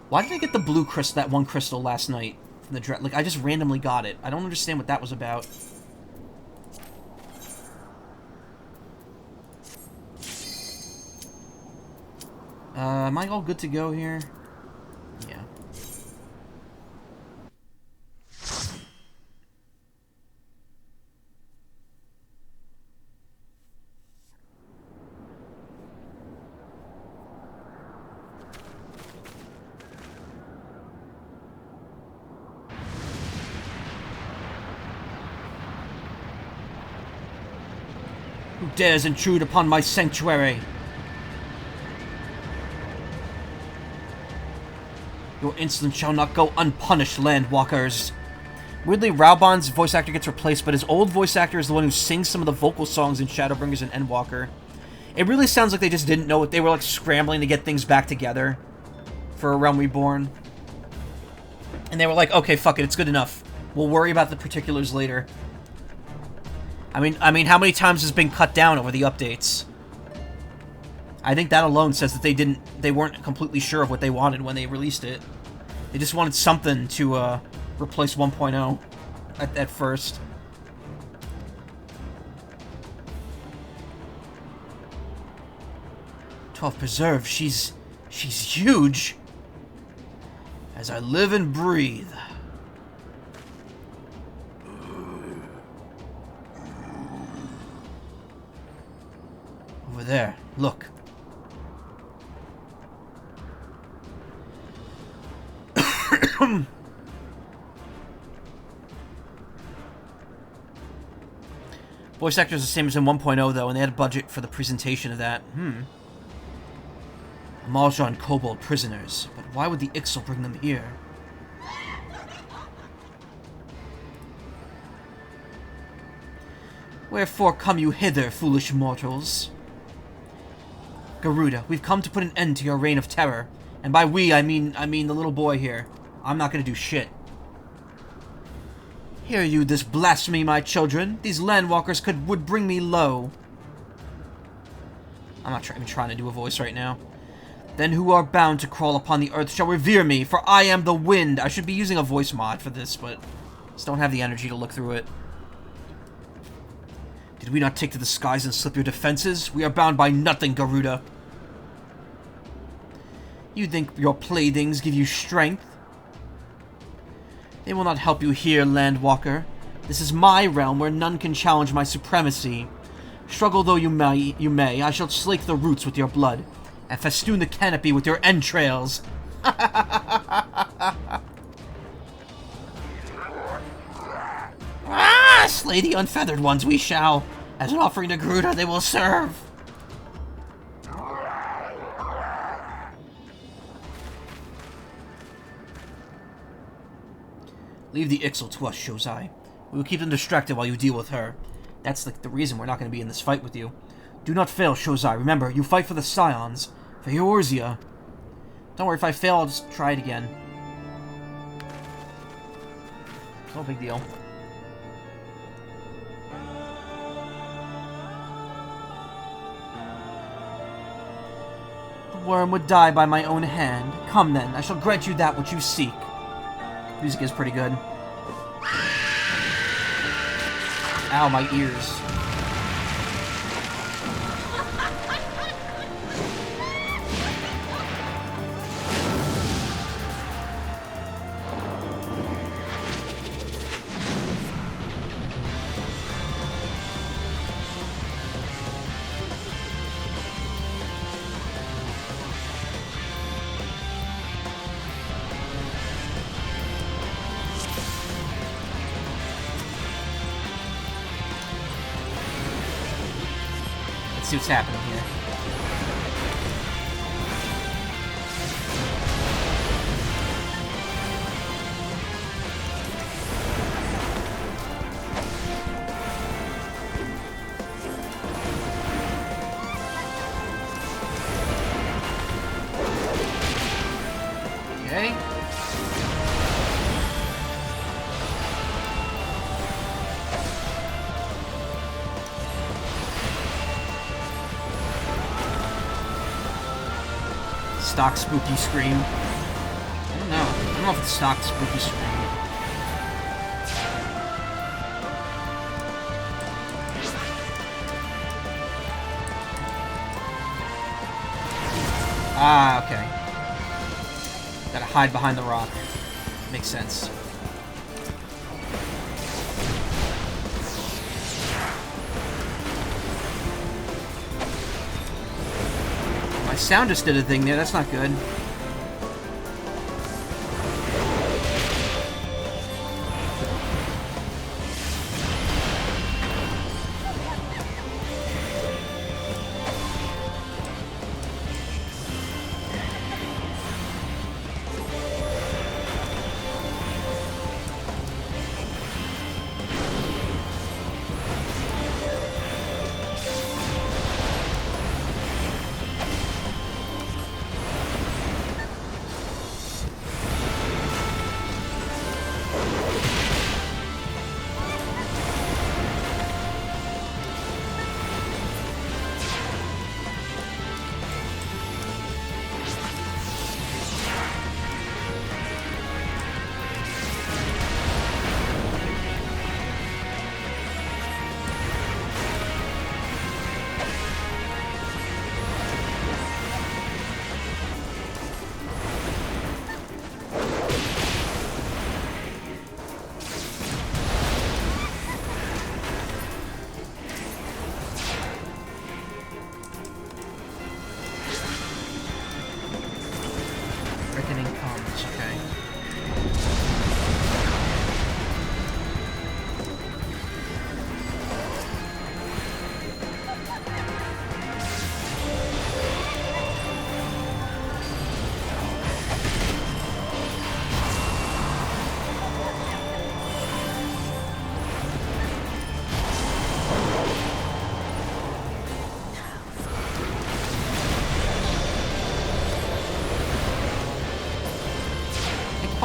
Speaker 1: Why did I get the blue crystal, that one crystal last night from the like I just randomly got it. I don't understand what that was about. Am I all good to go here? Yeah. Who dares intrude upon my sanctuary? Your insolence shall not go unpunished, landwalkers. Weirdly, Raubon's voice actor gets replaced, but his old voice actor is the one who sings some of the vocal songs in Shadowbringers and Endwalker. It really sounds like they just didn't know what they were, like, scrambling to get things back together for A Realm Reborn. And they were like, okay, fuck it, it's good enough. We'll worry about the particulars later. I mean, how many times has been cut down over the updates? I think that alone says that they weren't completely sure of what they wanted when they released it. They just wanted something to replace 1.0 at first. "12 Preserve, she's huge. As I live and breathe." Over there, look. Voice actor is the same as in 1.0 though, and they had a budget for the presentation of that. Malja and Kobold prisoners, but why would the Ixal bring them here? "Wherefore come you hither, foolish mortals?" "Garuda, we've come to put an end to your reign of terror. And by we, I mean the little boy here. I'm not gonna do shit." "Hear you this blasphemy, my children? These landwalkers would bring me low." I'm not even trying to do a voice right now. "Then who are bound to crawl upon the earth shall revere me, for I am the wind." I should be using a voice mod for this, but just don't have the energy to look through it. "Did we not take to the skies and slip your defenses? We are bound by nothing, Garuda." "You think your playthings give you strength? They will not help you here, Landwalker. This is my realm where none can challenge my supremacy. Struggle though you may, I shall slake the roots with your blood, and festoon the canopy with your entrails." "Ah, slay the unfeathered ones we shall. As an offering to Garuda they will serve." "Leave the Ixal to us, Shozai. We will keep them distracted while you deal with her. That's the reason we're not going to be in this fight with you. Do not fail, Shozai. Remember, you fight for the Scions, for Eorzea. Don't worry, if I fail, I'll just try it again. No big deal." "The worm would die by my own hand. Come then, I shall grant you that which you seek." Music is pretty good. Ow, my ears. See what's happening here. Okay. Stock spooky scream. I don't know if it's stock spooky scream. Ah, okay. Gotta hide behind the rock. Makes sense. My sound just did a thing there, that's not good.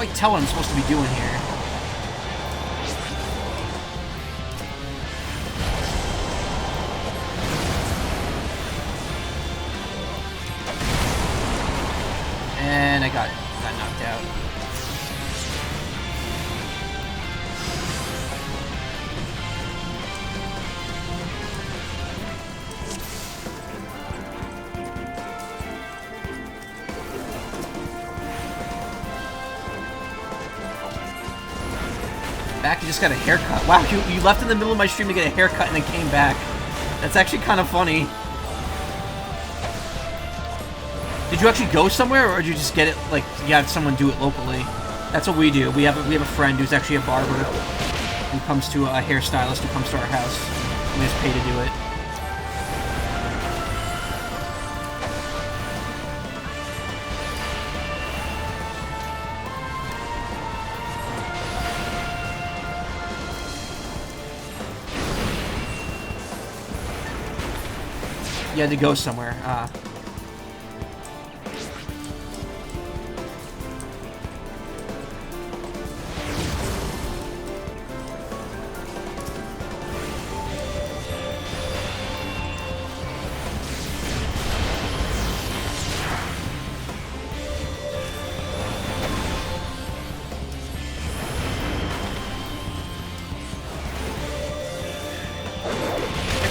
Speaker 1: quite tell what I'm supposed to be doing here. And I got knocked out. Back, you just got a haircut. Wow, you left in the middle of my stream to get a haircut and then came back. That's actually kind of funny. Did you actually go somewhere, or did you just get it, like, you had someone do it locally? That's what we do. We have a friend who's actually a barber who comes to a hairstylist who comes to our house. We just pay to do it. You had to go somewhere.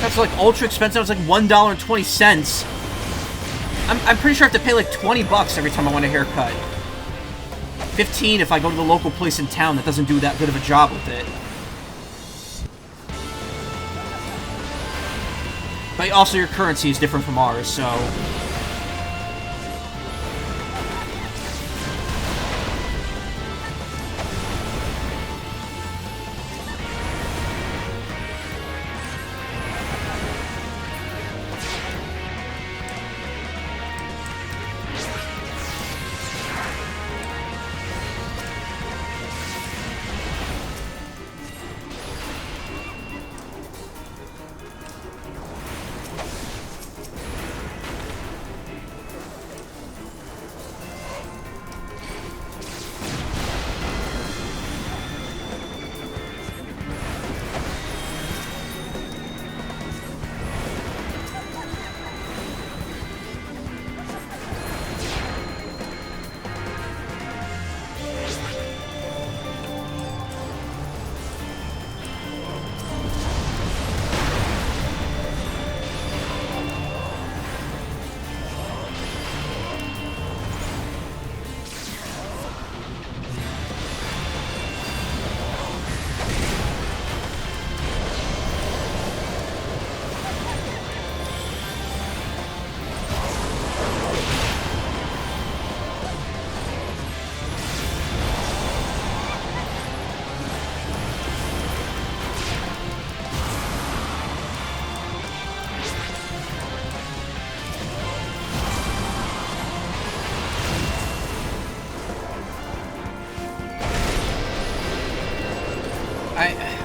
Speaker 1: That's like ultra expensive. It's like $1.20. I'm pretty sure I have to pay like $20 every time I want a haircut. 15 if I go to the local place in town that doesn't do that good of a job with it. But also your currency is different from ours, so...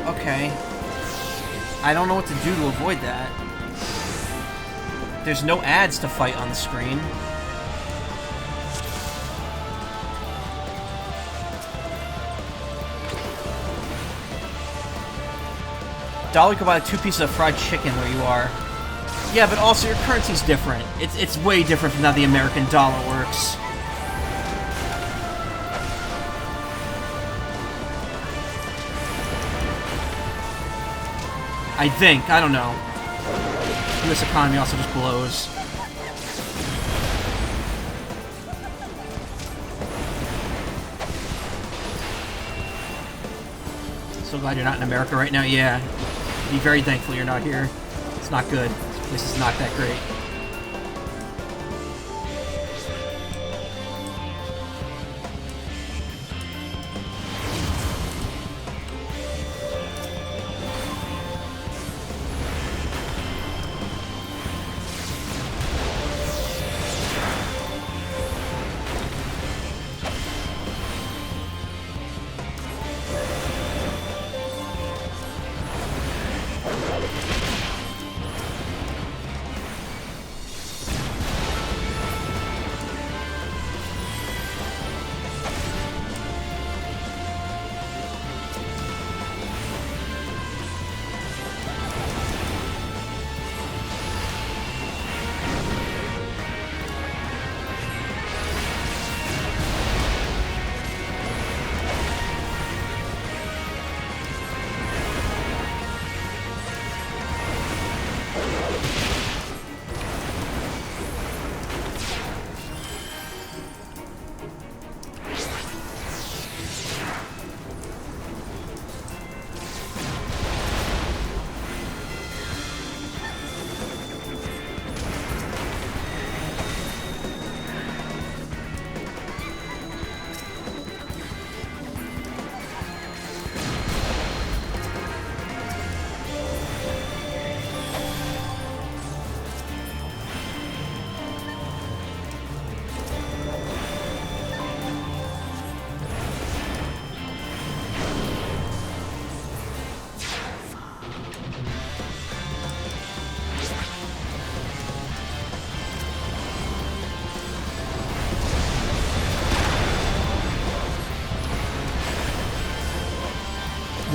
Speaker 1: Okay. I don't know what to do to avoid that. There's no ads to fight on the screen. $1 could buy 2 pieces of fried chicken where you are. Yeah, but also your currency's different. It's way different from how the American dollar works. I think. I don't know. U.S. economy also just blows. So glad you're not in America right now. Yeah. Be very thankful you're not here. It's not good. This is not that great.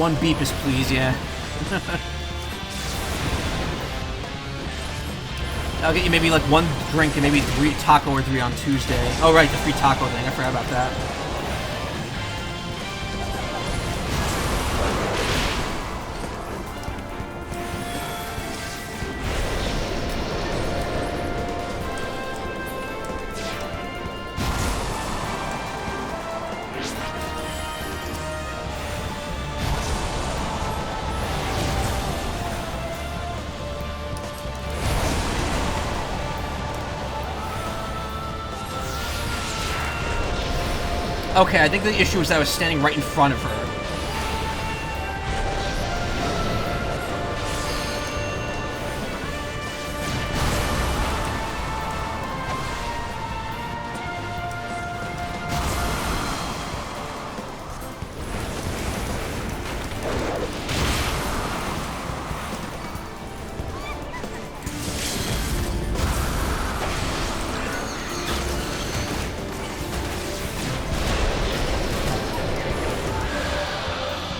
Speaker 1: 1 beepus, please, yeah. I'll get you maybe like 1 drink and maybe 3 taco or 3 on Tuesday. Oh right, the free taco thing, I forgot about that. Okay, I think the issue was that I was standing right in front of her.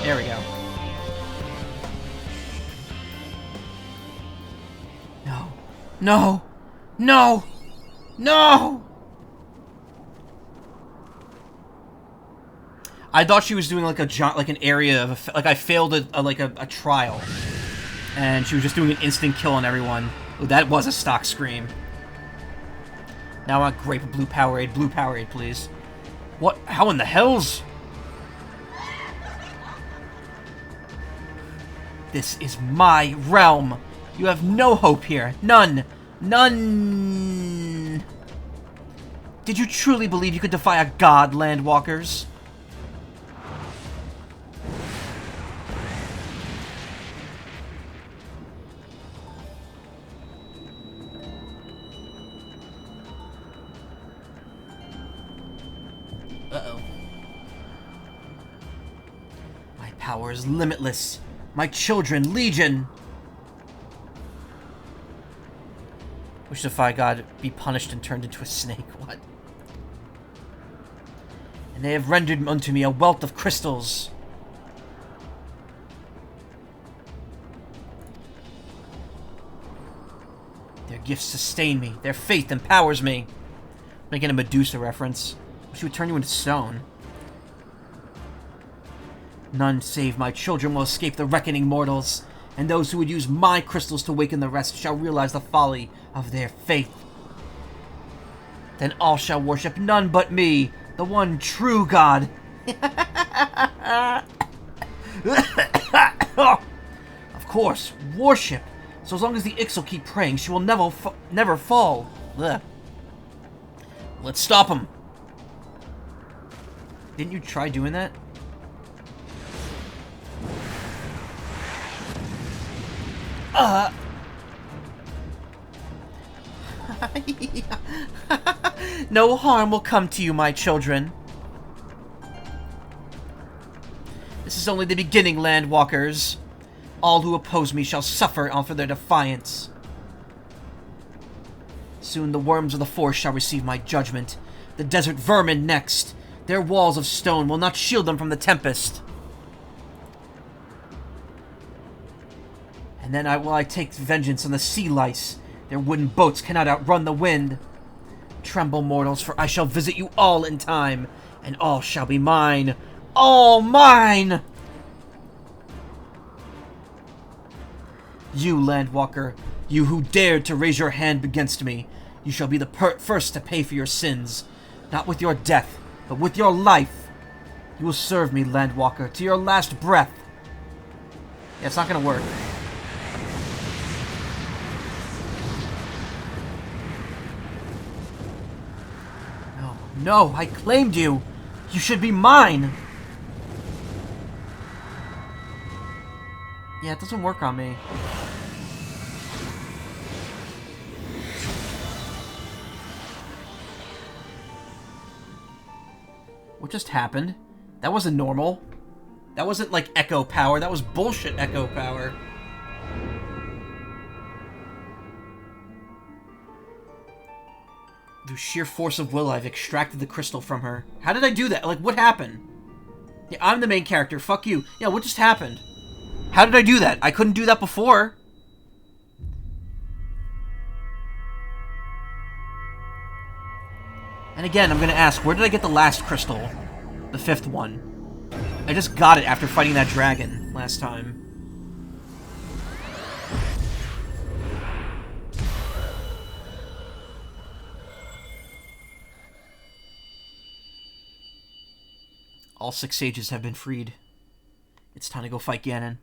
Speaker 1: There we go. No. No! No! No! I thought she was doing like an area of like I failed a trial, and she was just doing an instant kill on everyone. Oh, that was a stock scream. Now I want grape blue Powerade, please. What? How in the hells? This is my realm. You have no hope here. None. None. Did you truly believe you could defy a god, Landwalkers? Uh-oh. My power is limitless. My children, legion! Wish defy God be punished and turned into a snake. What? And they have rendered unto me a wealth of crystals. Their gifts sustain me. Their faith empowers me. Making a Medusa reference. She would turn you into stone. None save my children will escape the reckoning mortals, and those who would use my crystals to waken the rest shall realize the folly of their faith. Then all shall worship none but me, the one true God. Of course, worship. So as long as the Ixal keep praying, she will never fall. Ugh. Let's stop him. Didn't you try doing that? No harm will come to you, my children. This is only the beginning, Landwalkers. All who oppose me shall suffer for their defiance. Soon the worms of the forest shall receive my judgment. The desert vermin next. Their walls of stone will not shield them from the tempest. And then I take vengeance on the sea lice. Their wooden boats cannot outrun the wind. Tremble, mortals, for I shall visit you all in time, and all shall be mine. All mine! You, Landwalker, you who dared to raise your hand against me, you shall be the first to pay for your sins. Not with your death, but with your life. You will serve me, Landwalker, to your last breath. Yeah, it's not gonna work. No, I claimed you. You should be mine. Yeah, it doesn't work on me. What just happened? That wasn't normal. That wasn't like echo power. That was bullshit echo power. Through sheer force of will, I've extracted the crystal from her. How did I do that? Like, what happened? Yeah, I'm the main character. Fuck you. Yeah, what just happened? How did I do that? I couldn't do that before. And again, I'm gonna ask, where did I get the last crystal? The 5th one. I just got it after fighting that dragon last time. All 6 sages have been freed. It's time to go fight Ganon.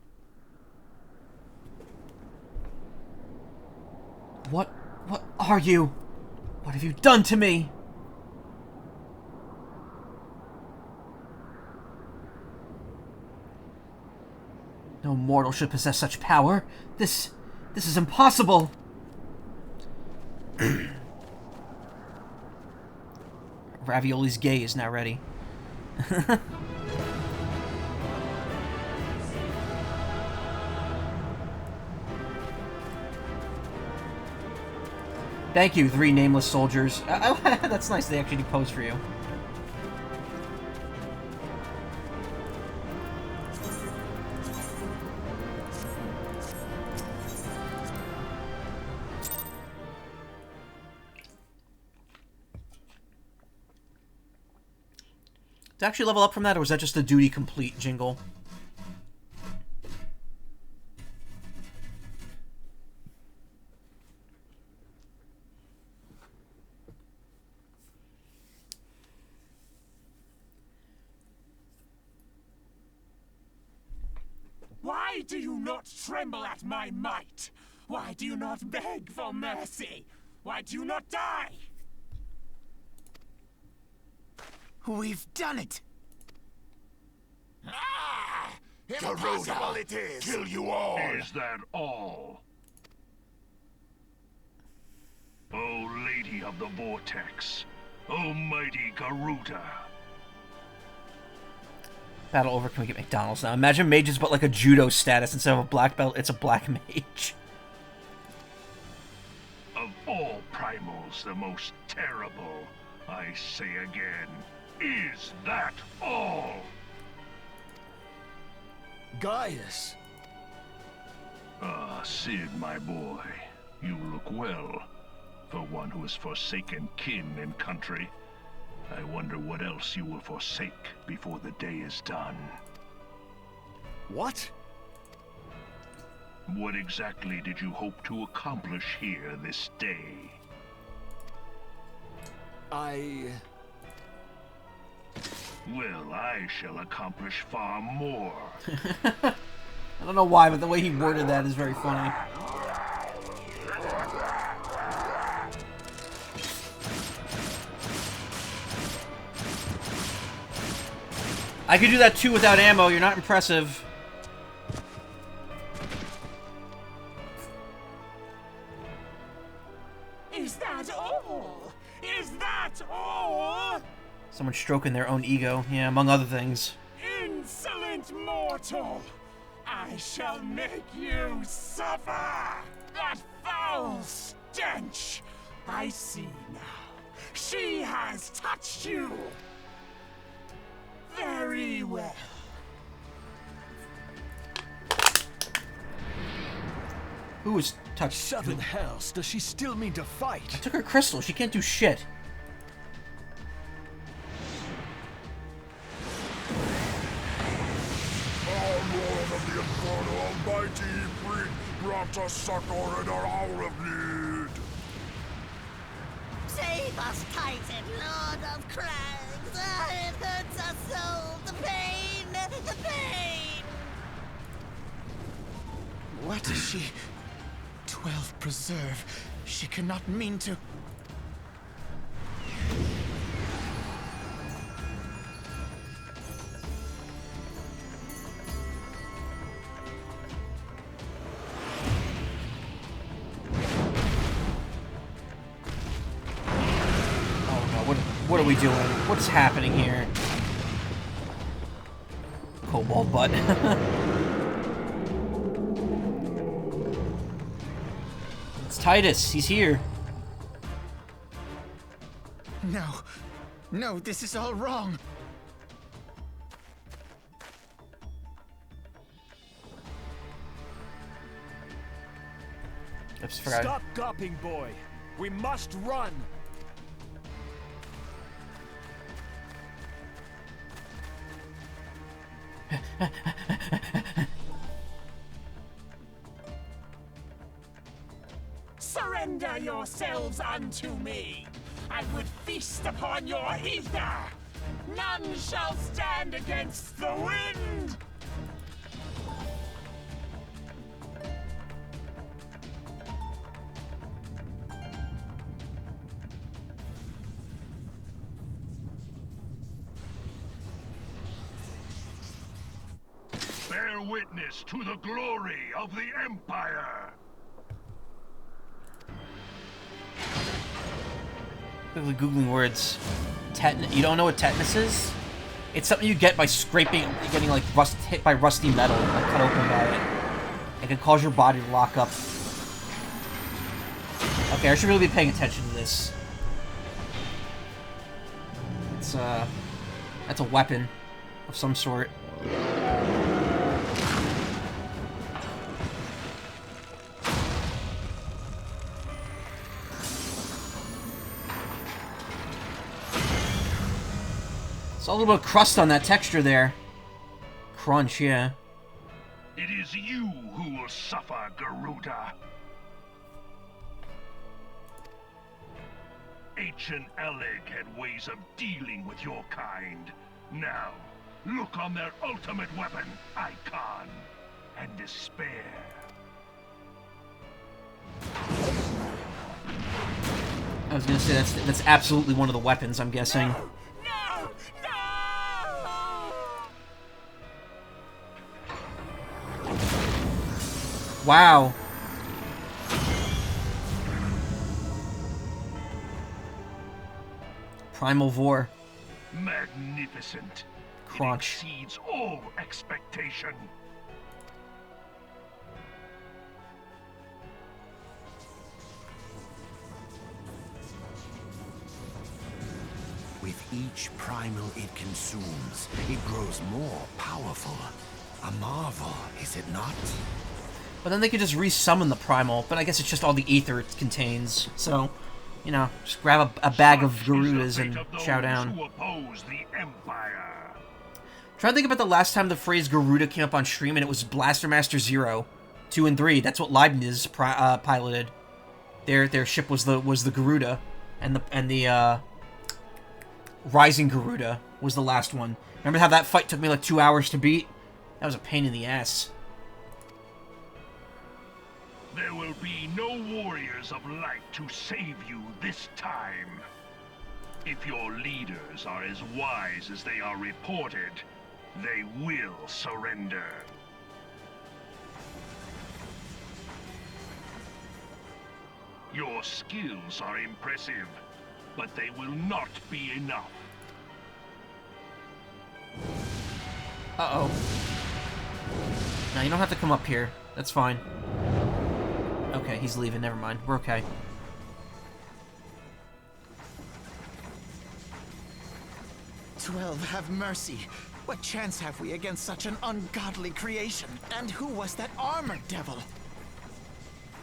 Speaker 1: What are you? What have you done to me? No mortal should possess such power. This is impossible. Ravioli's gay is now ready. Thank you, 3 nameless soldiers. That's nice, they actually pose for you. Did I actually level up from that, or was that just a duty complete jingle?
Speaker 2: Why do you not tremble at my might? Why do you not beg for mercy? Why do you not die?
Speaker 3: We've done it!
Speaker 2: Ah! Impossible it is!
Speaker 5: Kill you all! Is that all? O Lady of the Vortex, O mighty Garuda.
Speaker 1: Battle over, can we get McDonald's now? Imagine mages but like a judo status. Instead of a black belt, it's a black mage.
Speaker 5: Of all primals, the most terrible, I say again, is that all?
Speaker 4: Gaius!
Speaker 5: Ah, Sid, my boy, you look well. For one who has forsaken kin and country. I wonder what else you will forsake before the day is done.
Speaker 4: What?
Speaker 5: What exactly did you hope to accomplish here this day? Well, I shall accomplish far more.
Speaker 1: I don't know why, but the way he worded that is very funny. I could do that too without ammo. You're not impressive.
Speaker 2: Is that all? Is that all?
Speaker 1: Someone stroking their own ego. Yeah, among other things.
Speaker 2: Insolent mortal! I shall make you suffer! That foul stench! I see now. She has touched you! Very well.
Speaker 1: Who was touched?
Speaker 4: Seven hells, does she still mean to
Speaker 1: I
Speaker 4: fight?
Speaker 1: took her crystal. She can't do shit.
Speaker 5: Our Lord of the Inferno, Almighty, brought us succor in our hour of need.
Speaker 6: Save us, Titan, Lord of Crags! Ah, it hurts our soul! The pain! The pain!
Speaker 3: What is she? 12 preserve. She cannot mean to...
Speaker 1: What are we doing? What is happening here? Cobalt butt. It's Titus. He's here.
Speaker 3: No. No, this is all wrong.
Speaker 1: Oops, forgot.
Speaker 4: Stop gawping, boy. We must run.
Speaker 2: Surrender yourselves unto me. I would feast upon your ether. None shall stand against the wind.
Speaker 5: Bear witness to the glory of the Empire!
Speaker 1: Quickly googling words. You don't know what tetanus is? It's something you get by scraping, getting like hit by rusty metal, like cut open by it. It can cause your body to lock up. Okay, I should really be paying attention to this. It's that's a weapon of some sort. Saw a little bit of crust on that texture there. Crunch, yeah.
Speaker 5: It is you who will suffer, Garuda. Ancient Eleg had ways of dealing with your kind. Now, look on their ultimate weapon, Icon, and despair.
Speaker 1: I was gonna say that's absolutely one of the weapons, I'm guessing.
Speaker 2: No! No!
Speaker 1: Wow. Primal Vor.
Speaker 5: Magnificent.
Speaker 1: Crunch.
Speaker 5: It exceeds all expectation.
Speaker 3: With each primal it consumes, it grows more powerful. A marvel, is it not?
Speaker 1: But then they could just resummon the primal, but I guess it's just all the ether it contains. So, you know, just grab a bag of Garudas and chow down.
Speaker 5: Who oppose the Empire.
Speaker 1: Try to think about the last time the phrase Garuda came up on stream, and it was Blaster Master 0, 2, and 3. That's what Leibniz piloted. Their ship was the Garuda, and the Rising Garuda was the last one. Remember how that fight took me like 2 hours to beat? That was a pain in the ass.
Speaker 5: There will be no warriors of light to save you this time. If your leaders are as wise as they are reported, they will surrender. Your skills are impressive, but they will not be enough.
Speaker 1: Uh-oh. No, you don't have to come up here. That's fine. Okay, he's leaving. Never mind. We're okay.
Speaker 3: XIV, have mercy. What chance have we against such an ungodly creation? And who was that armored devil?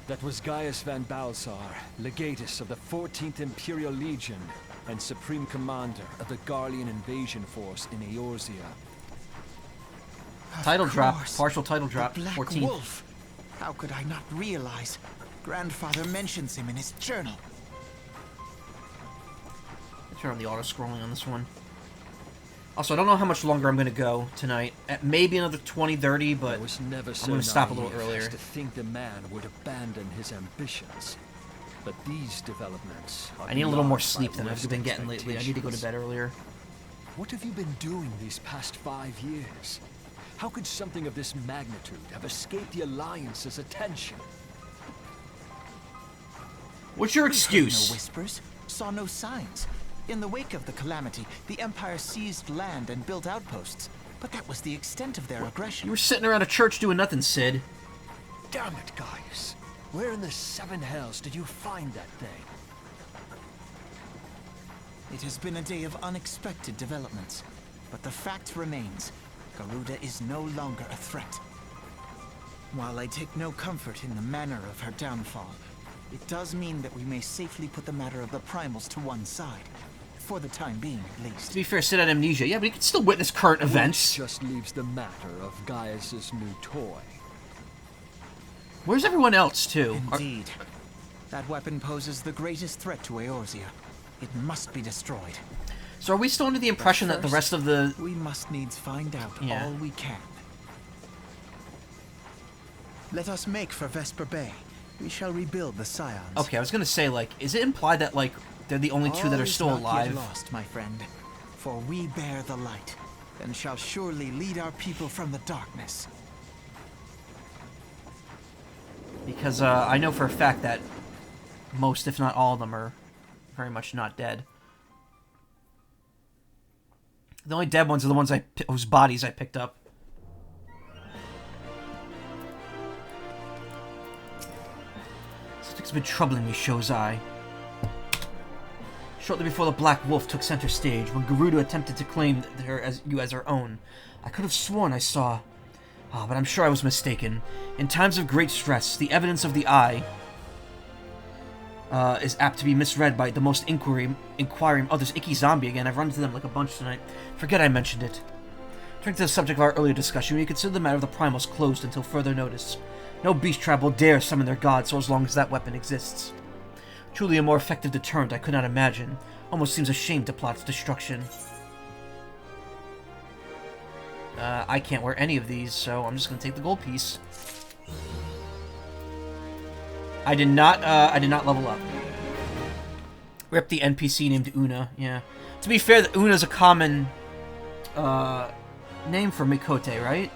Speaker 4: That was Gaius van Balsar, legatus of the 14th Imperial Legion and Supreme Commander of the Garlean invasion force in Eorzea.
Speaker 1: Title drop.
Speaker 3: course.
Speaker 1: Partial title drop.
Speaker 3: The Black
Speaker 1: 14th.
Speaker 3: Wolf. How could I not realize? Grandfather mentions him in his journal.
Speaker 1: Turn on the auto-scrolling on this one. Also, I don't know how much longer I'm going to go tonight. At maybe another 20, 30, but
Speaker 4: I was never so
Speaker 1: I'm going to stop a little
Speaker 4: naive
Speaker 1: earlier.
Speaker 4: as to think the man would abandon his ambitions. But these developments are
Speaker 1: I need a little more
Speaker 4: beyond
Speaker 1: sleep
Speaker 4: my
Speaker 1: than I've
Speaker 4: worst
Speaker 1: been getting lately. I need to go to bed earlier.
Speaker 4: What have you been doing these past 5 years? How could something of this magnitude have escaped the Alliance's attention?
Speaker 1: What's your
Speaker 3: No
Speaker 1: excuse?
Speaker 3: whispers, saw no signs. In the wake of the calamity, the Empire seized land and built outposts. But that was the extent of their aggression.
Speaker 1: You were sitting around a church doing nothing, Sid.
Speaker 4: Damn it, Gaius. Where in the seven hells did you find that thing?
Speaker 3: It has been a day of unexpected developments. But the fact remains, Garuda is no longer a threat. While I take no comfort in the manner of her downfall, It does mean that we may safely put the matter of the primals to one side. For the time being, at least.
Speaker 1: To be fair, Sid had amnesia. Yeah, but he can still witness current events.
Speaker 4: Just leaves the matter of Gaius's new toy.
Speaker 1: Where's everyone else, too?
Speaker 3: Indeed. That weapon poses the greatest threat to Eorzea. It must be destroyed.
Speaker 1: So are we still under the impression that the rest of the...
Speaker 3: We must needs find out all we can. Let us make for Vesper Bay. We shall rebuild the Scions.
Speaker 1: Okay, I was gonna say, like, is it implied that, like, they're the only two that are still alive?
Speaker 3: All is not yet lost, my friend. For we bear the light, and shall surely lead our people from the darkness.
Speaker 1: Because, I know for a fact that most, if not all of them, are very much not dead. The only dead ones are the ones whose bodies I picked up. Something's been troubling me, Shozai. Shortly before the Black Wolf took center stage, when Garuda attempted to claim you as her own, I could have sworn I saw... but I'm sure I was mistaken. In times of great stress, the evidence of the eye is apt to be misread by the most inquiring others. Icky Zombie again. I've run into them like a bunch tonight. Forget I mentioned it. Turning to the subject of our earlier discussion, we consider the matter of the primals closed until further notice. No beast tribe will dare summon their gods so as long as that weapon exists. Truly a more effective deterrent I could not imagine. Almost seems a shame to plot its destruction. I can't wear any of these, so I'm just gonna take the gold piece. I did not level up. Rip the NPC named Una, yeah. To be fair, Una's a common, name for Mikote, right?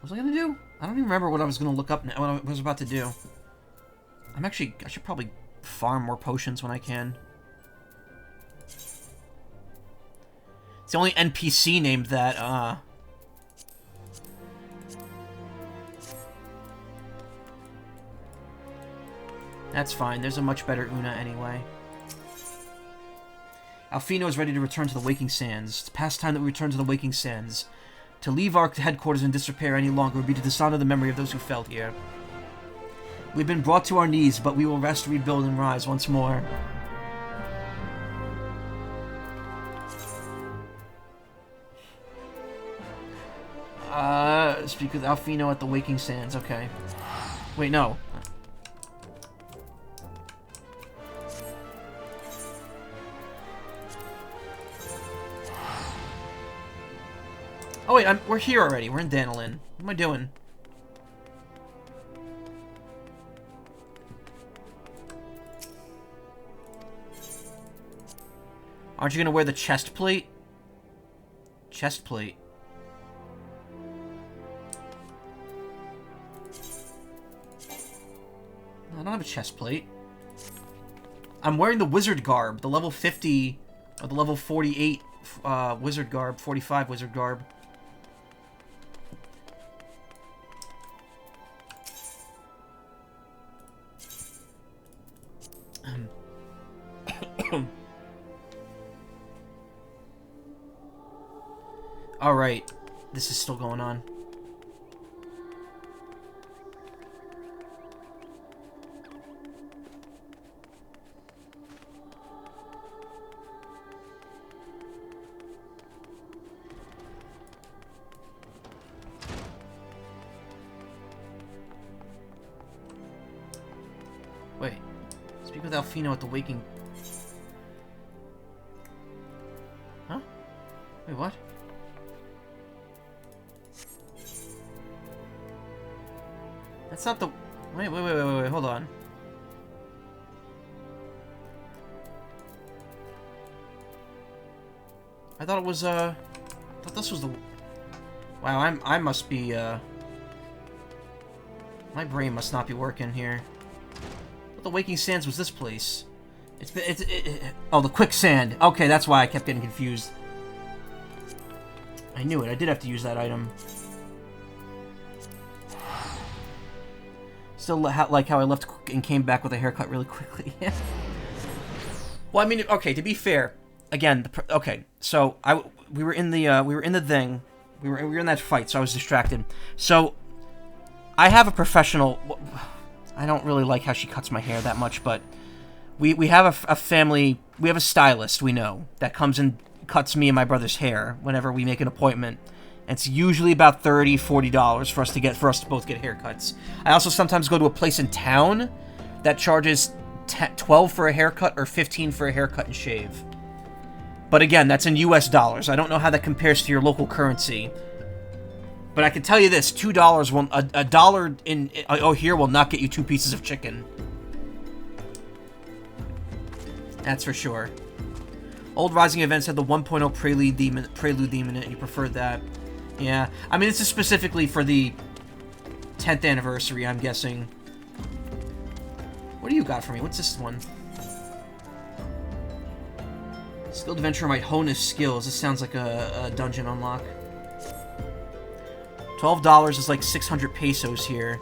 Speaker 1: What was I gonna do? I don't even remember what I was gonna look up now, what I was about to do. I should probably farm more potions when I can. It's the only NPC named that, That's fine, there's a much better Una anyway. Alfino is ready to return to the Waking Sands. It's past time that we return to the Waking Sands. To leave our headquarters in disrepair any longer would be to dishonor the memory of those who fell here. We've been brought to our knees, but we will rest, rebuild, and rise once more. Speak with Alfino at the Waking Sands, okay. Wait, no. Oh wait, we're here already. We're in Danilin. What am I doing? Aren't you gonna wear the chest plate? Chest plate. No, I don't have a chest plate. I'm wearing the wizard garb, the level 50 or the level 48 wizard garb, 45 wizard garb. Alright, this is still going on. Wait, speak with Alfino at the Waking... Huh? Wait, what? That's not the... Wait, hold on. I thought it was, I thought this was the... Wow, I must be, my brain must not be working here. I thought the Waking Sands was this place. Oh, the Quicksand. Okay, that's why I kept getting confused. I knew it. I did have to use that item. Still like how I left and came back with a haircut really quickly. Well, I mean, okay, to be fair, again, okay, so we were in the thing, we were in that fight, so I was distracted. So I have a professional... I don't really like how she cuts my hair that much, but we have a family... We have a stylist, we know, that comes and cuts me and my brother's hair whenever we make an appointment. And it's usually about $30, $40 for us to both get haircuts. I also sometimes go to a place in town that charges $12 for a haircut or $15 for a haircut and shave. But again, that's in US dollars. I don't know how that compares to your local currency. But I can tell you this, $2 will... A dollar in here will not get you 2 pieces of chicken. That's for sure. Old Rising events had the 1.0 Prelude theme in it, and you preferred that. Yeah. I mean, this is specifically for the 10th anniversary, I'm guessing. What do you got for me? What's this one? Skilled adventurer might hone his skills. This sounds like a dungeon unlock. $12 is like 600 pesos here.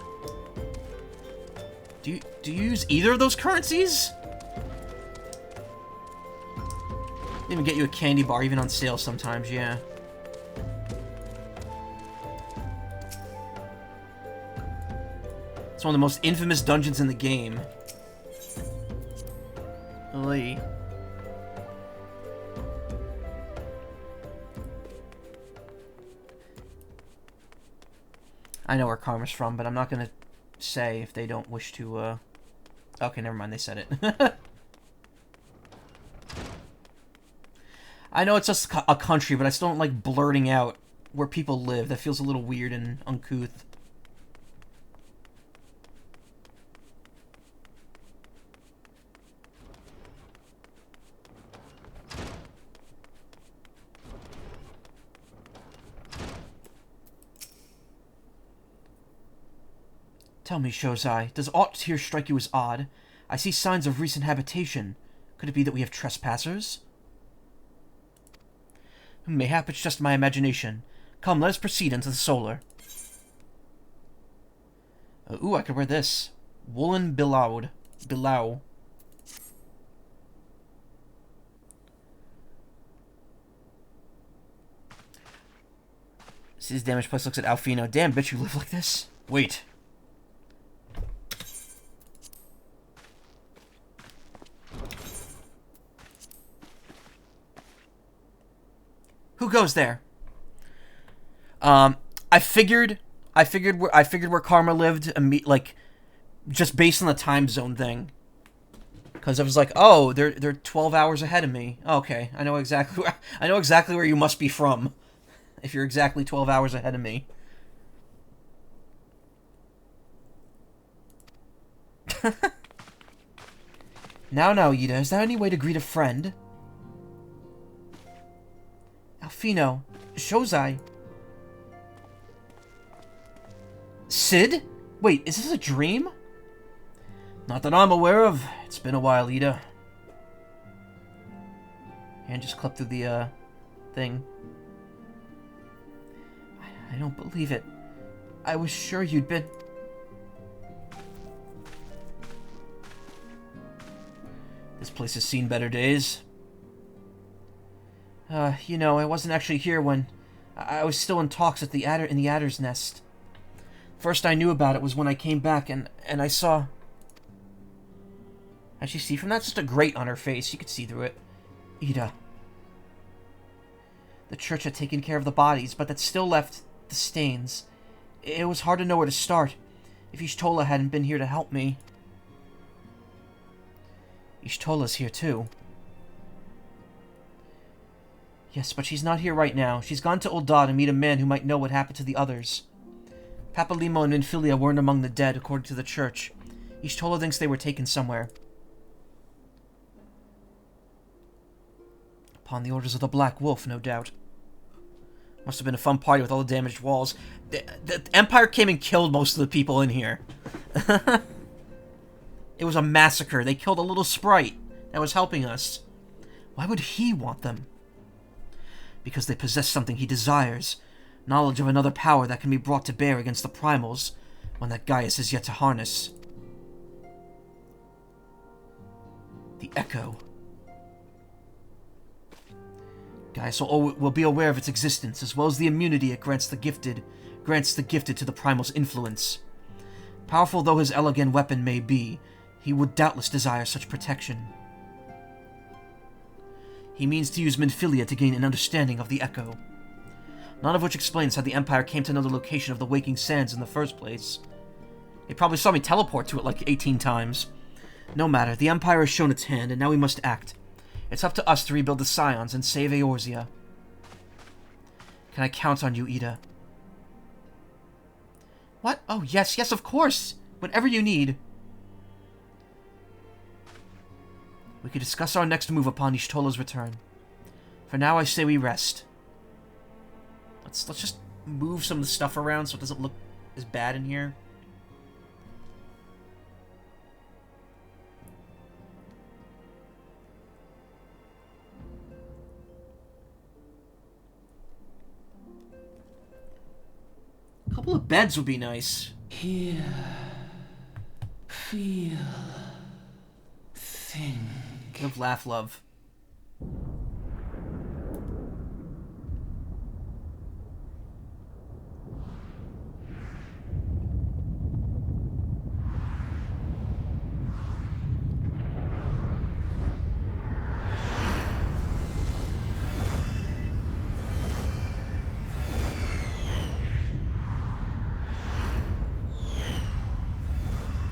Speaker 1: Do you use either of those currencies? They even get you a candy bar, even on sale sometimes, yeah. It's one of the most infamous dungeons in the game. Lee. I know where Karma's from, but I'm not gonna say if they don't wish to, Okay, never mind, they said it. I know it's just a country, but I still don't like blurting out where people live. That feels a little weird and uncouth. Tell me, Shozai, does aught here strike you as odd? I see signs of recent habitation. Could it be that we have trespassers? Mayhap it's just my imagination. Come, let us proceed into the solar. Ooh, I could wear this. Woolen Billow. Sees damaged place, looks at Alfino. Damn, bitch, you live like this? Wait. Who goes there? I figured where Karma lived, like, just based on the time zone thing. Because I was like, oh, they're 12 hours ahead of me. Okay, I know exactly where you must be from, if you're exactly 12 hours ahead of me. Now, Ida, is there any way to greet a friend? Alfino, Shozai. Sid? Wait, is this a dream? Not that I'm aware of. It's been a while, Ida. And just clip through the, thing. I don't believe it. I was sure you'd been... This place has seen better days. You know, I wasn't actually here when... I was still in talks at the Adder's Nest. First I knew about it was when I came back and I saw... How'd she see from that? Just a grate on her face. You could see through it. Ida. The church had taken care of the bodies, but that still left the stains. It was hard to know where to start. If Ishtola hadn't been here to help me... Ishtola's here too. Yes, but she's not here right now. She's gone to Uldad to meet a man who might know what happened to the others. Papalimo and Minfilia weren't among the dead, according to the church. Ishtola thinks they were taken somewhere. Upon the orders of the Black Wolf, no doubt. Must have been a fun party with all the damaged walls. The Empire came and killed most of the people in here. It was a massacre. They killed a little sprite that was helping us. Why would he want them? Because they possess something he desires. Knowledge of another power that can be brought to bear against the primals, one that Gaius is yet to harness. The Echo. Gaius will be aware of its existence, as well as the immunity it grants the gifted to the primal's influence. Powerful though his elegant weapon may be, he would doubtless desire such protection. He means to use Minfilia to gain an understanding of the Echo. None of which explains how the Empire came to know the location of the Waking Sands in the first place. They probably saw me teleport to it like 18 times. No matter, the Empire has shown its hand, and now we must act. It's up to us to rebuild the Scions and save Eorzea. Can I count on you, Ida? What? Oh, yes, yes, of course! Whatever you need. We could discuss our next move upon Y'shtola's return. For now, I say we rest. Let's just move some of the stuff around so it doesn't look as bad in here. A couple of beds would be nice.
Speaker 2: Hear, feel, think.
Speaker 1: Live, laugh, love.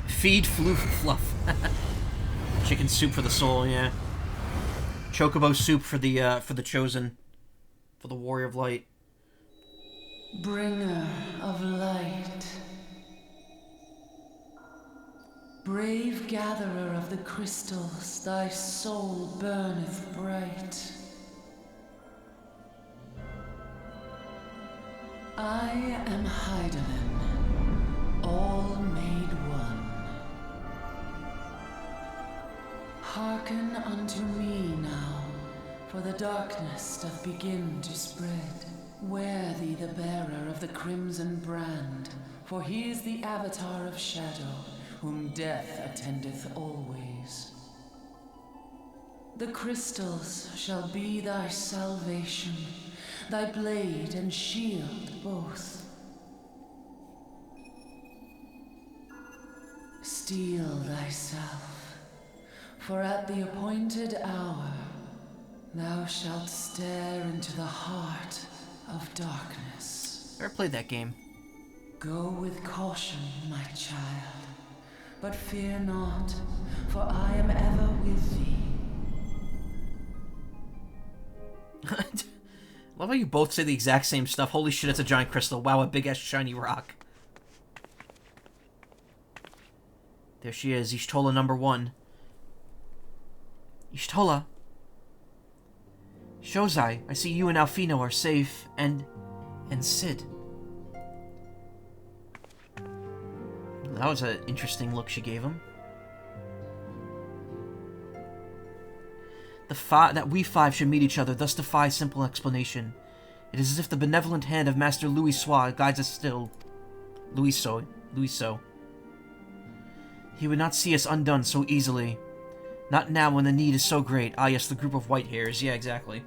Speaker 1: Feed, floof, fluff. Chicken soup for the soul, yeah. Chocobo soup for the chosen. For the warrior of light.
Speaker 2: Bringer of light. Brave gatherer of the crystals, thy soul burneth bright. I am Hydaelyn, all made one. Hearken unto me now, for the darkness doth begin to spread. Wear thee the bearer of the crimson brand, for he is the avatar of shadow, whom death attendeth always. The crystals shall be thy salvation, thy blade and shield both. Steel thyself, for at the appointed hour thou shalt stare into the heart of darkness.
Speaker 1: Never played that game.
Speaker 2: Go with caution, my child, but fear not, for I am ever with thee.
Speaker 1: Love how you both say the exact same stuff. Holy shit, it's a giant crystal. Wow, a big-ass shiny rock. There she is, Y'shtola number 1. Y'shtola. Shozai, I see you and Alfino are safe, and Sid. That was an interesting look she gave him. That we five should meet each other thus defies simple explanation. It is as if the benevolent hand of Master Louis Sois guides us still. Louis So. He would not see us undone so easily. Not now when the need is so great. Ah, yes, the group of white hairs. Yeah, exactly.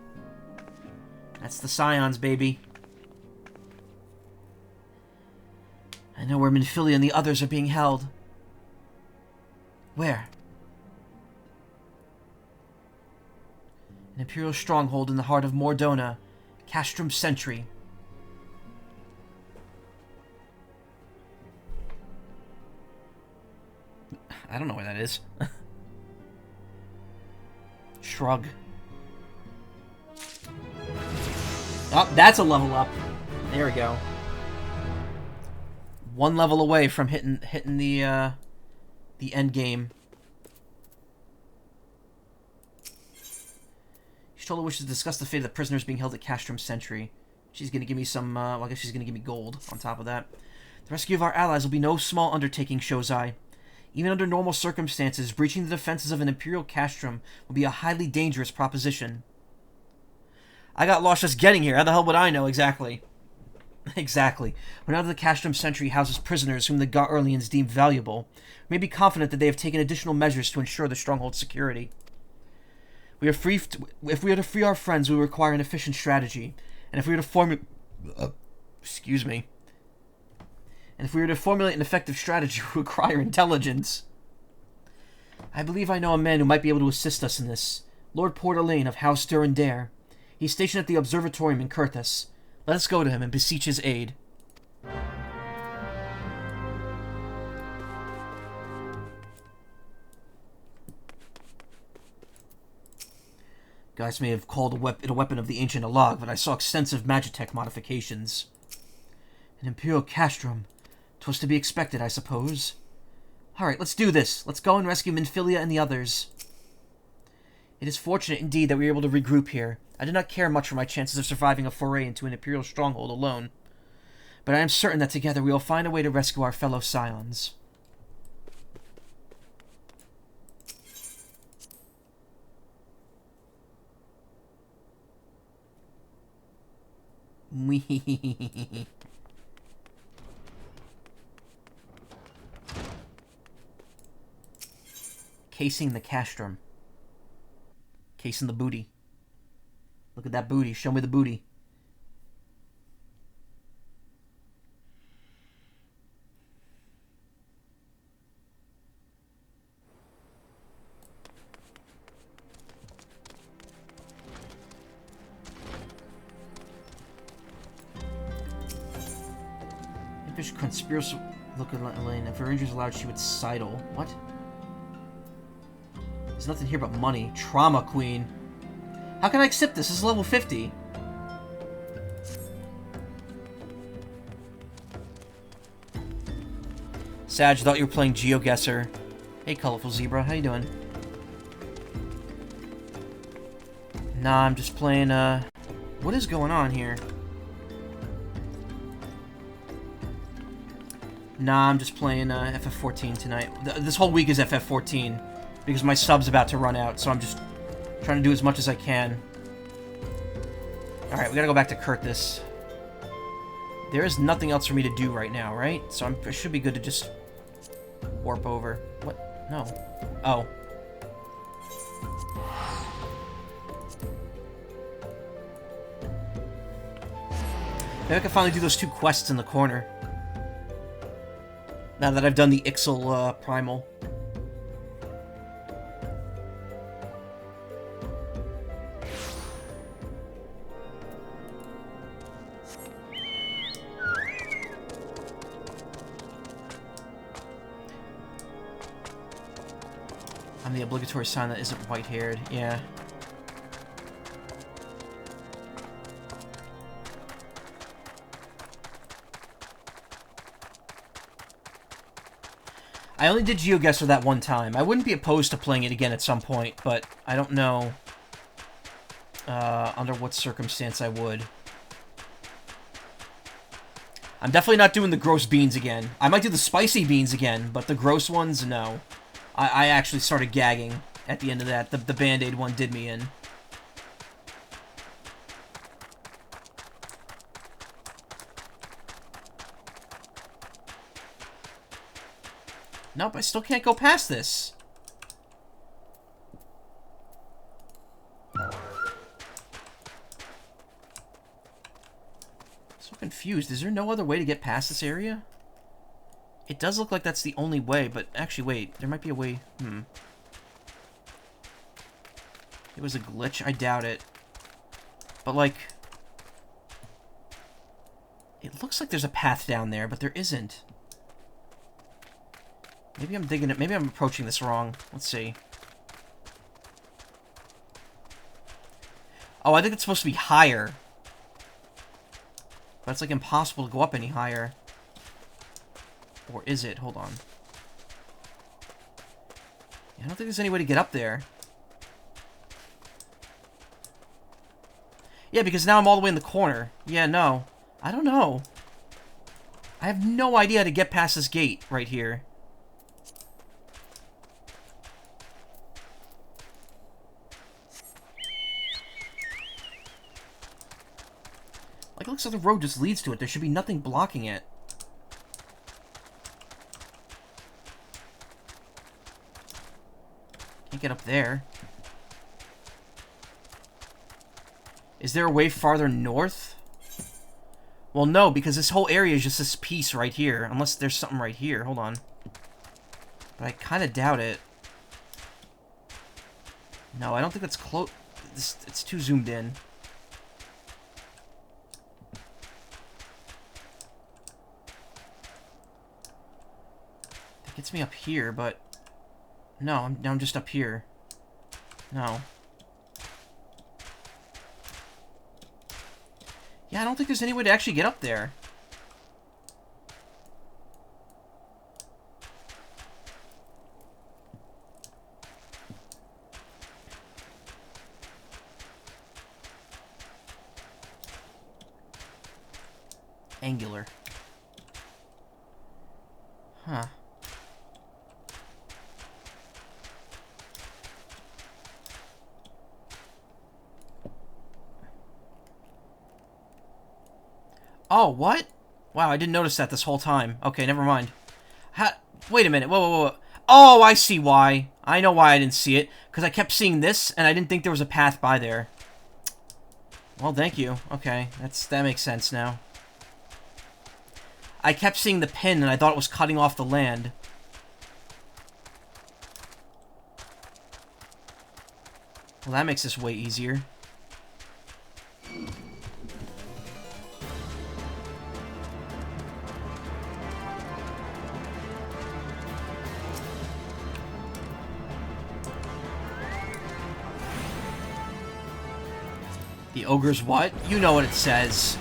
Speaker 1: That's the Scions, baby. I know where Minfilia and the others are being held. Where? An Imperial stronghold in the heart of Mordona. Castrum Sentry. I don't know where that is. Shrug. Oh, that's a level up. There we go. One level away from hitting the end game. Y'shtola wishes to discuss the fate of the prisoners being held at Castrum Sentry. She's gonna give me some, well, I guess she's gonna give me gold on top of that. The rescue of our allies will be no small undertaking, Shozai. Even under normal circumstances, breaching the defenses of an Imperial Castrum would be a highly dangerous proposition. I got lost just getting here. How the hell would I know exactly? Exactly. When out of the Castrum Sentry houses prisoners whom the Garleans deem valuable, we may be confident that they have taken additional measures to ensure the stronghold's security. If we are to free our friends, we require an efficient strategy, and if we are to And if we were to formulate an effective strategy, it would require intelligence. I believe I know a man who might be able to assist us in this. Lord Portalane of House Durandare. He's stationed at the Observatorium in Kurthus. Let us go to him and beseech his aid. Guys may have called it a weapon of the ancient Alag, but I saw extensive Magitech modifications. An Imperial Castrum. 'Twas to be expected, I suppose. Alright, let's do this. Let's go and rescue Minfilia and the others. It is fortunate indeed that we were able to regroup here. I did not care much for my chances of surviving a foray into an Imperial stronghold alone. But I am certain that together we will find a way to rescue our fellow Scions. Casing the castrum. Casing the booty. Look at that booty. Show me the booty. Impish conspiracy. Look at Elaine. If her injuries allowed, she would sidle. What? There's nothing here but money. Trauma Queen. How can I accept this? This is level 50. Sag, thought you were playing GeoGuessr. Hey, Colorful Zebra. How you doing? Nah, I'm just playing, What is going on here? Nah, I'm just playing, FF14 tonight. This whole week is FF14. Because my sub's about to run out, so I'm just trying to do as much as I can. Alright, we gotta go back to Kurthus. There is nothing else for me to do right now, right? So I should be good to just warp over. What? No. Oh. Maybe I can finally do those 2 quests in the corner. Now that I've done the Ixal, Primal. I'm the obligatory sign that isn't white-haired. Yeah. I only did GeoGuessr that one time. I wouldn't be opposed to playing it again at some point, but I don't know under what circumstance I would. I'm definitely not doing the gross beans again. I might do the spicy beans again, but the gross ones, no. I actually started gagging at the end of that. The Band-Aid one did me in. Nope, I still can't go past this. So confused. Is there no other way to get past this area? It does look like that's the only way, but actually, wait. There might be a way. It was a glitch? I doubt it. But, like... It looks like there's a path down there, but there isn't. Maybe I'm digging it. Maybe I'm approaching this wrong. Let's see. Oh, I think it's supposed to be higher. But it's, like, impossible to go up any higher. Or is it? Hold on. I don't think there's any way to get up there. Yeah, because now I'm all the way in the corner. Yeah, no. I don't know. I have no idea how to get past this gate right here. Like, it looks like the road just leads to it. There should be nothing blocking it. Can't get up there. Is there a way farther north? Well, no, because this whole area is just this piece right here. Unless there's something right here. Hold on. But I kind of doubt it. No, I don't think that's close. It's too zoomed in. It gets me up here, but... No, I'm just up here. No. Yeah, I don't think there's any way to actually get up there. Angular. Huh. Oh, what? Wow, I didn't notice that this whole time. Okay, never mind. Wait a minute. Whoa, whoa, whoa. Oh, I see why. I know why I didn't see it. Because I kept seeing this, and I didn't think there was a path by there. Well, thank you. Okay, that makes sense now. I kept seeing the pin, and I thought it was cutting off the land. Well, that makes this way easier. The ogre's what? You know what it says.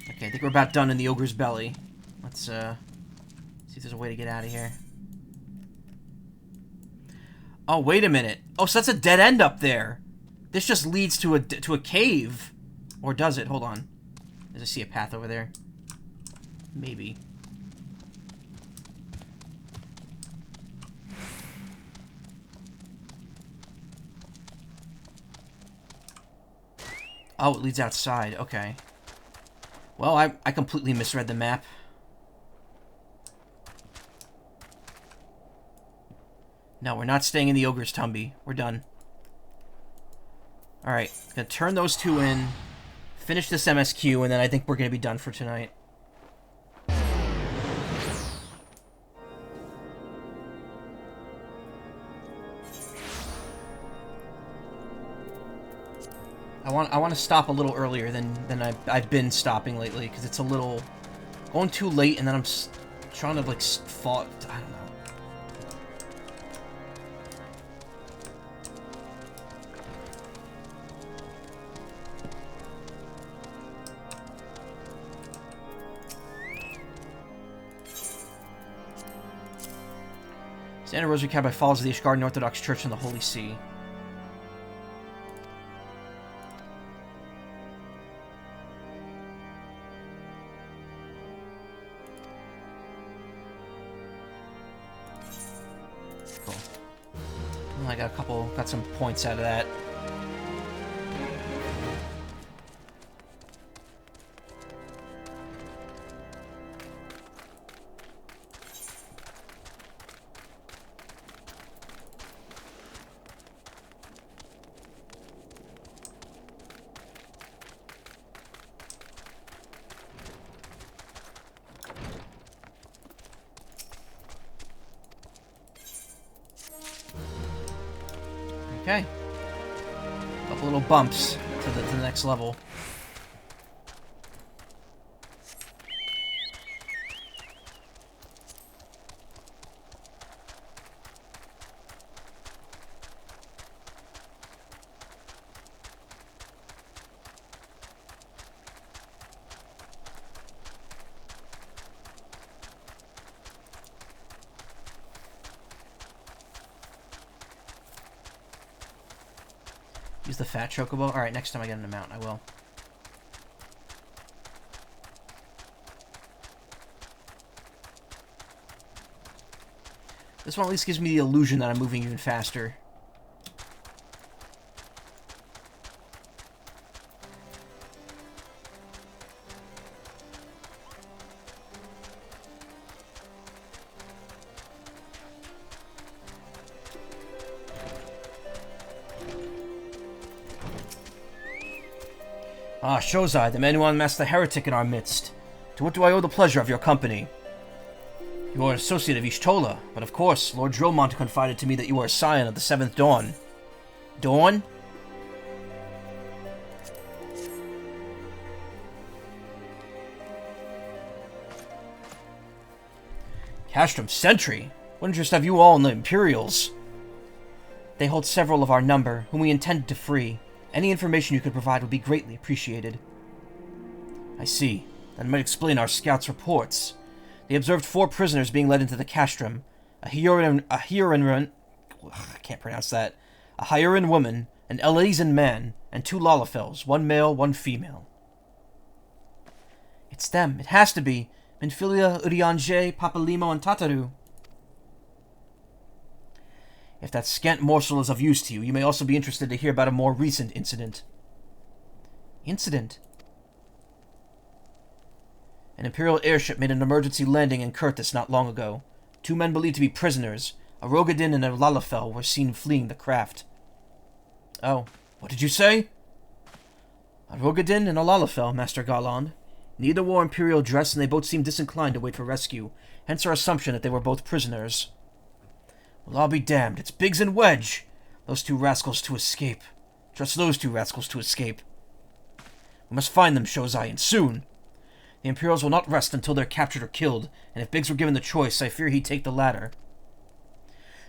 Speaker 1: Okay, I think we're about done in the ogre's belly. Let's, see if there's a way to get out of here. Oh, wait a minute. Oh, so that's a dead end up there. This just leads to a cave. Or does it? Hold on. Does I see a path over there? Maybe. Oh, it leads outside. Okay. Well, I completely misread the map. No, we're not staying in the ogre's tumby. We're done. Alright, gonna turn those two in, finish this MSQ, and then I think we're gonna be done for tonight. I want to stop a little earlier than I've been stopping lately, because it's a little going too late, and then I'm trying to like fall. I don't know. Santa Rosary Cab by Falls of the Ishgarden Orthodox Church in the Holy See. Cool. Well, I got some points out of that. Okay. Couple little bumps to the next level. Use the fat chocobo. Alright, next time I get an amount, I will. This one at least gives me the illusion that I'm moving even faster. Ah, Shozai, the man who unmasked the heretic in our midst. To what do I owe the pleasure of your company? You are an associate of Ishtola, but of course, Lord Dromont confided to me that you are a scion of the 7th Dawn. Dawn? Castrum Sentry? What interest have you all in the Imperials? They hold several of our number, whom we intended to free. Any information you could provide would be greatly appreciated. I see. That might explain our scouts' reports. They observed 4 prisoners being led into the castrum. A Hyorin woman, an Elysian man, and 2 Lalafels, 1 male, 1 female. It's them. It has to be. Minfilia, Urianger, Papalimo, and Tataru. If that scant morsel is of use to you, you may also be interested to hear about a more recent incident. Incident? An Imperial airship made an emergency landing in Kurtis not long ago. 2 men believed to be prisoners, a Rogadin and a Lalafel, were seen fleeing the craft. Oh, what did you say? A Rogadin and a Lalafel, Master Garland. Neither wore Imperial dress, and they both seemed disinclined to wait for rescue, hence our assumption that they were both prisoners. Well, I'll be damned. It's Biggs and Wedge. Those 2 rascals to escape. Just those 2 rascals to escape. We must find them, Shozai, and soon. The Imperials will not rest until they're captured or killed, and if Biggs were given the choice, I fear he'd take the latter.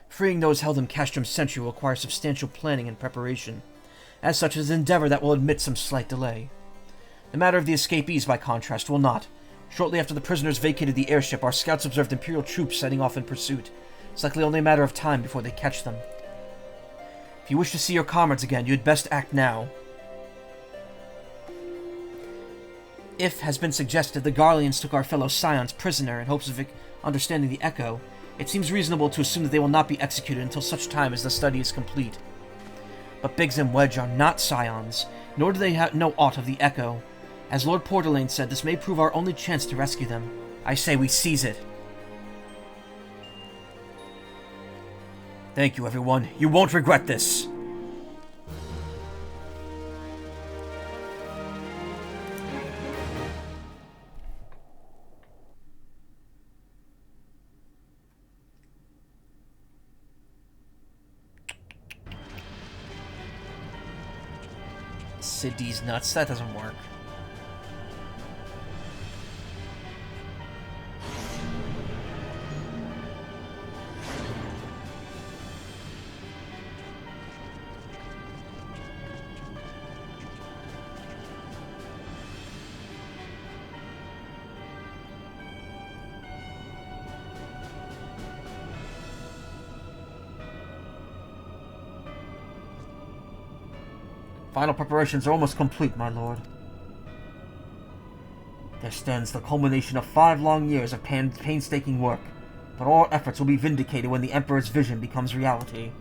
Speaker 1: Freeing those held in Castrum Sentry will require substantial planning and preparation. As such, it is an endeavor that will admit some slight delay. The matter of the escapees, by contrast, will not. Shortly after the prisoners vacated the airship, our scouts observed Imperial troops setting off in pursuit. It's likely only a matter of time before they catch them. If you wish to see your comrades again, you had best act now. If has been suggested the Garleans took our fellow scions prisoner in hopes of understanding the Echo, it seems reasonable to assume that they will not be executed until such time as the study is complete. But Biggs and Wedge are not scions, nor do they know aught of the Echo. As Lord Portalane said, this may prove our only chance to rescue them. I say we seize it. Thank you, everyone. You won't regret this. Sid's nuts. That doesn't work. Final preparations are almost complete, my lord. There stands the culmination of 5 long years of painstaking work, but all efforts will be vindicated when the Emperor's vision becomes reality.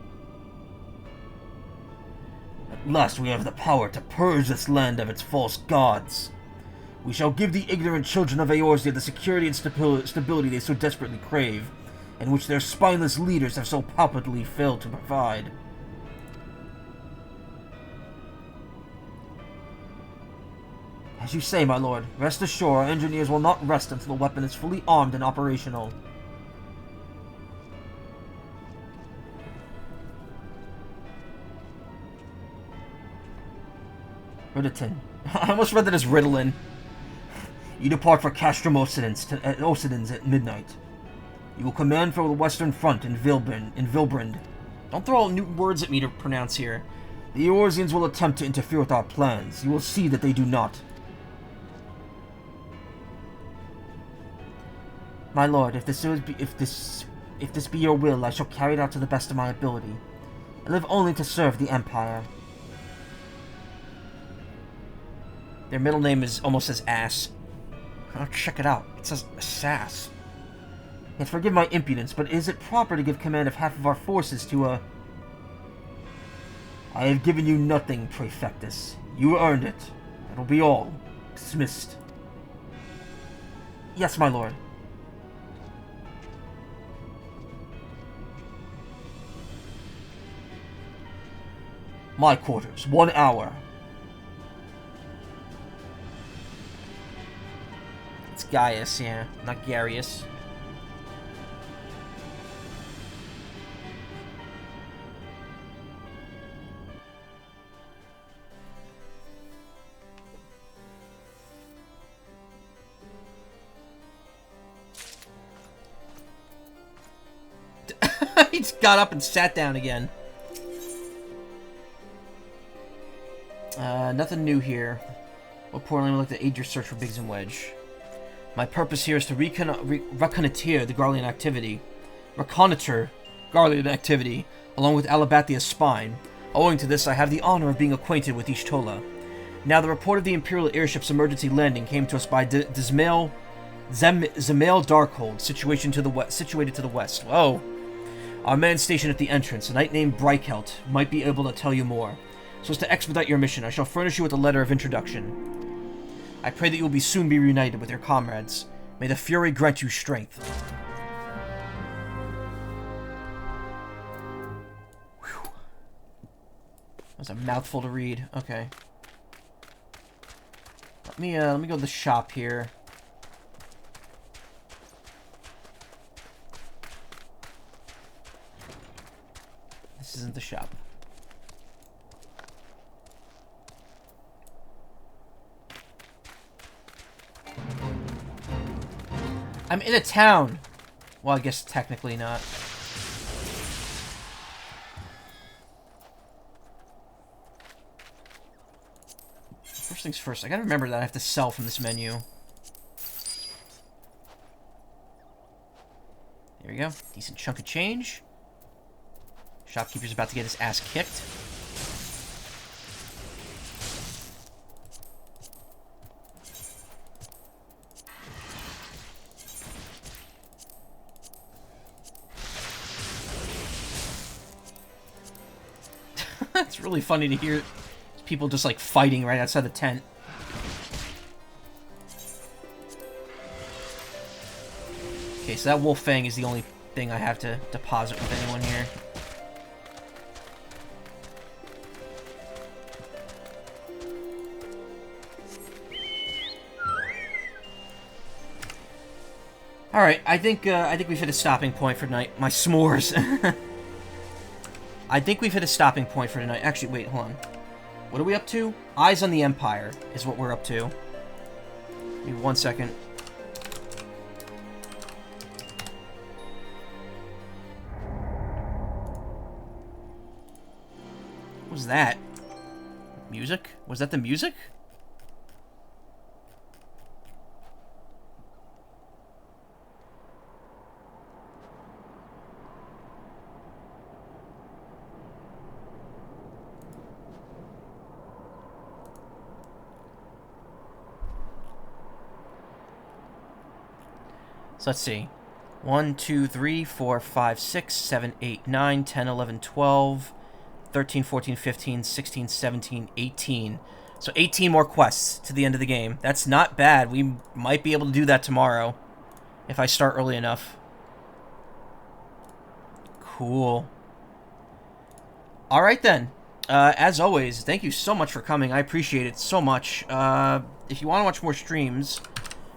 Speaker 1: At last we have the power to purge this land of its false gods. We shall give the ignorant children of Eorzea the security and stability they so desperately crave, and which their spineless leaders have so palpably failed to provide. As you say, my lord, rest assured our engineers will not rest until the weapon is fully armed and operational. Riditin. I almost read that as Ritalin. You depart for Castrum Occidens at midnight. You will command for the Western Front in Vilbrand. Don't throw all new words at me to pronounce here. The Eorzeans will attempt to interfere with our plans. You will see that they do not. My lord, if this be your will, I shall carry it out to the best of my ability. I live only to serve the Empire. Their middle name is almost as ass. Oh, check it out. It says sass. Yet forgive my impudence, but is it proper to give command of half of our forces to a... I have given you nothing, Praefectus. You earned it. That'll be all. Dismissed. Yes, my lord. My quarters. 1 hour. It's Gaius, yeah. Not Garius. He just got up and sat down again. Nothing new here. Reportedly, we looked at aid your search for Biggs and Wedge. My purpose here is to reconnoiter the Garlean activity. Reconnoiter Garlean activity, along with Alabathia's spine. Owing to this, I have the honor of being acquainted with Ishtola. Now, the report of the Imperial airship's emergency landing came to us by Zemail Darkhold, situated to the west. Whoa. Our man stationed at the entrance, a knight named Breichelt, might be able to tell you more. So as to expedite your mission, I shall furnish you with a letter of introduction. I pray that you will soon be reunited with your comrades. May the Fury grant you strength. Whew. That was a mouthful to read. Okay. Let me go to the shop here. This isn't the shop. I'm in a town. Well, I guess technically not. First things first, I gotta remember that I have to sell from this menu. There we go. Decent chunk of change. Shopkeeper's about to get his ass kicked. It's really funny to hear people just like fighting right outside the tent. Okay, so that wolf fang is the only thing I have to deposit with anyone here. All right, I think we've hit a stopping point for tonight. My s'mores. I think we've hit a stopping point for tonight. Actually, wait, hold on. What are we up to? Eyes on the Empire is what we're up to. Give me 1 second. What was that? Music? Was that the music? So let's see. 1, 2, 3, 4, 5, 6, 7, 8, 9, 10, 11, 12, 13, 14, 15, 16, 17, 18. So 18 more quests to the end of the game. That's not bad. We might be able to do that tomorrow if I start early enough. Cool. Alright then. As always, thank you so much for coming. I appreciate it so much. If you want to watch more streams,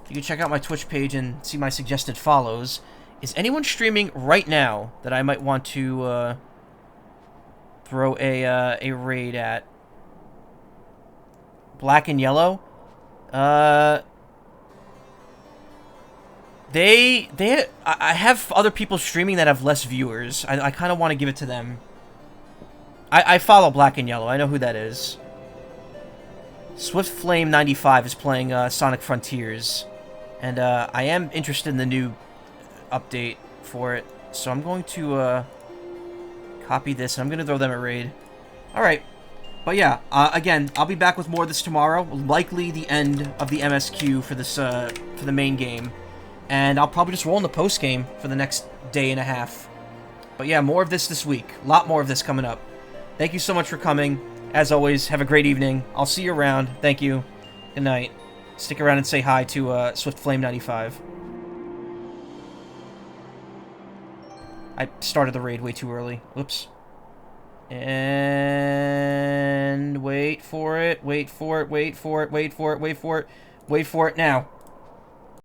Speaker 1: you can check out my Twitch page and see my suggested follows. Is anyone streaming right now that I might want to throw a raid at? Black and Yellow. I have other people streaming that have less viewers. I kind of want to give it to them. I follow Black and Yellow. I know who that is. Swift Flame 95 is playing Sonic Frontiers. And I am interested in the new update for it. So I'm going to copy this, and I'm going to throw them a raid. Alright. But yeah, again, I'll be back with more of this tomorrow. Likely the end of the MSQ for this for the main game. And I'll probably just roll in the post-game for the next day and a half. But yeah, more of this week. A lot more of this coming up. Thank you so much for coming. As always, have a great evening. I'll see you around. Thank you. Good night. Stick around and say hi to Swift Flame 95. I started the raid way too early. Whoops. And wait for it. Wait for it. Wait for it. Wait for it. Wait for it. Wait for it now.